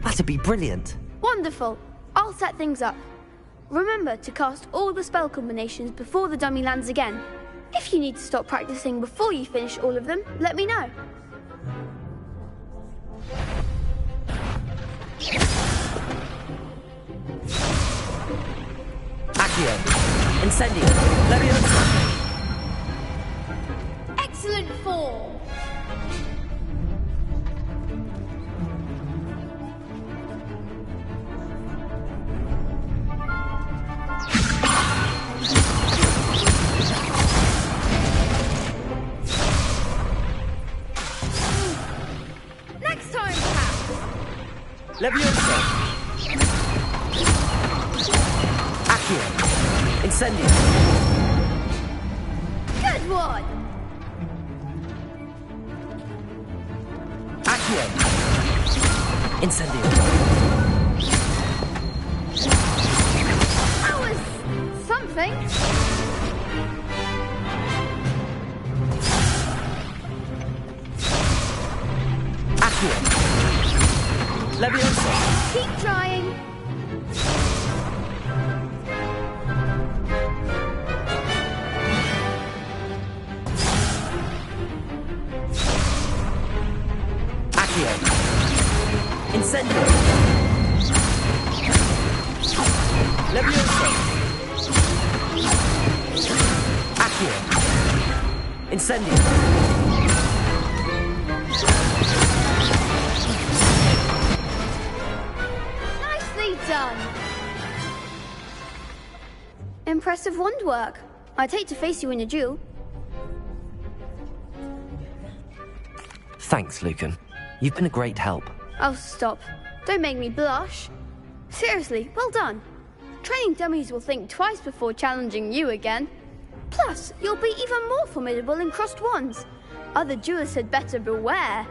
That'd be brilliant. Wonderful. I'll set things up. Remember to cast all the spell combinations before the dummy lands again. If you need to stop practicing before you finish all of them, let me know. Accio. Incendio. Leviosa. Excellent form. Next time, perhaps. Leviosa. Accio. Incendio. Good one. Accio. Incendio. That was something. Accio. Leviosa. Keep trying. Accio. Incendio. Leviosa. Accio. Incendio. Nicely done. Impressive wand work. I'd hate to face you in a duel. Thanks, Lucan. You've been a great help. Oh, stop. Don't make me blush. Seriously, well done. Training dummies will think twice before challenging you again. Plus, you'll be even more formidable in crossed wands. Other duelists had better beware.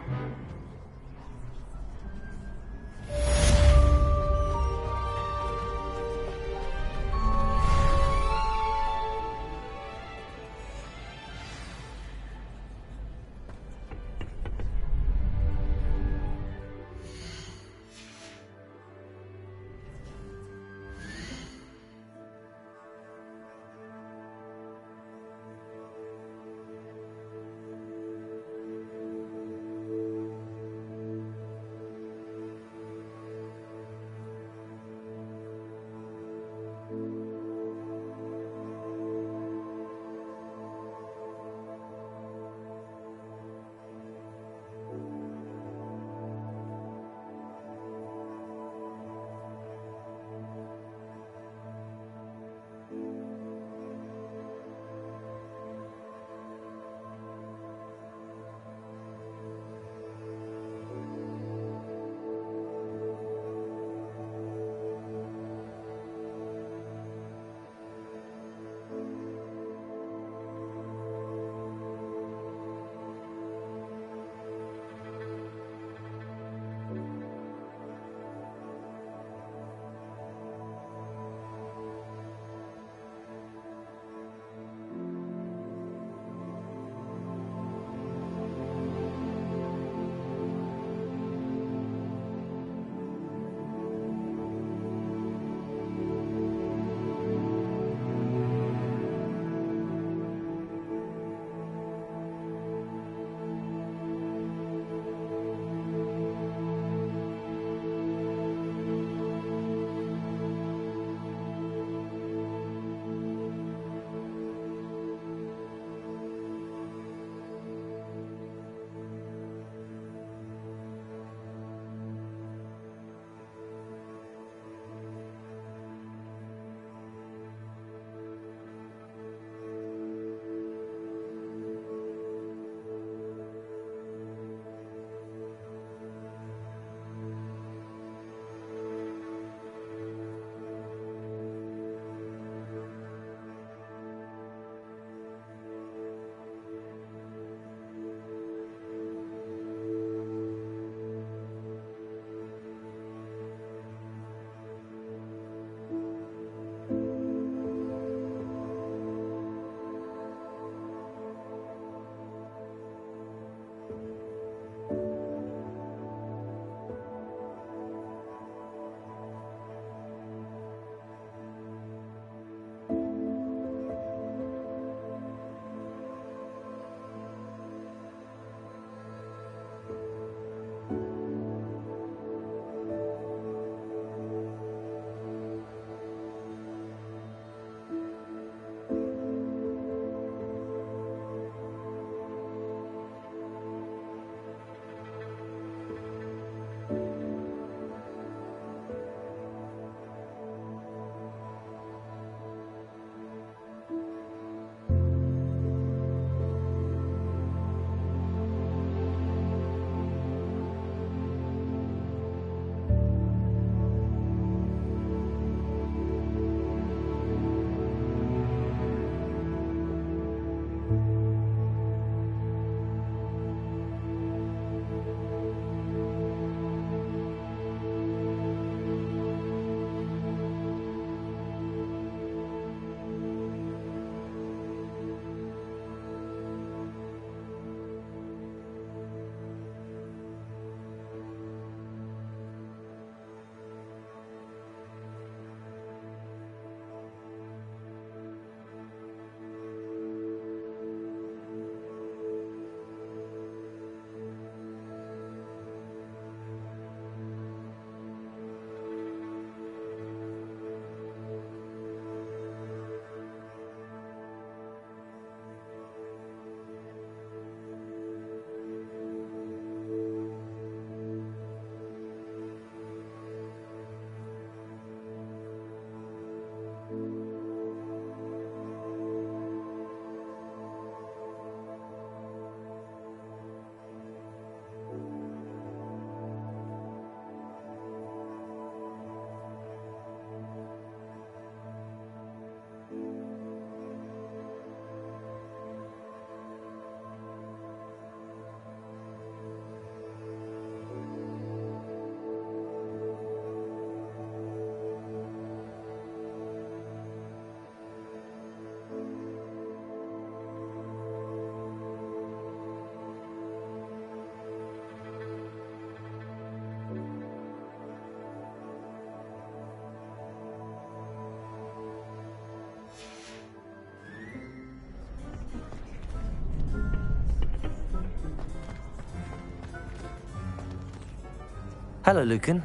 Hello, Lucan.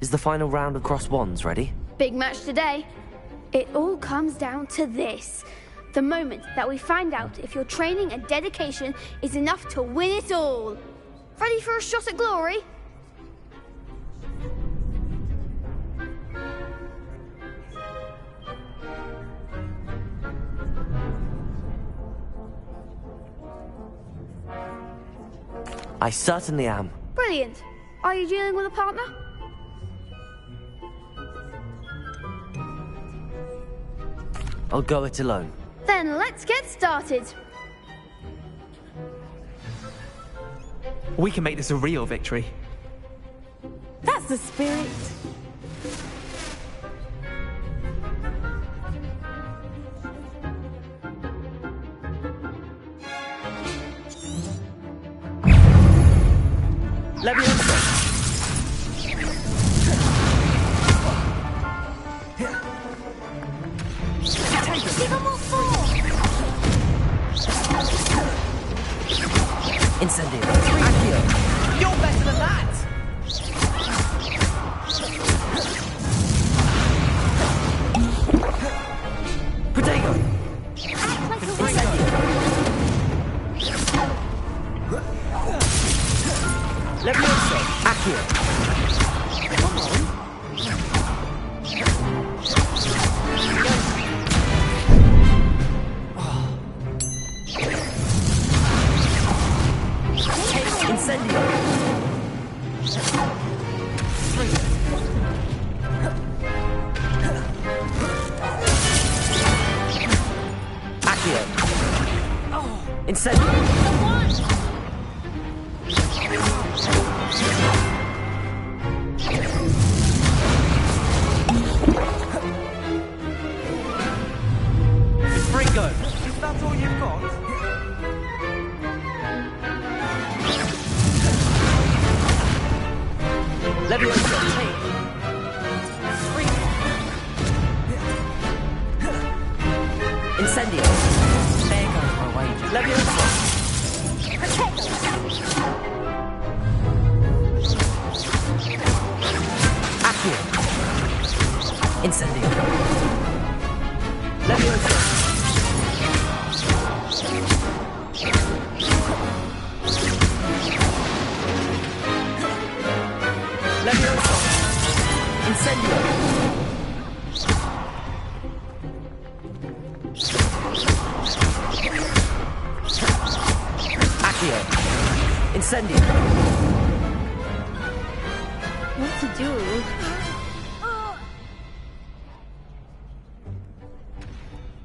Is the final round of Cross Wands ready? Big match today. It all comes down to this. The moment that we find out if your training and dedication is enough to win it all. Ready for a shot at glory? I certainly am. Brilliant. Are you dealing with a partner? I'll go it alone. Then let's get started. We can make this a real victory. That's the spirit. Leviosa! Give them all four. Incendio. Accio! You're better than that! Protego! Leviosa! Accio! Come on! Incendio! Accio! Incendio! Fringo! Is that all you've got? Leviosa! Incendio! There goes my wager. Leviosa! Accio! Incendio! Leviosa! Leviosa! Incendio! Accio! Incendio! What to do?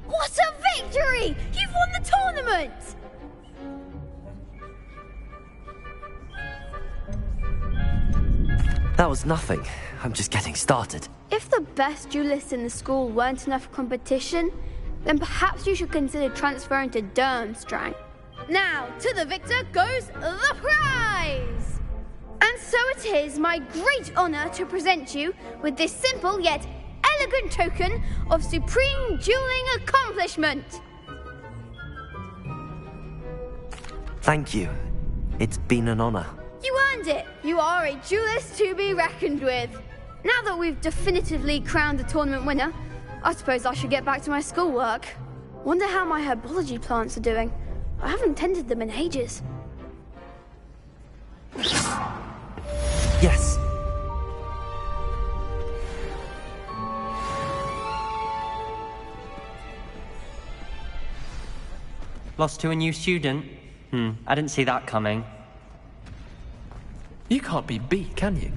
What a victory! You've won the tournament! That was nothing. I'm just getting started. If the best duelists in the school weren't enough competition, then perhaps you should consider transferring to Durmstrang. Now, to the victor goes the prize! And so it is my great honor to present you with this simple yet elegant token of supreme dueling accomplishment. Thank you. It's been an honor. You earned it. You are a duelist to be reckoned with. Now that we've definitively crowned the tournament winner, I suppose I should get back to my schoolwork. Wonder how my herbology plants are doing. I haven't tended them in ages. Yes. Lost to a new student? I didn't see that coming. You can't be beat, can you?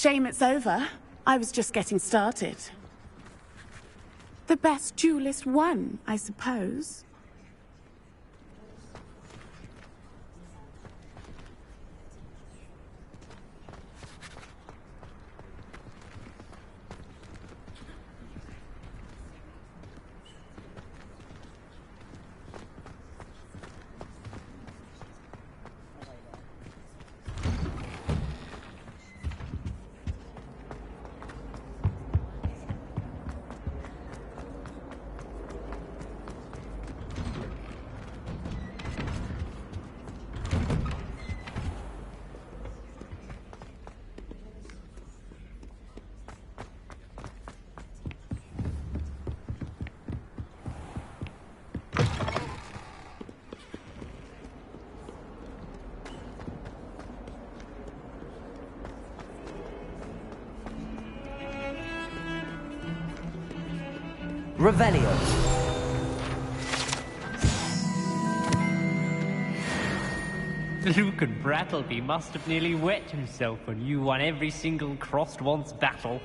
Shame it's over. I was just getting started. The best duelist won, I suppose. Revelio. Luke and Brattleby must have nearly wet himself when you won every single crossed once battle.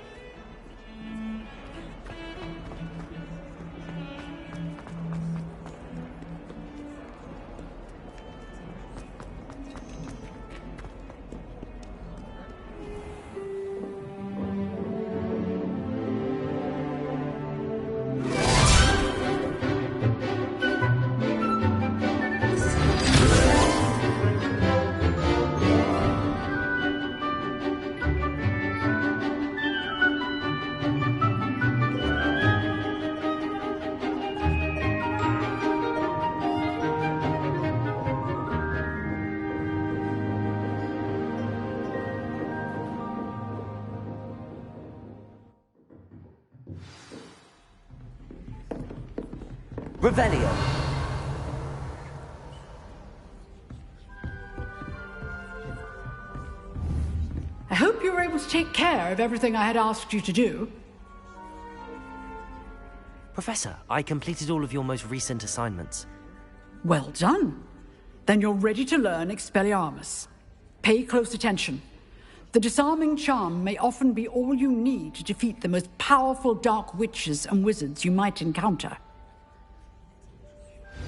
Revelio. I hope you were able to take care of everything I had asked you to do. Professor, I completed all of your most recent assignments. Well done. Then you're ready to learn Expelliarmus. Pay close attention. The disarming charm may often be all you need to defeat the most powerful dark witches and wizards you might encounter.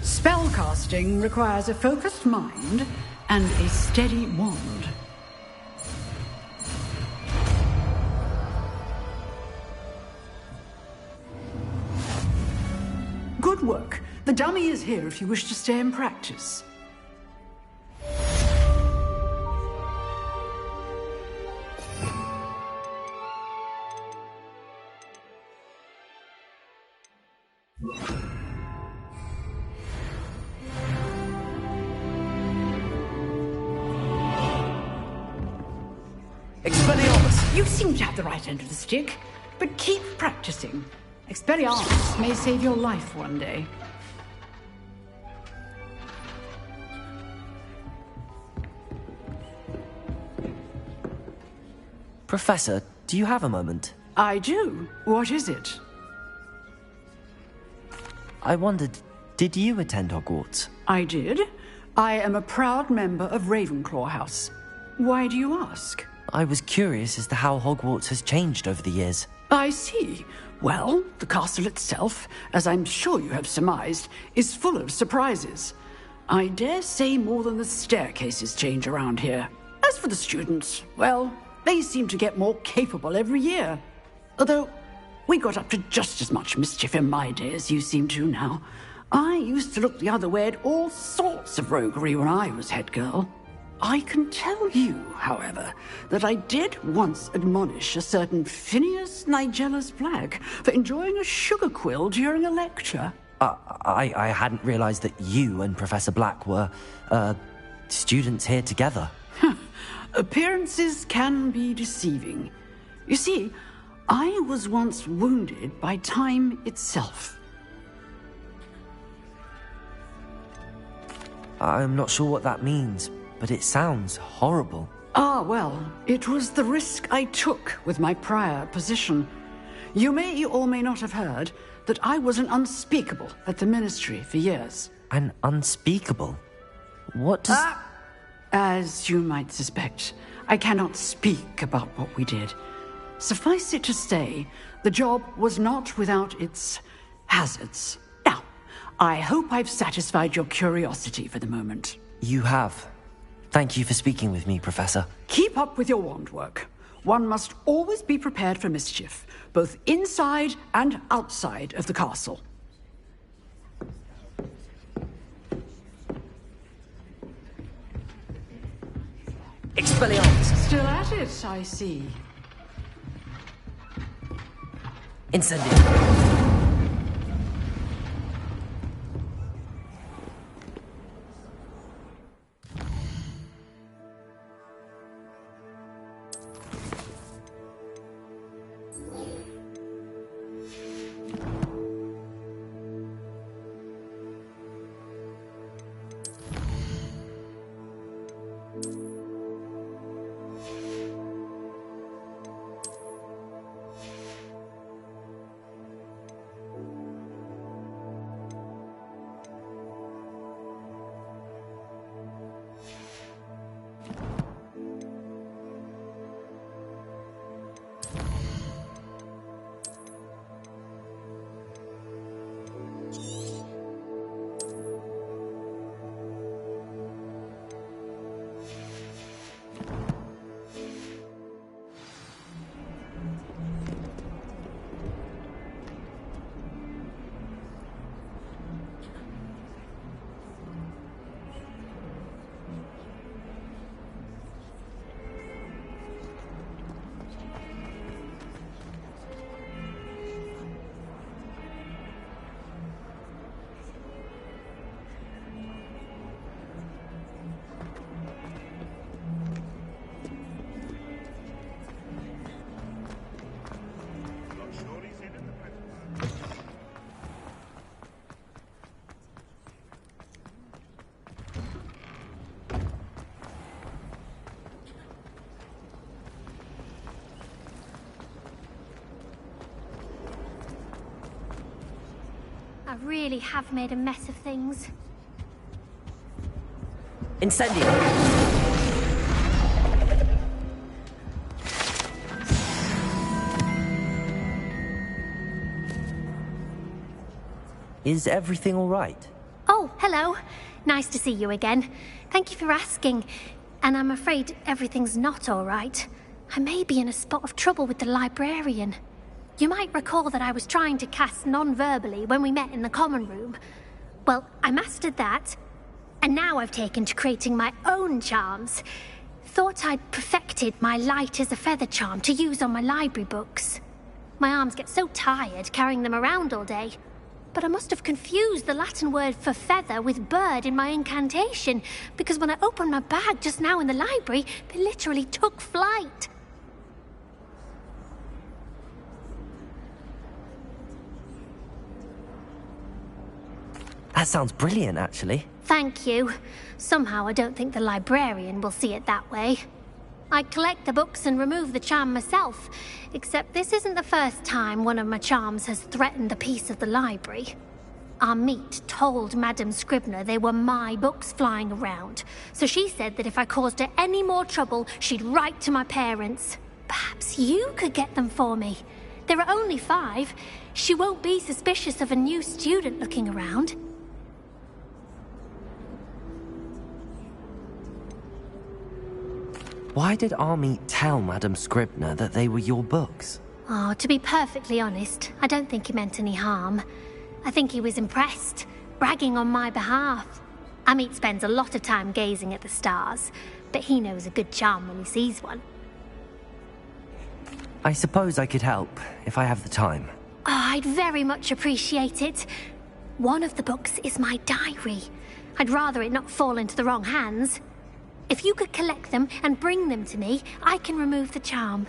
Spellcasting requires a focused mind and a steady wand. Good work. The dummy is here if you wish to stay and practice. Expelliarmus! You seem to have the right end of the stick, but keep practicing. Expelliarmus may save your life one day. Professor, do you have a moment? I do. What is it? I wondered, did you attend Hogwarts? I did. I am a proud member of Ravenclaw House. Why do you ask? I was curious as to how Hogwarts has changed over the years. I see. Well, the castle itself, as I'm sure you have surmised, is full of surprises. I dare say more than the staircases change around here. As for the students, well, they seem to get more capable every year. Although, we got up to just as much mischief in my day as you seem to now. I used to look the other way at all sorts of roguery when I was head girl. I can tell you, however, that I did once admonish a certain Phineas Nigellus Black for enjoying a sugar quill during a lecture. I hadn't realized that you and Professor Black were, students here together. Appearances can be deceiving. You see, I was once wounded by time itself. I'm not sure what that means, but it sounds horrible. Ah, well, it was the risk I took with my prior position. You may or may not have heard that I was an unspeakable at the Ministry for years. An unspeakable? What does... As you might suspect, I cannot speak about what we did. Suffice it to say, the job was not without its hazards. Now, I hope I've satisfied your curiosity for the moment. You have. Thank you for speaking with me, Professor. Keep up with your wand work. One must always be prepared for mischief, both inside and outside of the castle. Expelliarmus! Still at it, I see. Incendio! I really have made a mess of things. Incendio! Is everything all right? Oh, hello. Nice to see you again. Thank you for asking. And I'm afraid everything's not all right. I may be in a spot of trouble with the librarian. You might recall that I was trying to cast non-verbally when we met in the common room. Well, I mastered that, and now I've taken to creating my own charms. Thought I'd perfected my light as a feather charm to use on my library books. My arms get so tired carrying them around all day. But I must have confused the Latin word for feather with bird in my incantation, because when I opened my bag just now in the library, they literally took flight. That sounds brilliant, actually. Thank you. Somehow I don't think the librarian will see it that way. I collect the books and remove the charm myself, except this isn't the first time one of my charms has threatened a piece of the library. Our meet told Madame Scribner they were my books flying around, so she said that if I caused her any more trouble, she'd write to my parents. Perhaps you could get them for me. There are only 5. She won't be suspicious of a new student looking around. Why did Army tell Madame Scribner that they were your books? Oh, to be perfectly honest, I don't think he meant any harm. I think he was impressed, bragging on my behalf. Amit spends a lot of time gazing at the stars, but he knows a good charm when he sees one. I suppose I could help, if I have the time. Oh, I'd very much appreciate it. One of the books is my diary. I'd rather it not fall into the wrong hands. If you could collect them and bring them to me, I can remove the charm.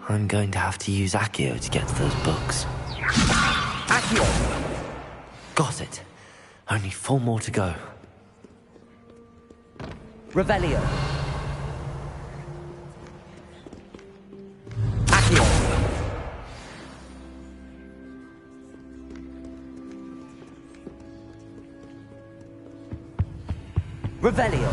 I'm going to have to use Accio to get to those books. Accio! Got it. Only 4 more to go. Revelio. Revelio.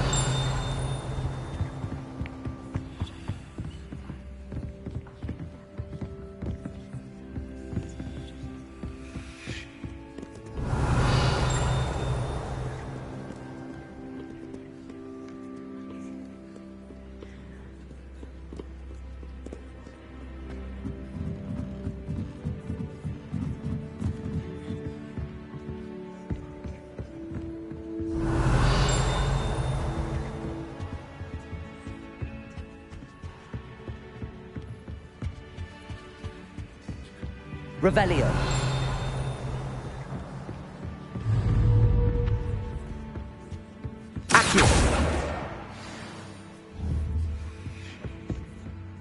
Revelio. Accio.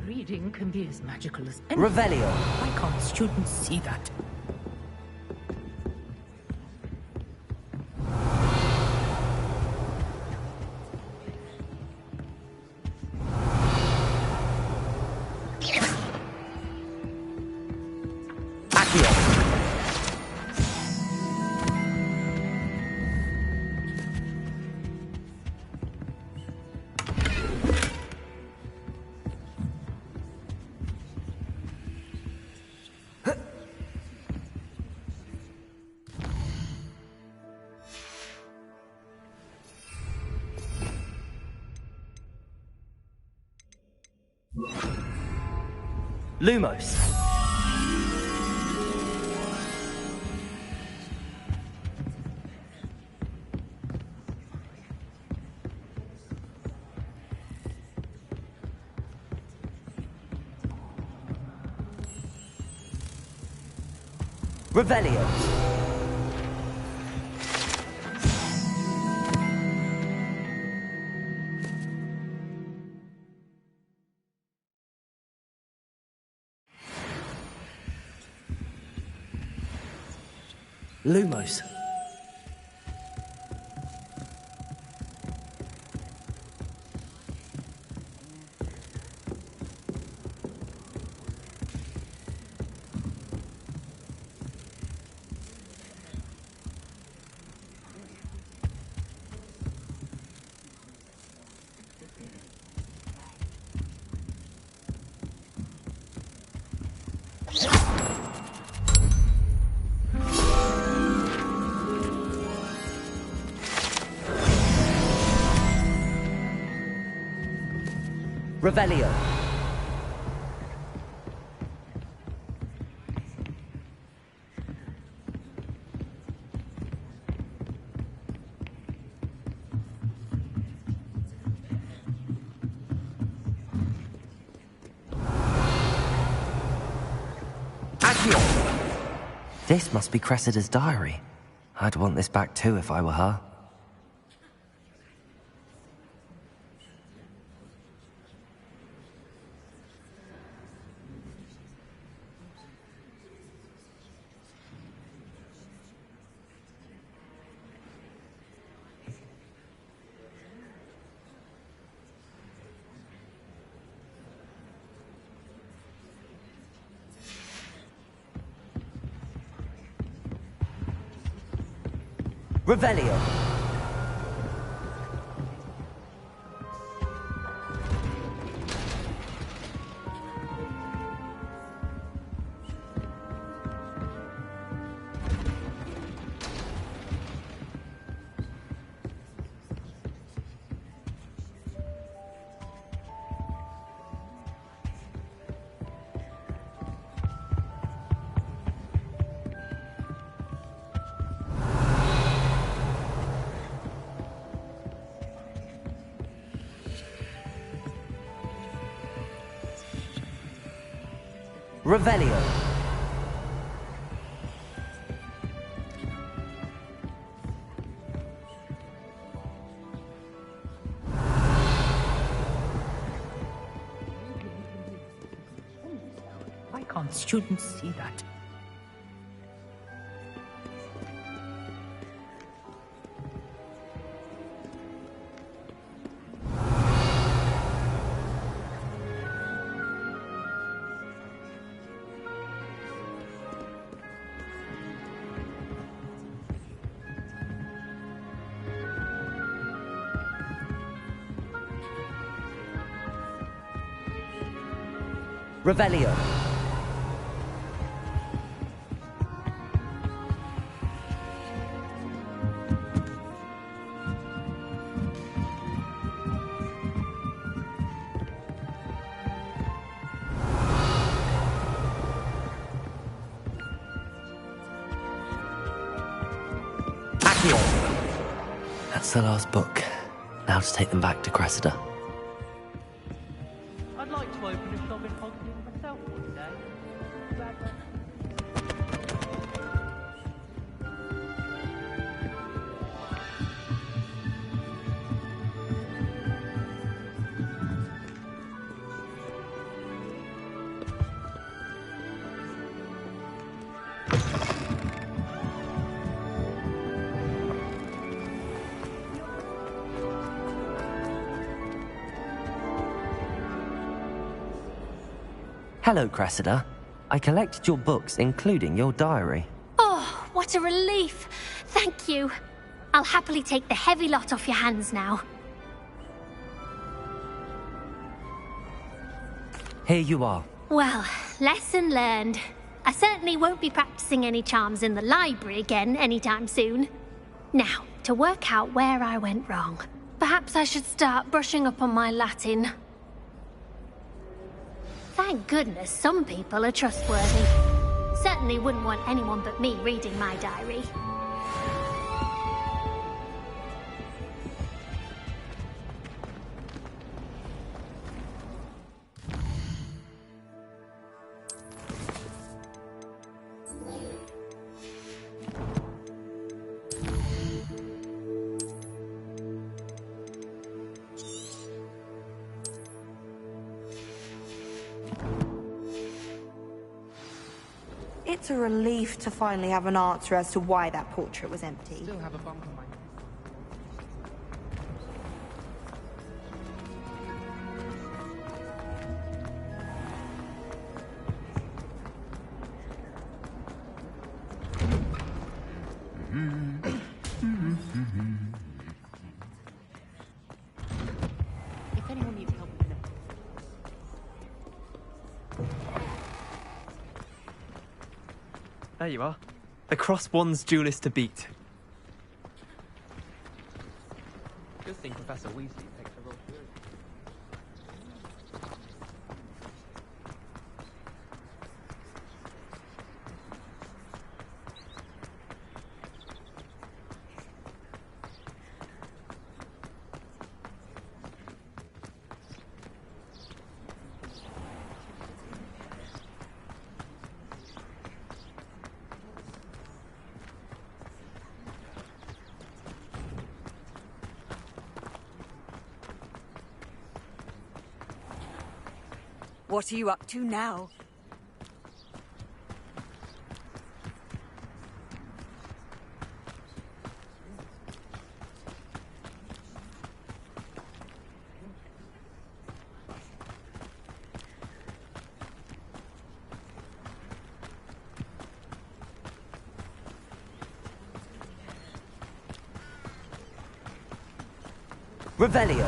Reading can be as magical as anything. Revelio. Why can't students see that? Lumos. Revelio. Lumos. Revelio. Accio. This must be Cressida's diary. I'd want this back too if I were her. Revelio. Revelio. Why can't students see that? Revelio. That's the last book. Now to take them back to Cressida. I'd like to open a shop in Hogwarts myself one day. Hello, Cressida. I collected your books, including your diary. Oh, what a relief. Thank you. I'll happily take the heavy lot off your hands now. Here you are. Well, lesson learned. I certainly won't be practicing any charms in the library again anytime soon. Now, to work out where I went wrong. Perhaps I should start brushing up on my Latin. Thank goodness some people are trustworthy. Certainly wouldn't want anyone but me reading my diary. It's a relief to finally have an answer as to why that portrait was empty. Still have a bump on my neck. If anyone needs help with that. There you are. The Cross Wands duelist to beat. Good thing Professor Weasley takes the role through. What are you up to now? Revelio.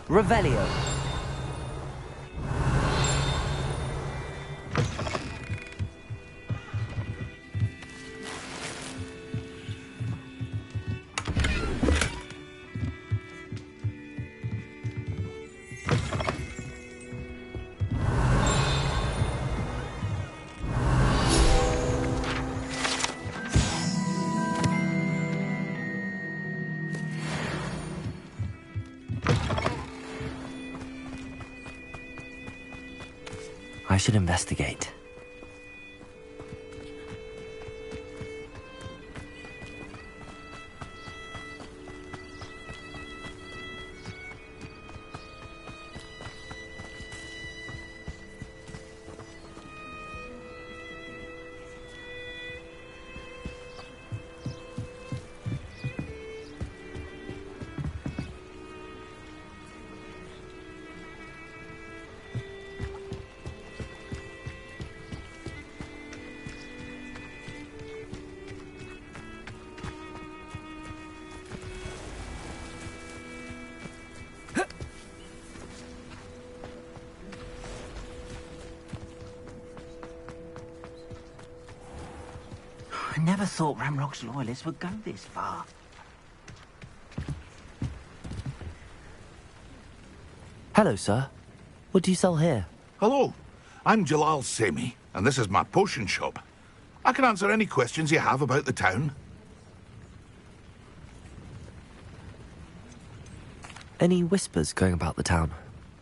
Revelio. I should investigate. I never thought Ramrock's loyalists would go this far. Hello, sir. What do you sell here? Hello, I'm Jalal Semi, and this is my potion shop. I can answer any questions you have about the town. Any whispers going about the town?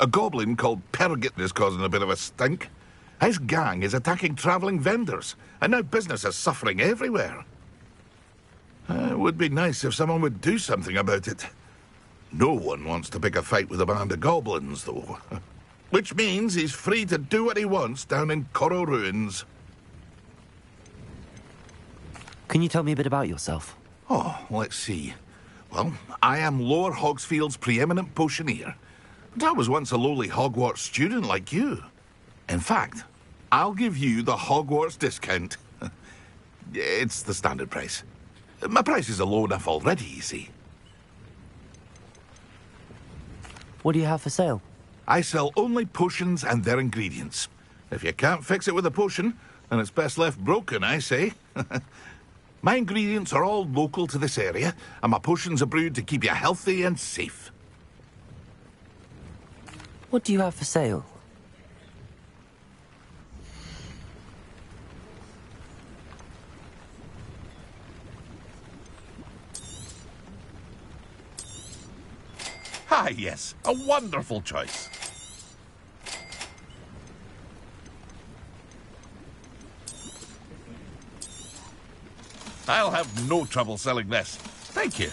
A goblin called Pergit is causing a bit of a stink. His gang is attacking travelling vendors, and now business is suffering everywhere. It would be nice if someone would do something about it. No one wants to pick a fight with a band of goblins, though. Which means he's free to do what he wants down in Coral Ruins. Can you tell me a bit about yourself? Oh, let's see. Well, I am Lower Hogsfield's preeminent potioneer. But I was once a lowly Hogwarts student like you. In fact, I'll give you the Hogwarts discount. It's the standard price. My prices are low enough already, you see. What do you have for sale? I sell only potions and their ingredients. If you can't fix it with a potion, then it's best left broken, I say. My ingredients are all local to this area, and my potions are brewed to keep you healthy and safe. What do you have for sale? Ah, yes, a wonderful choice. I'll have no trouble selling this. Thank you.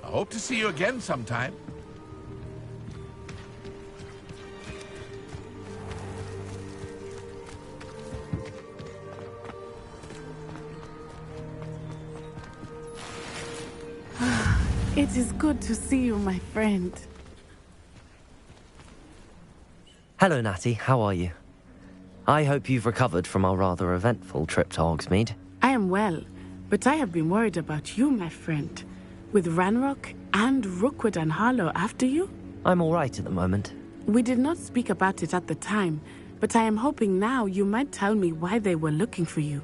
I hope to see you again sometime. It is good to see you, my friend. Hello, Natty. How are you? I hope you've recovered from our rather eventful trip to Hogsmeade. I am well, but I have been worried about you, my friend. With Ranrock and Rookwood and Harlow after you? I'm all right at the moment. We did not speak about it at the time, but I am hoping now you might tell me why they were looking for you.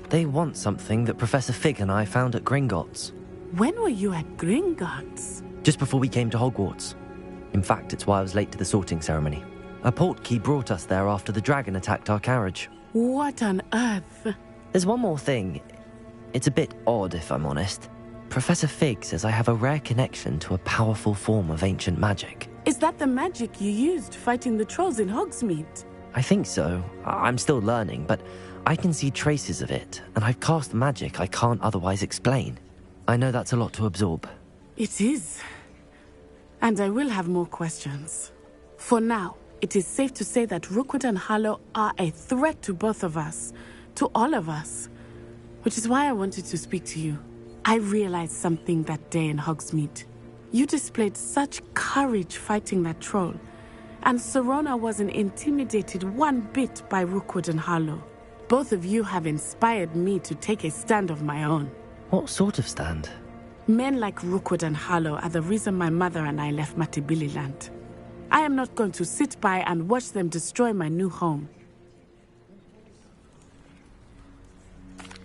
They want something that Professor Fig and I found at Gringotts. When were you at Gringotts? Just before we came to Hogwarts. In fact, it's why I was late to the sorting ceremony. A portkey brought us there after the dragon attacked our carriage. What on earth? There's one more thing. It's a bit odd, if I'm honest. Professor Fig says I have a rare connection to a powerful form of ancient magic. Is that the magic you used fighting the trolls in Hogsmeade? I think so. I'm still learning, but I can see traces of it, and I've cast magic I can't otherwise explain. I know that's a lot to absorb. It is. And I will have more questions. For now, it is safe to say that Rookwood and Harlow are a threat to both of us, to all of us. Which is why I wanted to speak to you. I realized something that day in Hogsmeade. You displayed such courage fighting that troll, and Serona wasn't intimidated one bit by Rookwood and Harlow. Both of you have inspired me to take a stand of my own. What sort of stand? Men like Rookwood and Harlow are the reason my mother and I left Matibili land. I am not going to sit by and watch them destroy my new home.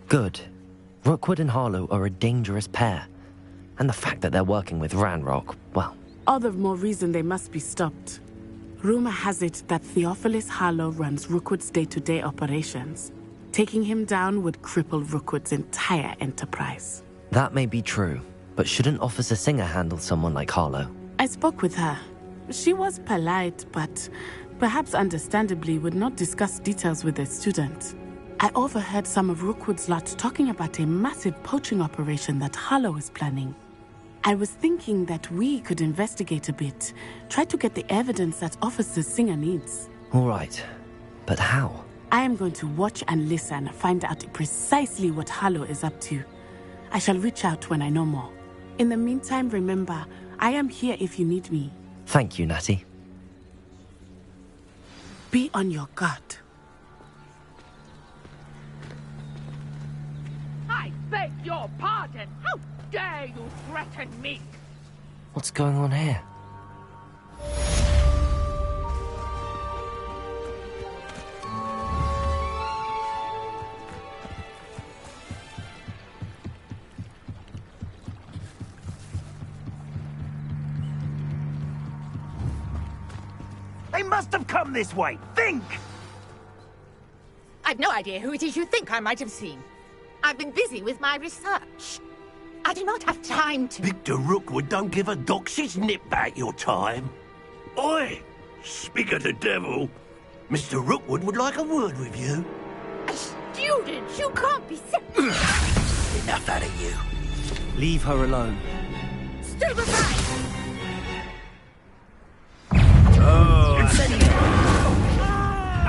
Good. Rookwood and Harlow are a dangerous pair. And the fact that they're working with Ranrock, well... All the more reason they must be stopped. Rumor has it that Theophilus Harlow runs Rookwood's day-to-day operations. Taking him down would cripple Rookwood's entire enterprise. That may be true, but shouldn't Officer Singer handle someone like Harlow? I spoke with her. She was polite, but perhaps understandably would not discuss details with a student. I overheard some of Rookwood's lot talking about a massive poaching operation that Harlow is planning. I was thinking that we could investigate a bit, try to get the evidence that Officer Singer needs. All right, but how? I am going to watch and listen, find out precisely what Harlow is up to. I shall reach out when I know more. In the meantime, remember, I am here if you need me. Thank you, Natty. Be on your guard. I beg your pardon. How dare you threaten me? What's going on here? They must have come this way. Think! I've no idea who it is you think I might have seen. I've been busy with my research. I do not have time to... Victor Rookwood don't give a doxy's nip back your time. Oi! Speak of the devil. Mr. Rookwood would like a word with you. A student? You can't be sick. Enough out of you. Leave her alone. Stupefy!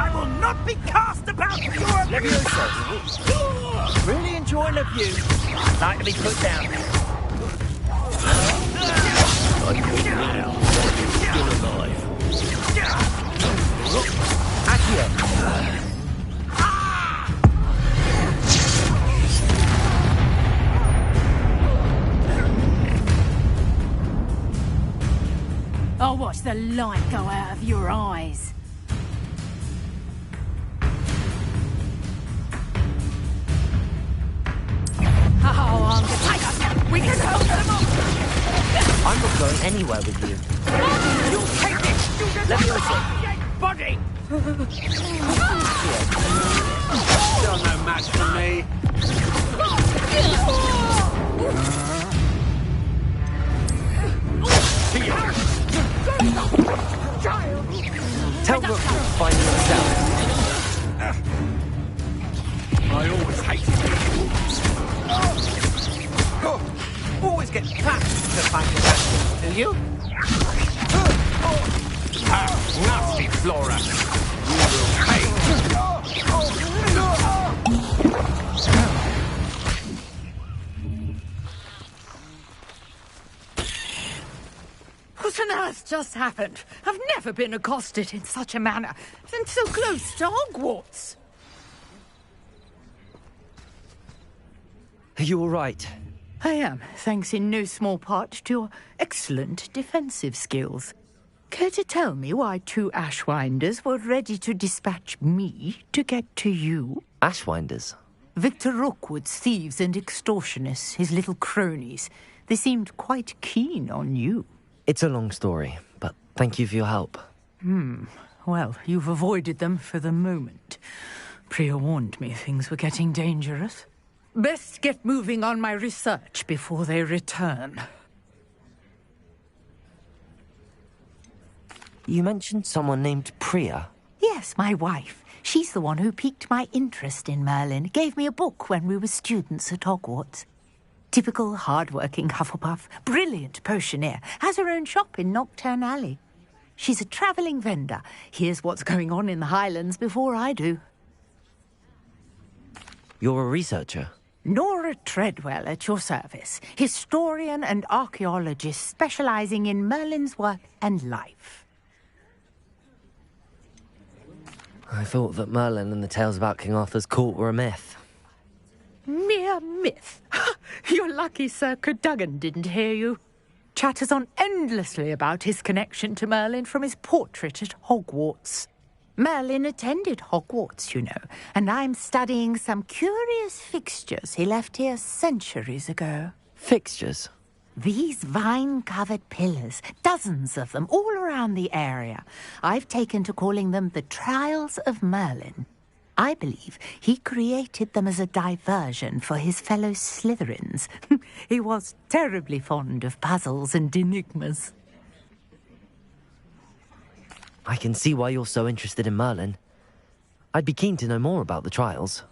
I will not be cast about for your abuse! Really enjoying the view. I'd like to be put down. I'm good now. Still alive. Accio. I'll watch the light go out of your eyes. Oh, I'm the tiger. We can hold them off. I'm not going anywhere with you. You take this student. Let me listen. Body! Still no match for me. Tell Rook to find himself. I always hated you. Always get clapped to find your actions, do you? Nasty Flora. You will pay. What on earth just happened? I've never been accosted in such a manner, and so close to Hogwarts. Are you all right? I am, thanks in no small part to your excellent defensive skills. Care to tell me why two Ashwinders were ready to dispatch me to get to you? Ashwinders? Victor Rookwood's thieves and extortionists, his little cronies. They seemed quite keen on you. It's a long story, but thank you for your help. Well, you've avoided them for the moment. Priya warned me things were getting dangerous. Best get moving on my research before they return. You mentioned someone named Priya. Yes, my wife. She's the one who piqued my interest in Merlin. Gave me a book when we were students at Hogwarts. Typical hard-working Hufflepuff, brilliant potioneer, has her own shop in Nocturne Alley. She's a travelling vendor. Hears what's going on in the Highlands before I do. You're a researcher? Nora Treadwell at your service. Historian and archaeologist specialising in Merlin's work and life. I thought that Merlin and the tales about King Arthur's court were a myth. Mere myth. You're lucky Sir Cadogan didn't hear you. Chatters on endlessly about his connection to Merlin from his portrait at Hogwarts. Merlin attended Hogwarts, you know, and I'm studying some curious fixtures he left here centuries ago. Fixtures? These vine-covered pillars, dozens of them, all around the area. I've taken to calling them the Trials of Merlin. I believe he created them as a diversion for his fellow Slytherins. He was terribly fond of puzzles and enigmas. I can see why you're so interested in Merlin. I'd be keen to know more about the trials.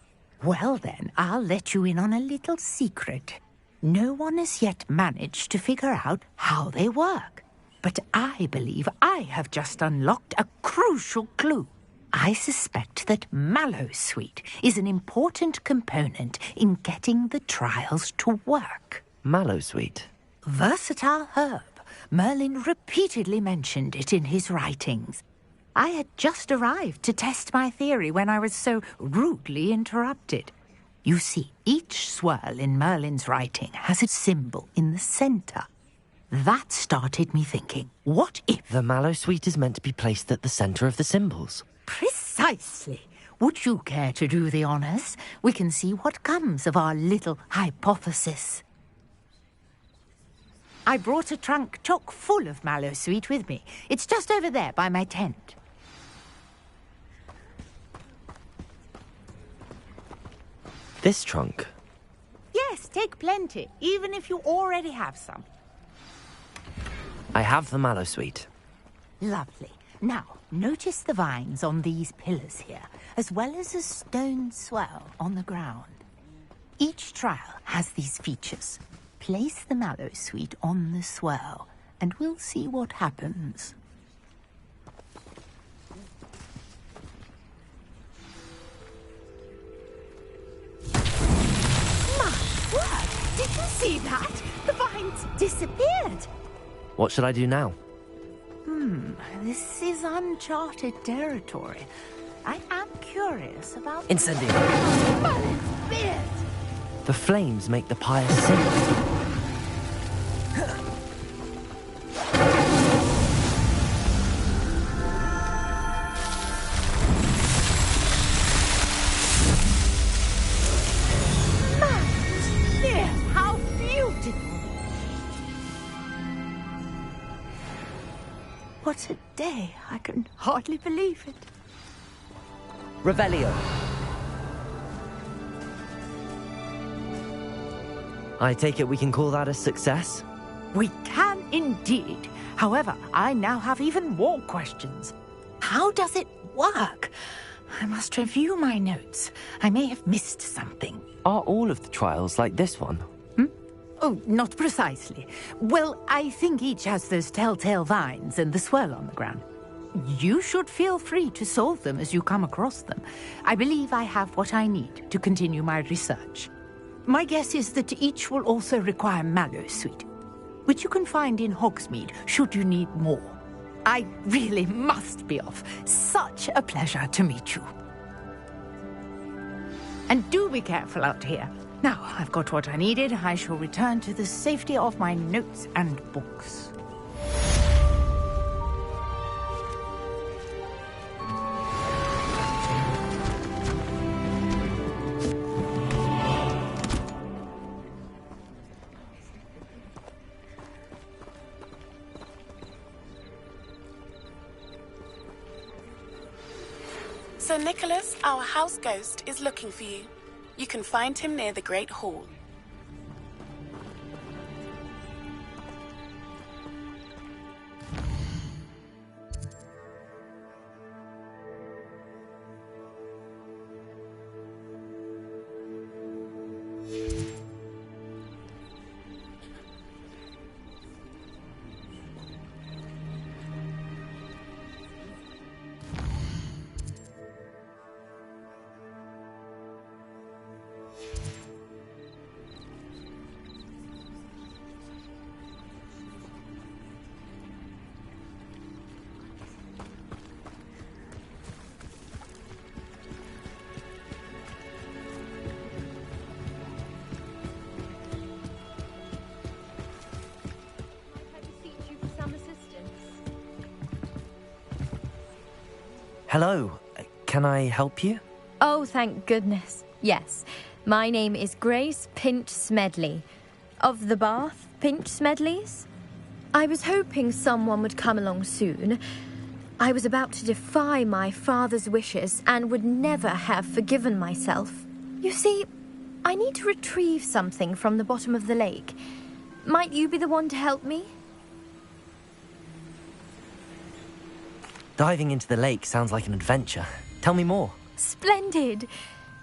Well then, I'll let you in on a little secret. No one has yet managed to figure out how they work. But I believe I have just unlocked a crucial clue. I suspect that Mallowsweet is an important component in getting the trials to work. Mallowsweet? Versatile herb. Merlin repeatedly mentioned it in his writings. I had just arrived to test my theory when I was so rudely interrupted. You see, each swirl in Merlin's writing has a symbol in the centre. That started me thinking, what if... The Mallowsweet is meant to be placed at the centre of the symbols. Precisely. Would you care to do the honours? We can see what comes of our little hypothesis. I brought a trunk chock full of Mallowsweet with me. It's just over there by my tent. This trunk? Yes, take plenty, even if you already have some. I have the Mallowsweet. Lovely. Now, notice the vines on these pillars here, as well as a stone swell on the ground. Each trial has these features. Place the Mallowsweet on the swell, and we'll see what happens. My word! Did you see that? The vines disappeared! What should I do now? This is uncharted territory. I am curious about... Incendio! Merlin's beard! The flames make the pyre sing. How beautiful! What a day. I can hardly believe it. Revelio. I take it we can call that a success? We can indeed. However, I now have even more questions. How does it work? I must review my notes. I may have missed something. Are all of the trials like this one? Oh, not precisely. Well, I think each has those telltale vines and the swirl on the ground. You should feel free to solve them as you come across them. I believe I have what I need to continue my research. My guess is that each will also require Mallowsweet, which you can find in Hogsmeade should you need more. I really must be off. Such a pleasure to meet you. And do be careful out here. Now, I've got what I needed. I shall return to the safety of my notes and books. Sir Nicholas, our house ghost, is looking for you. You can find him near the Great Hall. Hello, can I help you? Oh, thank goodness. Yes. My name is Grace Pinch Smedley. Of the Bath Pinch Smedleys? I was hoping someone would come along soon. I was about to defy my father's wishes and would never have forgiven myself. You see, I need to retrieve something from the bottom of the lake. Might you be the one to help me? Diving into the lake sounds like an adventure. Tell me more. Splendid!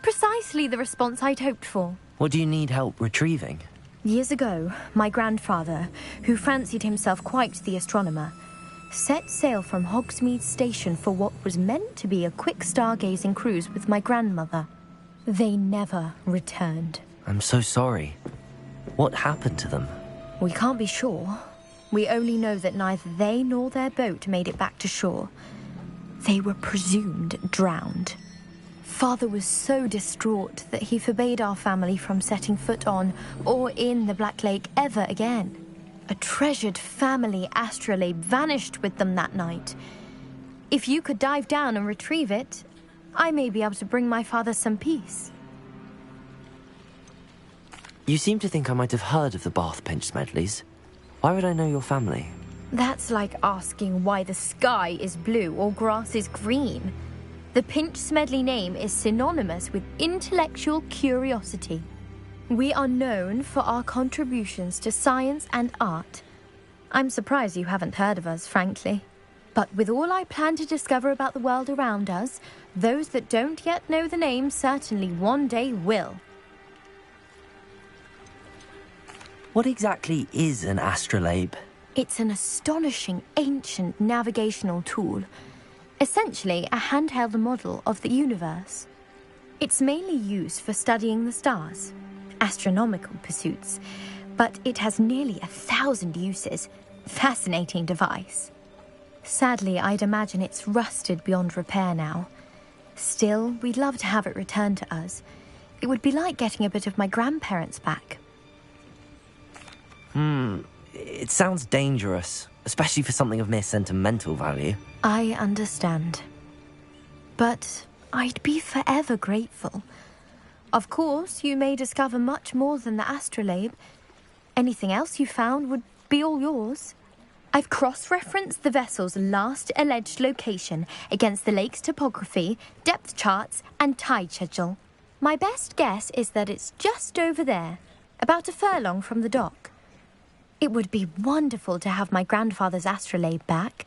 Precisely the response I'd hoped for. What do you need help retrieving? Years ago, my grandfather, who fancied himself quite the astronomer, set sail from Hogsmeade Station for what was meant to be a quick stargazing cruise with my grandmother. They never returned. I'm so sorry. What happened to them? We can't be sure. We only know that neither they nor their boat made it back to shore. They were presumed drowned. Father was so distraught that he forbade our family from setting foot on or in the Black Lake ever again. A treasured family astrolabe vanished with them that night. If you could dive down and retrieve it, I may be able to bring my father some peace. You seem to think I might have heard of the Bath Pinch Smedleys. Why would I know your family? That's like asking why the sky is blue or grass is green. The Pinch Smedley name is synonymous with intellectual curiosity. We are known for our contributions to science and art. I'm surprised you haven't heard of us, frankly. But with all I plan to discover about the world around us, those that don't yet know the name certainly one day will. What exactly is an astrolabe? It's an astonishing ancient navigational tool. Essentially a handheld model of the universe. It's mainly used for studying the stars, astronomical pursuits, but it has nearly 1,000 uses. Fascinating device. Sadly, I'd imagine it's rusted beyond repair now. Still, we'd love to have it returned to us. It would be like getting a bit of my grandparents back. It sounds dangerous, especially for something of mere sentimental value. I understand. But I'd be forever grateful. Of course, you may discover much more than the astrolabe. Anything else you found would be all yours. I've cross-referenced the vessel's last alleged location against the lake's topography, depth charts, and tide schedule. My best guess is that it's just over there, about a furlong from the dock. It would be wonderful to have my grandfather's astrolabe back.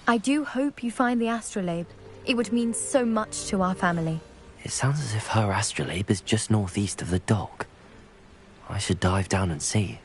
I do hope you find the astrolabe. It would mean so much to our family. It sounds as if her astrolabe is just northeast of the dock. I should dive down and see.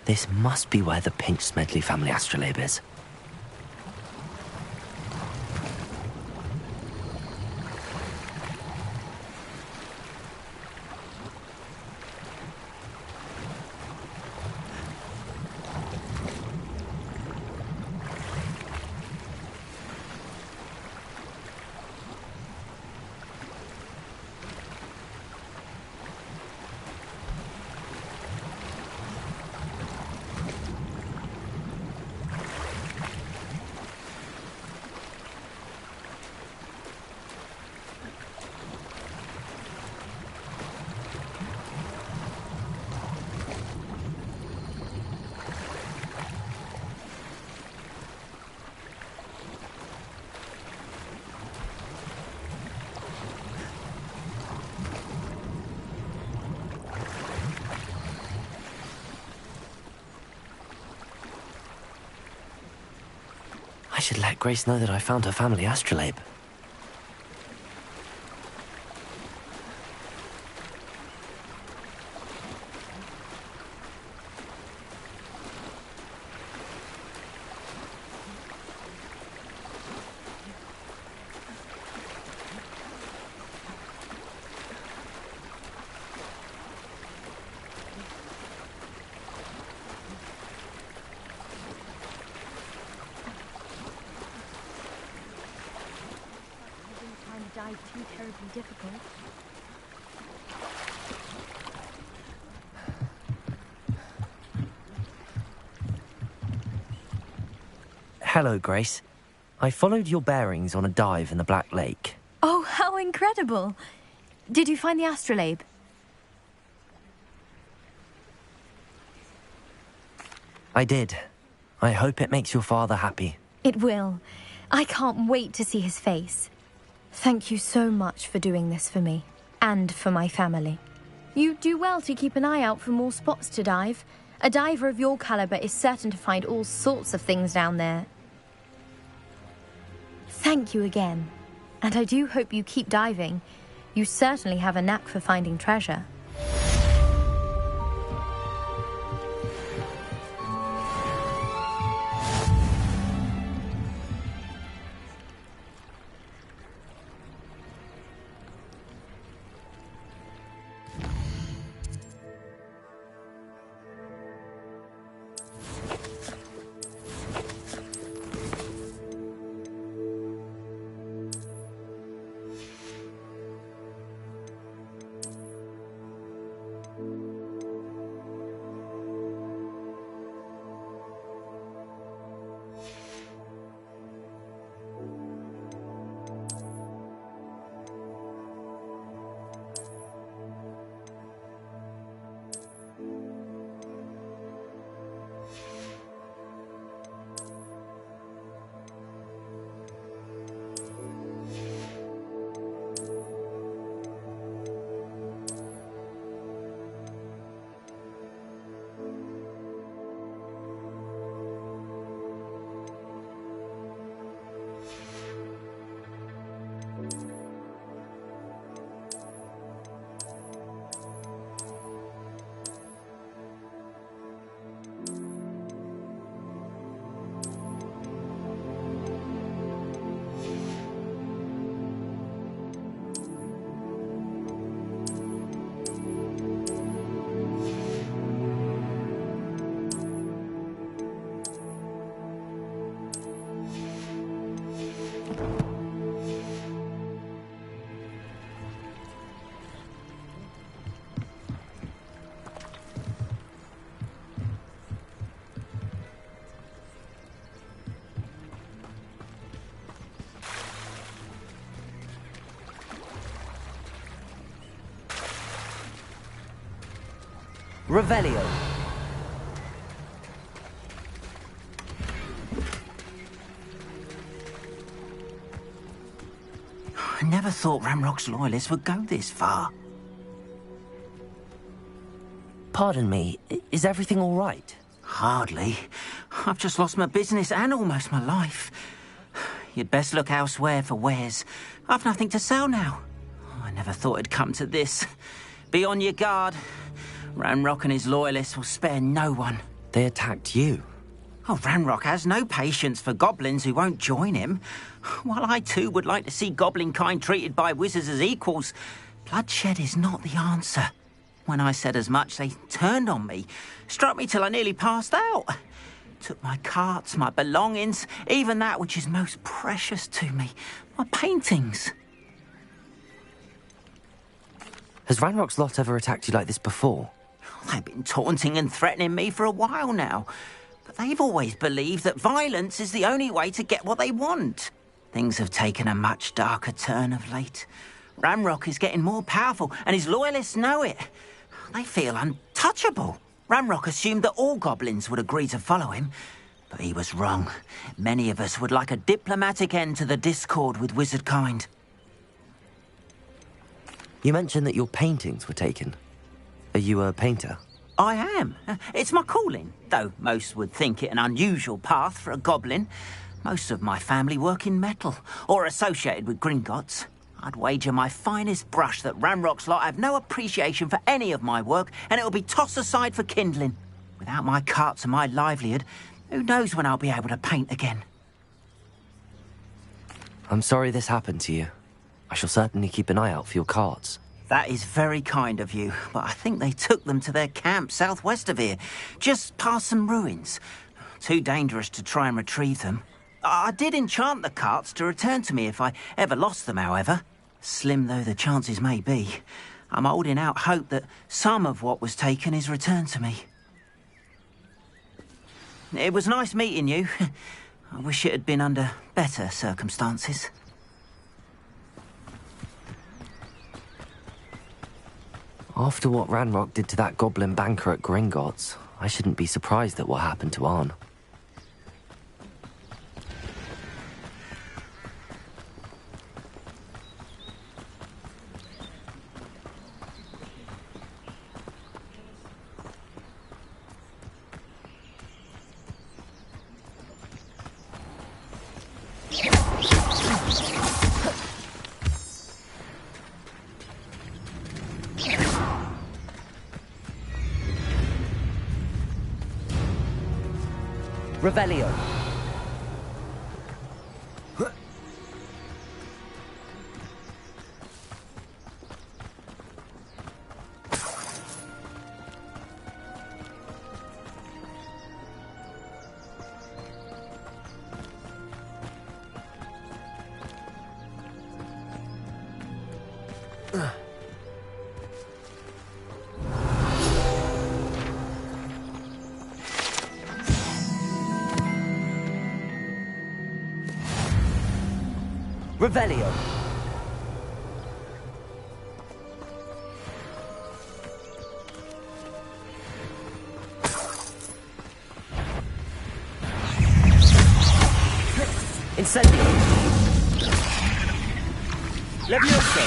This must be where the Pinch Smedley family astrolabe is. should let Grace know that I found her family astrolabe. Too terribly difficult. Hello, Grace. I followed your bearings on a dive in the Black Lake. Oh, how incredible! Did you find the astrolabe? I did. I hope it makes your father happy. It will. I can't wait to see his face. Thank you so much for doing this for me, and for my family. You do well to keep an eye out for more spots to dive. A diver of your caliber is certain to find all sorts of things down there. Thank you again, and I do hope you keep diving. You certainly have a knack for finding treasure. Revelio. I never thought Ramrock's loyalists would go this far. Pardon me, is everything all right? Hardly. I've just lost my business and almost my life. You'd best look elsewhere for wares. I've nothing to sell now. I never thought it'd come to this. Be on your guard. Ranrock and his loyalists will spare no one. They attacked you? Oh, Ranrock has no patience for goblins who won't join him. While I too would like to see goblin kind treated by wizards as equals, bloodshed is not the answer. When I said as much, they turned on me, struck me till I nearly passed out. Took my carts, my belongings, even that which is most precious to me, my paintings. Has Ranrock's lot ever attacked you like this before? They've been taunting and threatening me for a while now. But they've always believed that violence is the only way to get what they want. Things have taken a much darker turn of late. Ranrock is getting more powerful, and his loyalists know it. They feel untouchable. Ranrock assumed that all goblins would agree to follow him, but he was wrong. Many of us would like a diplomatic end to the discord with wizard kind. You mentioned that your paintings were taken. Are you a painter? I am. It's my calling, though most would think it an unusual path for a goblin. Most of my family work in metal, or associated with Gringotts. I'd wager my finest brush that Ranrock's lot have no appreciation for any of my work, and it'll be tossed aside for kindling. Without my carts and my livelihood, who knows when I'll be able to paint again. I'm sorry this happened to you. I shall certainly keep an eye out for your carts. That is very kind of you, but I think they took them to their camp southwest of here, just past some ruins. Too dangerous to try and retrieve them. I did enchant the carts to return to me if I ever lost them, however. Slim though the chances may be, I'm holding out hope that some of what was taken is returned to me. It was nice meeting you. I wish it had been under better circumstances. After what Ranrock did to that goblin banker at Gringotts, I shouldn't be surprised at what happened to Arn. Revelio. Revelio. Incendio. Levioso.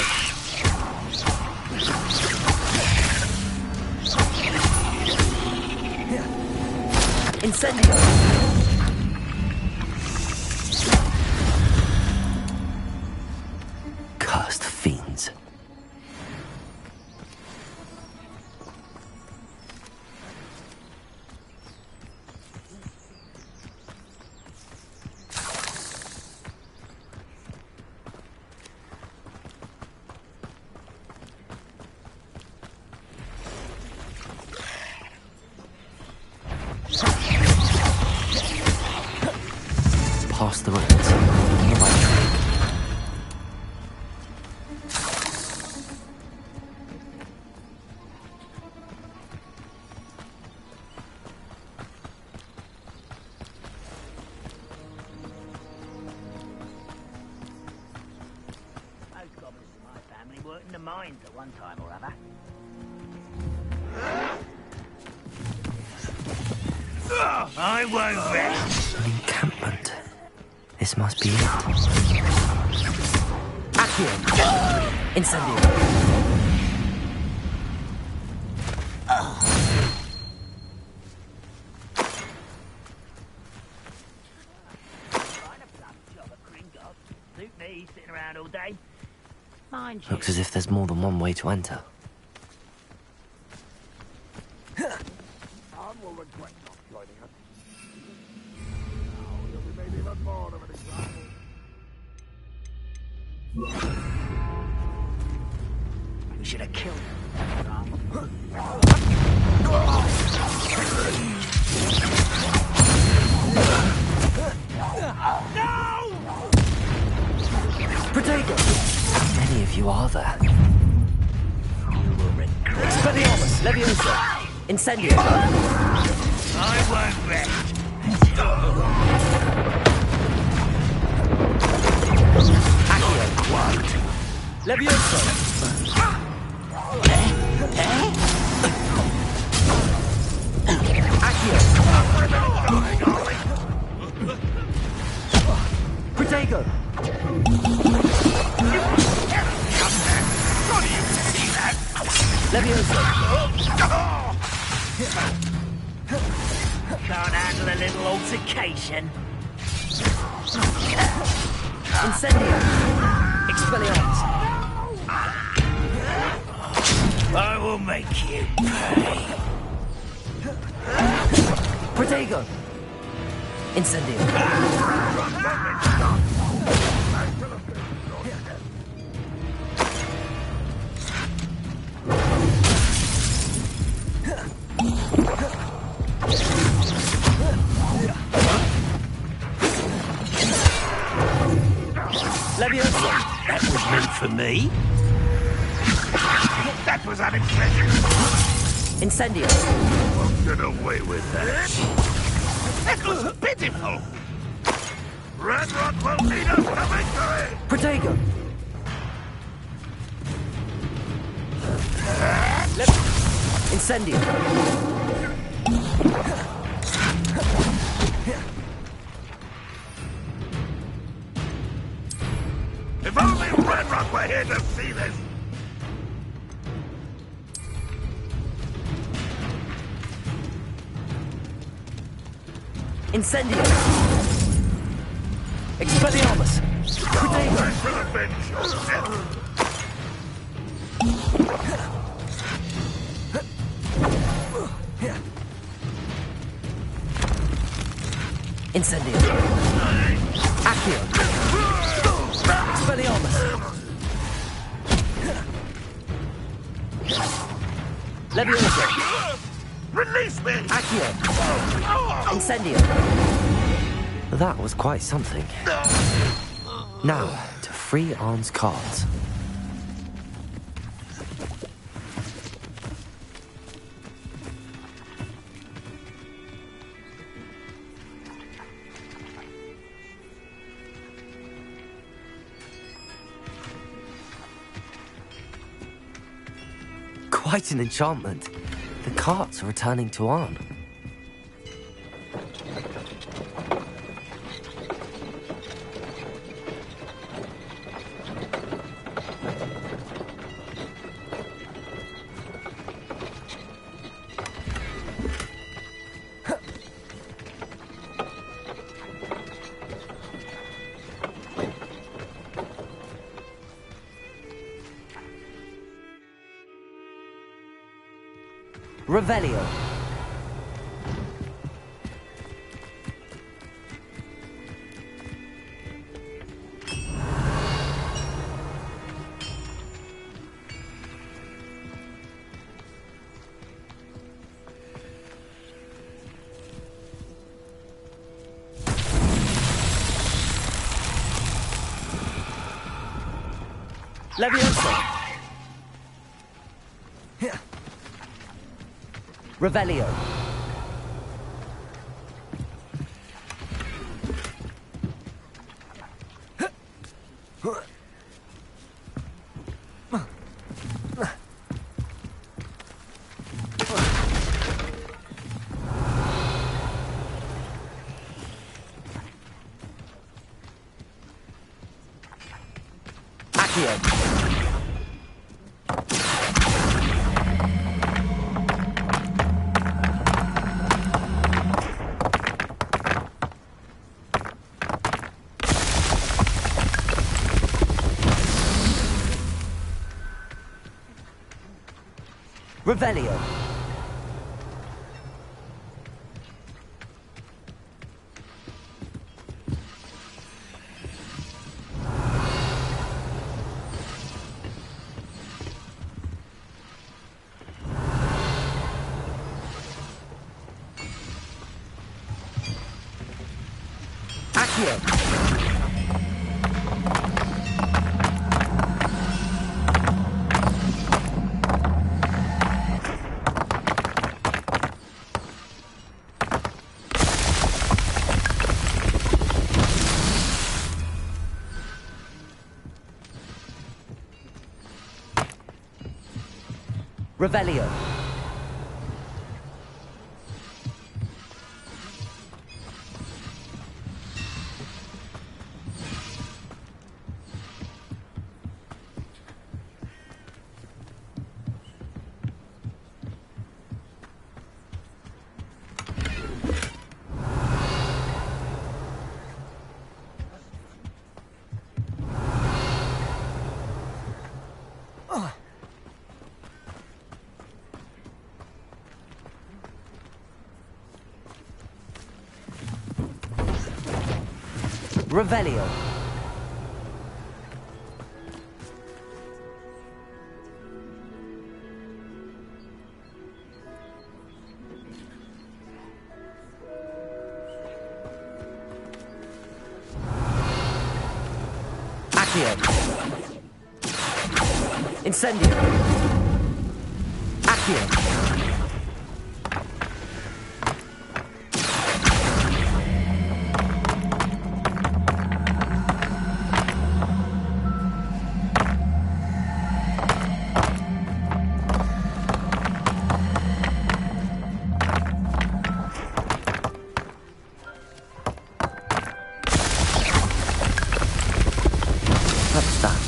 Incendio. Cursed fiends. Past the ruins. Near my tree. Most goblins in my family worked in the mines at one time or other. I won't rest. An encampment. This must be it. Accio. Incendio. Suit me, sitting around all day. Mind you. Looks as if there's more than one way to enter. We should have killed Protego! How many of you are there? Expelliarmus! Leviosa! Incendio! I won't rest. Accio! Leviosa! Accio! Protego! Leviosa! Can't handle a little altercation. Incendio! Expelliarmus! I will make you pay. Protego! Incendio! Leviosa! That was meant for me. That was unexpected. Incendio! Won't get away with that. That was pitiful. Red Rock will lead us to victory. Protego! Incendio! If only Red Rock were here to see this. Incendio! Expelliarmus! Protego! I shall avenge your death. Incendio! Accio! Expelliarmus! Leviosa! Release me! Accio! Incendio! That was quite something. Now, to free Arn's cards. Quite an enchantment. The carts are returning to Arn. Revelio. Leviosa. Revelio. Accio. Revelio. Accio. Revelio. Revelio. Incendio. Accio. What's that?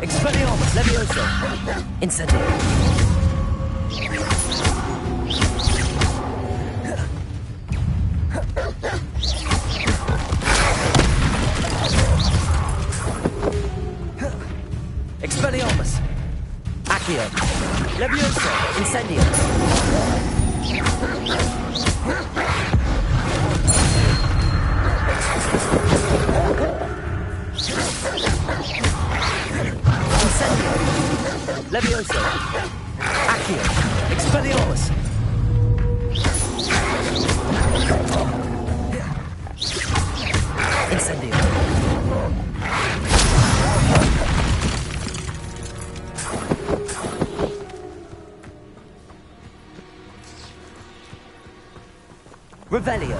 Expelliarmus Levioso. Incendio. Expelliarmus. Accio. Levioso. Incendio. Incendio. Levioso. Accio. Expelliarmus. Incendio. Revelio.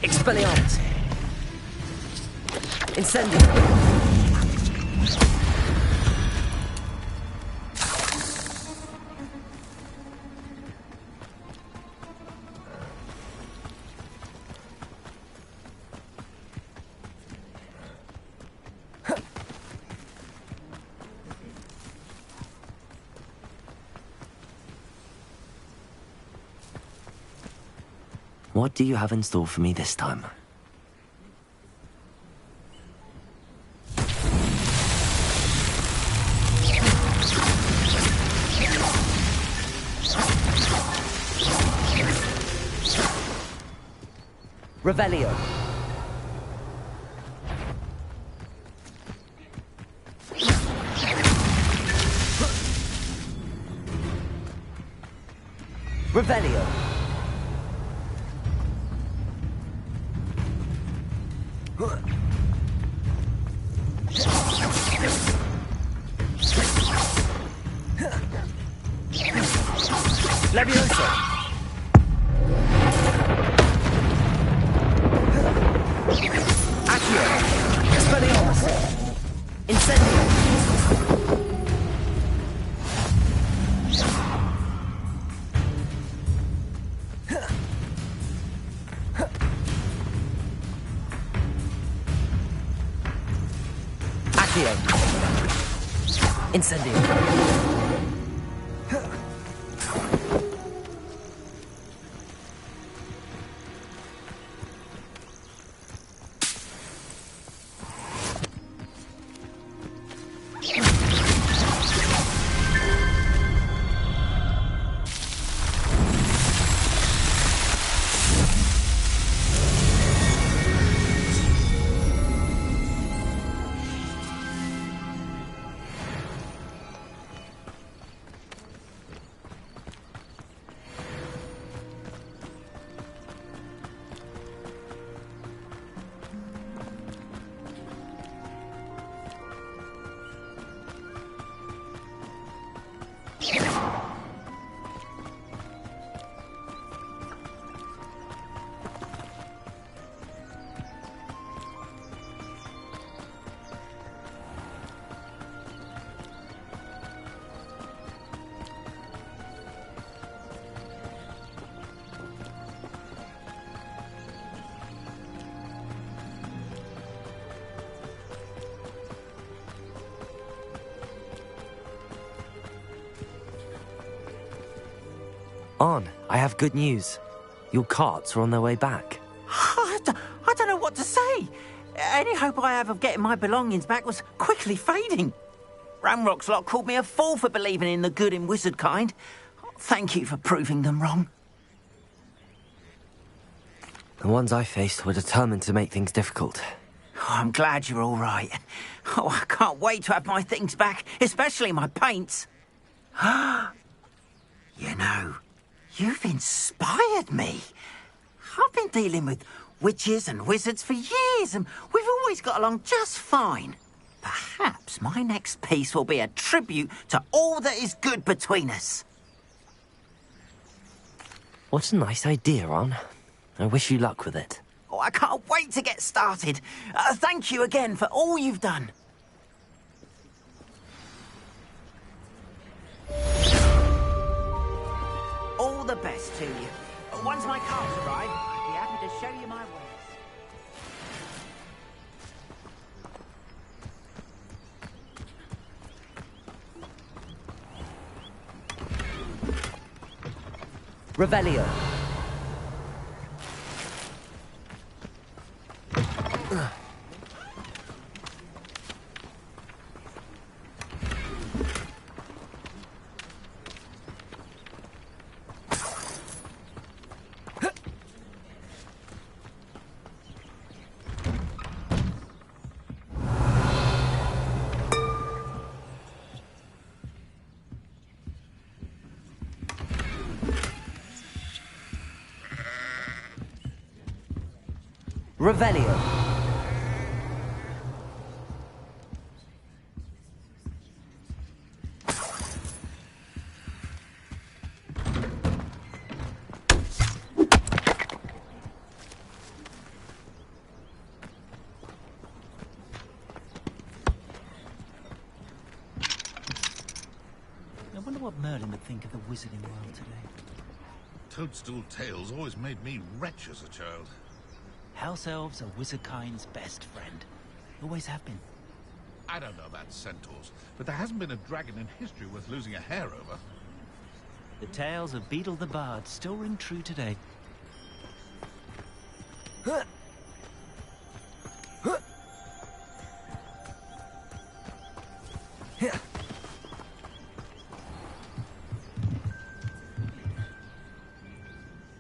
Expelliarmus. Incendio. What do you have in store for me this time? Revelio. Revelio. Levioso. Accio. Expelliarmus. Incendio. Accio. Incendio. Arn, I have good news. Your carts are on their way back. I don't know what to say. Any hope I have of getting my belongings back was quickly fading. Ramrock's lot called me a fool for believing in the good in wizard kind. Thank you for proving them wrong. The ones I faced were determined to make things difficult. Oh, I'm glad you're all right. Oh, I can't wait to have my things back, especially my paints. You know, you've inspired me. I've been dealing with witches and wizards for years, and we've always got along just fine. Perhaps my next piece will be a tribute to all that is good between us. What a nice idea, Arn. I wish you luck with it. Oh, I can't wait to get started. Thank you again for all you've done. All the best to you. Once my carts arrive, I'd be happy to show you my wares. Revelio. Revelio. I wonder what Merlin would think of the wizarding world today. Toadstool tales always made me wretch as a child. House elves are wizardkind's best friend. Always have been. I don't know about centaurs, but there hasn't been a dragon in history worth losing a hair over. The tales of Beetle the Bard still ring true today.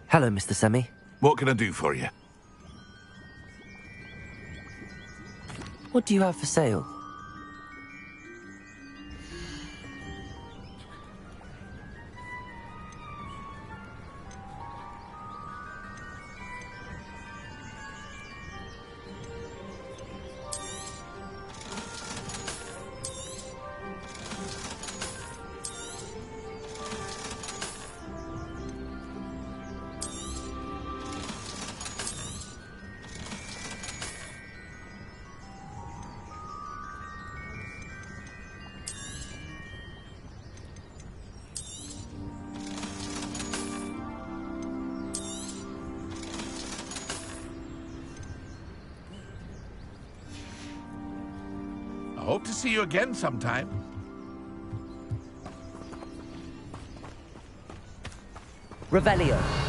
Hello, Mr. Semi. What can I do for you? What do you have for sale? Hope to see you again sometime. Revelio.